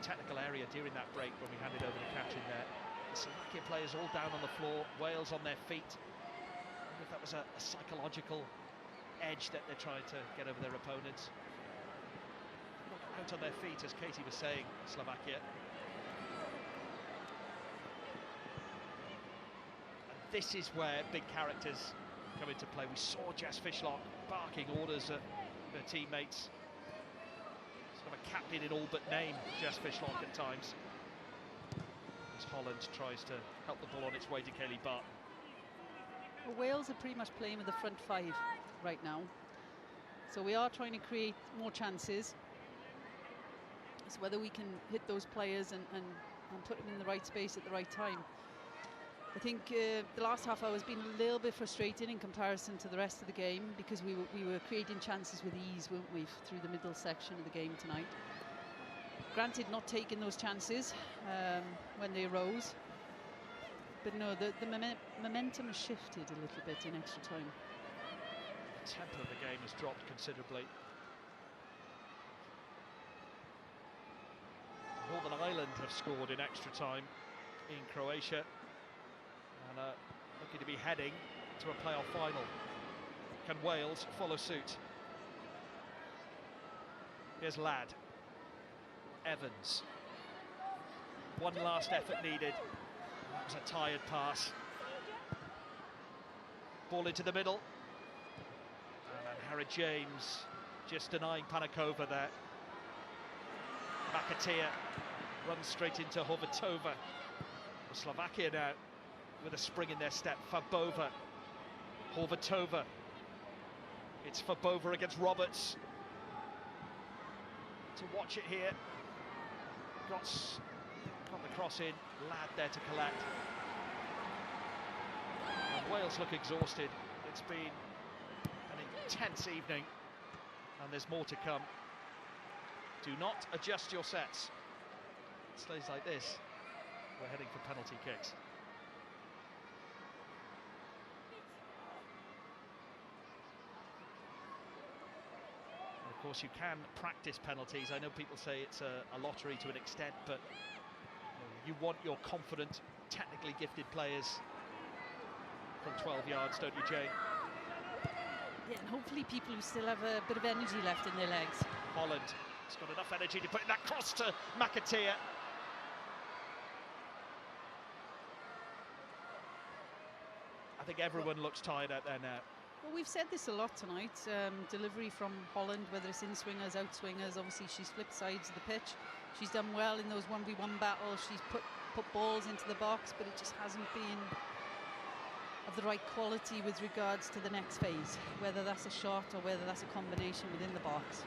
technical area during that break when we handed over the catch in there. The Slovakia players all down on the floor, Wales on their feet. I wonder if that was a psychological edge that they're trying to get over their opponents. Not out on their feet, as Katie was saying, Slovakia. This is where big characters come into play. We saw Jess Fishlock barking orders at her teammates. Sort of a captain in all but name, Jess Fishlock at times. As Holland tries to help the ball on its way to Kaylee Barton. Well, Wales are pretty much playing with the front 5 right now. So we are trying to create more chances. It's whether we can hit those players and put them in the right space at the right time. I think the last half hour has been a little bit frustrating in comparison to the rest of the game because we were creating chances with ease, weren't we, through the middle section of the game tonight. Granted, not taking those chances when they arose, but no, the momentum has shifted a little bit in extra time. The tempo of the game has dropped considerably. Northern Ireland have scored in extra time in Croatia. And looking to be heading to a playoff final. Can Wales follow suit? Here's Ladd. Evans. One last effort needed. That was a tired pass. Ball into the middle. And Harry James just denying Panikova there. Makatia runs straight into Horvatova. Slovakia now with a spring in their step. Fabova, Horvatova. It's Fabova against Roberts. To watch it here. Got the cross in. Ladd there to collect. And Wales look exhausted. It's been an intense evening, and there's more to come. Do not adjust your sets. It stays like this. We're heading for penalty kicks. Of course, you can practice penalties. I know people say it's a lottery to an extent, but you want your confident, technically gifted players from 12 yards, don't you, Jane? Yeah, and hopefully people who still have a bit of energy left in their legs. Holland has got enough energy to put in that cross to McAteer. I think everyone looks tired out there now. Well, we've said this a lot tonight. Delivery from Holland, whether it's in-swingers, out-swingers, obviously she's flipped sides of the pitch. She's done well in those 1v1 battles. She's put balls into the box, but it just hasn't been of the right quality with regards to the next phase, whether that's a shot or whether that's a combination within the box.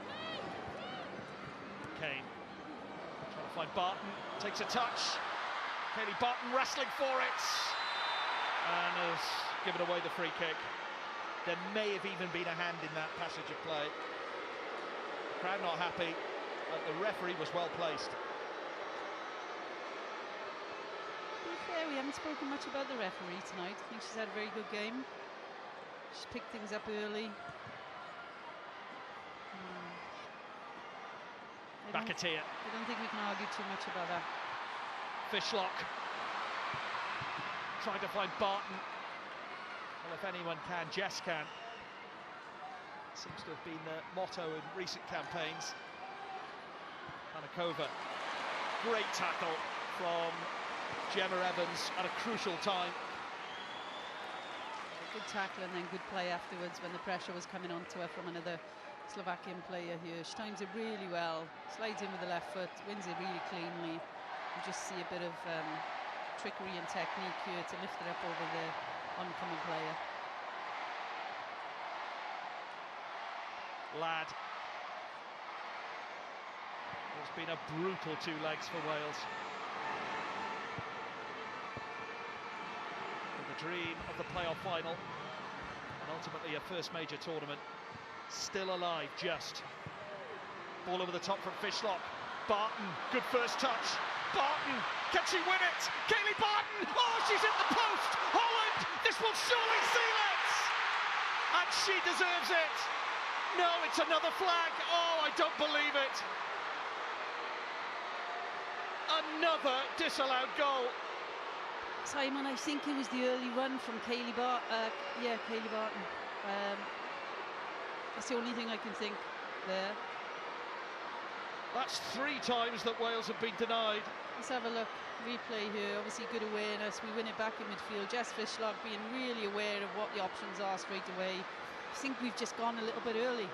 Kane trying to find Barton, takes a touch. Kaylee Barton wrestling for it and has given away the free kick. There may have even been a hand in that passage of play. The crowd not happy, but the referee was well placed. To be fair, we haven't spoken much about the referee tonight. I think she's had a very good game. She's picked things up early. McAteer. I don't think we can argue too much about that. Fishlock trying to find Barton. Well, if anyone can, Jess can. Seems to have been the motto in recent campaigns. Panikova, great tackle from Gemma Evans at a crucial time. Good tackle and then good play afterwards when the pressure was coming onto her from another Slovakian player here. She times it really well, slides in with the left foot, wins it really cleanly. You just see a bit of trickery and technique here to lift it up over the oncoming player. Ladd. It's been a brutal 2 legs for Wales. With the dream of the playoff final and ultimately a first major tournament still alive, just. Ball over the top from Fishlock. Barton, good first touch. Barton, can she win it? Kaylee Barton, oh, she's in the post. Holland, this will surely seal it. And she deserves it. No, it's another flag. Oh, I don't believe it. Another disallowed goal. Simon, I think it was the early run from Kaylee Barton. Kaylee Barton. That's the only thing I can think there. That's 3 times that Wales have been denied. Let's have a look. Replay here. Obviously good awareness. We win it back in midfield. Jess Fishlock being really aware of what the options are straight away. I think we've just gone a little bit early.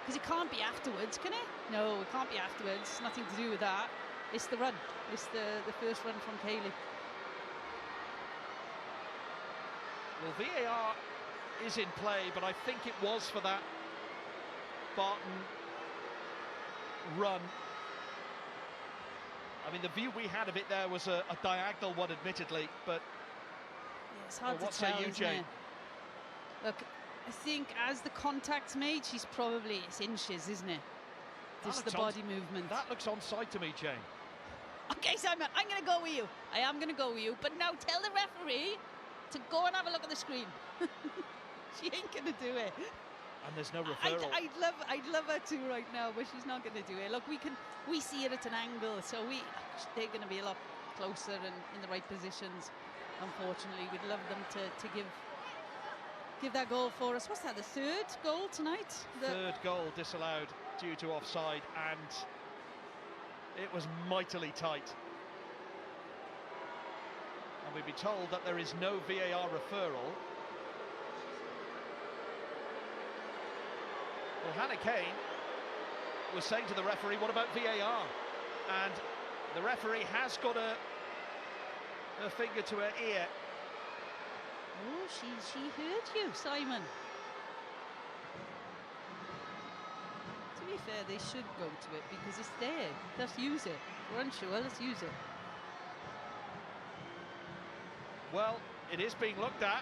Because it can't be afterwards, can it? No, it can't be afterwards. It's nothing to do with that. It's the run. It's the first run from Kaylee. Well, VAR is in play, but I think it was for that Barton run. I mean, the view we had of it there was a diagonal one, admittedly, but yeah, it's hard to what tell, say you, Jane? Look, I think as the contact's made, she's probably, it's inches, isn't it? Just the body movement. That looks onside to me, Jane. Okay, Simon, I'm going to go with you. I am going to go with you, but now tell the referee to go and have a look at the screen. She ain't going to do it. And there's no referral. I'd love her to right now, but she's not going to do it. Look, we see it at an angle, so they're going to be a lot closer and in the right positions. Unfortunately, we'd love them to give that goal for us. What's that? The 3rd goal tonight? The 3rd goal disallowed due to offside, and it was mightily tight. And we've been told that there is no VAR referral. Well, Hannah Kane was saying to the referee, what about VAR? And the referee has got her finger to her ear. Oh, she heard you, Simon. To be fair, they should go to it because it's there. Let's use it. We're unsure, let's use it. Well, it is being looked at.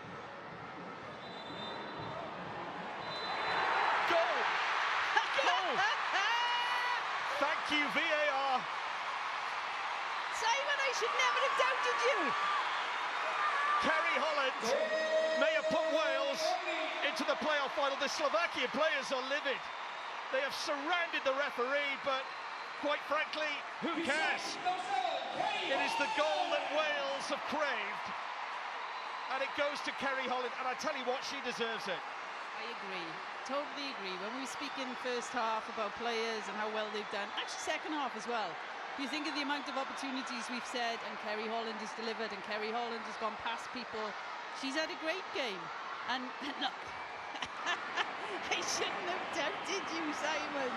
Goal! Goal! Thank you, VAR. Simon, I should never have doubted you. Kerry Holland may have put Wales into the playoff final. The Slovakian players are livid. They have surrounded the referee, but quite frankly, who cares? It is the goal that Wales have craved. And it goes to Kerry Holland, and I tell you what, she deserves it. I agree, totally agree. When we speak in first half about players and how well they've done, actually second half as well, if you think of the amount of opportunities we've said, and Kerry Holland has delivered, and Kerry Holland has gone past people, she's had a great game. And look, I shouldn't have doubted you, Simon.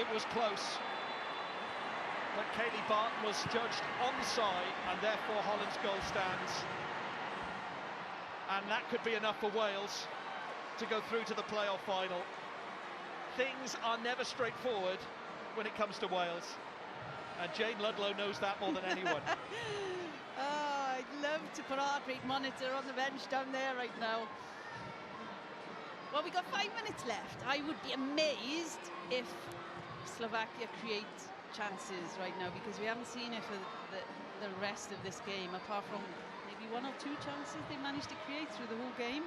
It was close, but Kayleigh Barton was judged onside, and therefore Holland's goal stands. And that could be enough for Wales to go through to the playoff final. Things are never straightforward when it comes to Wales, and Jane Ludlow knows that more than anyone. Oh, I'd love to put a heart rate monitor on the bench down there right now. Well, we've got 5 minutes left. I would be amazed if Slovakia create chances right now, because we haven't seen it for the rest of this game, apart from maybe 1 or 2 chances they managed to create through the whole game.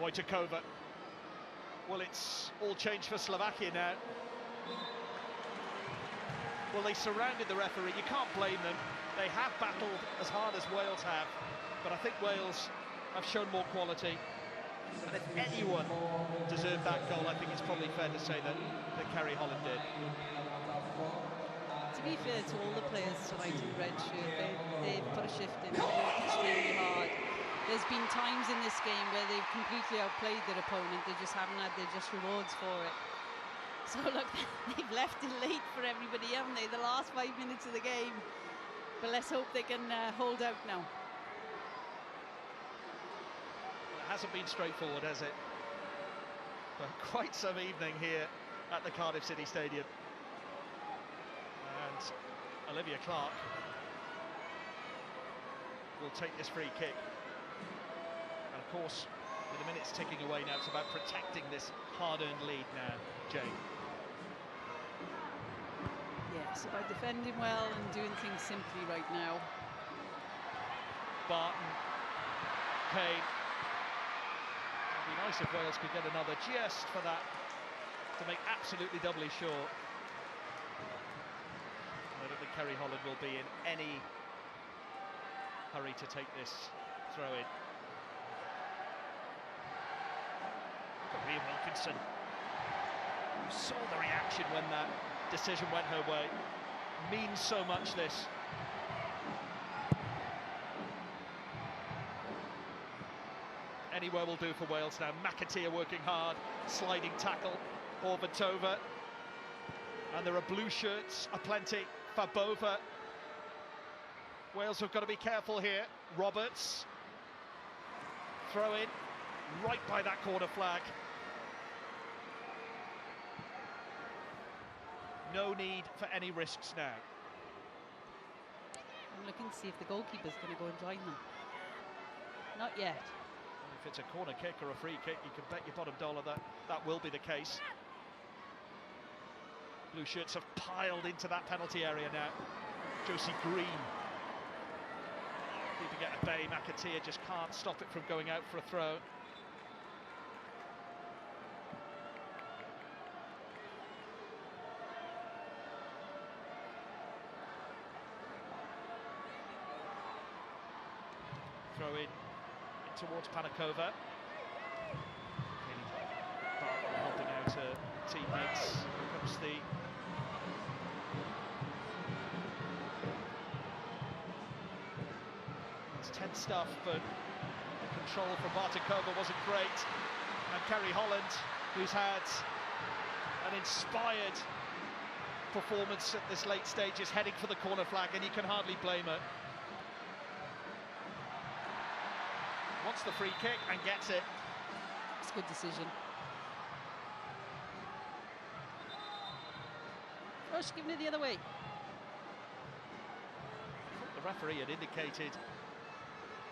Wojciechova. Well, it's all changed for Slovakia now. Well, they surrounded the referee. You can't blame them. They have battled as hard as Wales have, but I think Wales have shown more quality. And if anyone deserved that goal, I think it's probably fair to say that Kerry Holland did. To be fair to all the players tonight in the red shirt, they've put a shift in. They've worked extremely hard. There's been times in this game where they've completely outplayed their opponent. They just haven't had their just rewards for it. So look, they've left it late for everybody, haven't they? The last 5 minutes of the game. But let's hope they can hold out now. Well, it hasn't been straightforward, has it? For quite some evening here at the Cardiff City Stadium. And Olivia Clark will take this free kick. And of course, with the minutes ticking away now, it's about protecting this hard-earned lead now, Jane. Yes, about defending well and doing things simply right now. Barton, Kane. It'd be nice if Wales could get another just for that, to make absolutely doubly sure. I don't think Kerry Holland will be in any hurry to take this throw in. Ian Wilkinson, who saw the reaction when that decision went her way, means so much, this. Anywhere will do for Wales now. McAteer working hard, sliding tackle, Horvatova, and there are blue shirts aplenty. Fabova. Wales have got to be careful here. Roberts, throw in, right by that corner flag. No need for any risks now. I'm looking to see if the goalkeeper's going to go and join them. Not yet. If it's a corner kick or a free kick, you can bet your bottom dollar that that will be the case. Blue shirts have piled into that penalty area now. Josie Green keeping it at bay. McAteer just can't stop it from going out for a throw. Throw in towards Panikova. Barton helping out her teammates. Here comes the it's tense stuff, but the control from Bartikova wasn't great. And Kerry Holland, who's had an inspired performance at this late stage, is heading for the corner flag, and you can hardly blame her. Wants the free kick and gets it. It's a good decision. Oh, she's giving it the other way. The referee had indicated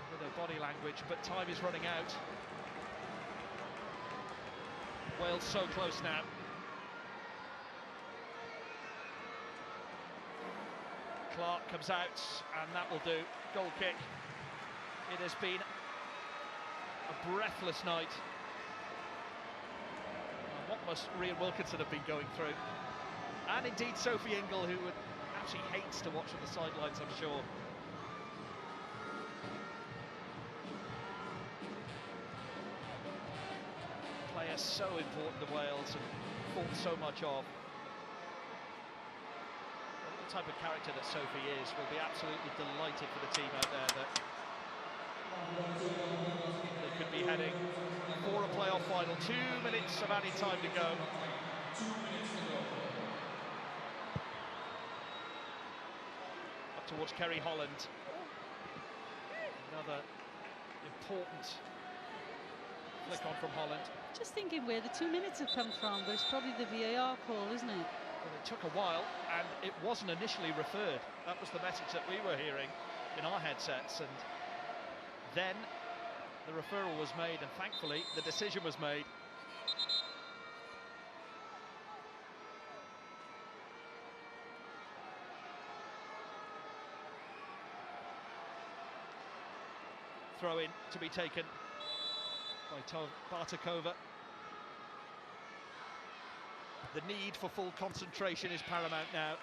with her body language, but time is running out. Wales so close now. Clark comes out, and that will do. Goal kick. It has been a breathless night. What must Rhian Wilkinson have been going through? And indeed Sophie Ingle, who absolutely hates to watch on the sidelines, I'm sure. Player so important to Wales and thought so much of. The type of character that Sophie is, will be absolutely delighted for the team out there that they could be heading for a playoff final. 2 minutes of added time to go. Up towards Kerry Holland. Another important flick on from Holland. Just thinking where the 2 minutes have come from, but it's probably the VAR call, isn't it? Well, it took a while, and it wasn't initially referred. That was the message that we were hearing in our headsets, and then the referral was made, and thankfully the decision was made. Throw in to be taken by Bartakova. The need for full concentration is paramount now.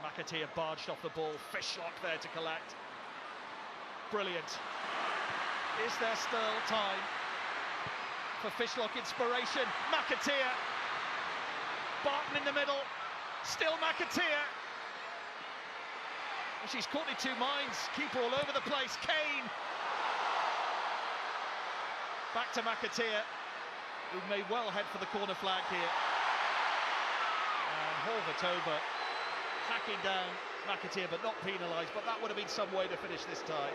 McAteer barged off the ball, Fishlock there to collect. Brilliant. Is there still time for Fishlock inspiration? McAteer. Barton in the middle. Still McAteer. And she's caught in two minds. Keeper all over the place. Kane. Back to McAteer, who may well head for the corner flag here. And Horvatova hacking down McAteer, but not penalised. But that would have been some way to finish this tie.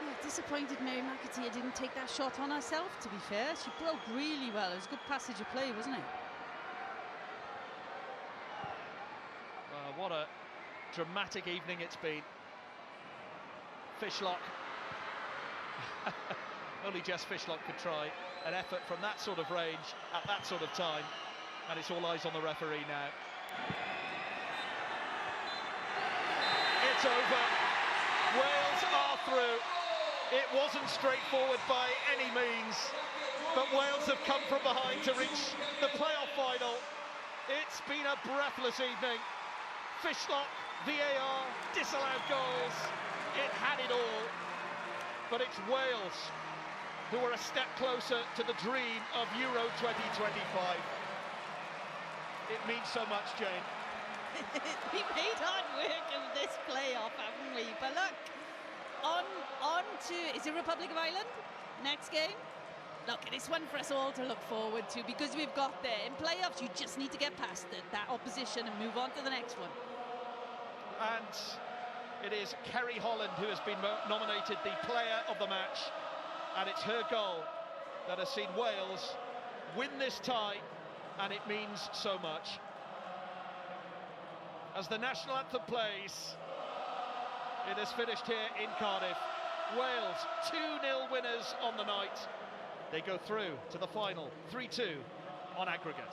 Yeah, disappointed Mary McAteer didn't take that shot on herself, to be fair. She broke really well. It was a good passage of play, wasn't it? What a dramatic evening it's been. Fishlock. Only Jess Fishlock could try an effort from that sort of range at that sort of time. And it's all eyes on the referee now. It's over. Wales are through. It wasn't straightforward by any means, but Wales have come from behind to reach the playoff final. It's been a breathless evening. Fishlock, VAR, disallowed goals. It had it all. But it's Wales who are a step closer to the dream of Euro 2025. It means so much, Jane. We made hard work of this playoff, haven't we? But look, on to, is it Republic of Ireland? Next game? Look, it's one for us all to look forward to, because we've got there. In playoffs, you just need to get past that opposition and move on to the next one. And it is Kerry Holland who has been nominated the player of the match. And it's her goal that has seen Wales win this tie, and it means so much. As the national anthem plays, it has finished here in Cardiff. Wales 2-0 winners on the night. They go through to the final 3-2 on aggregate.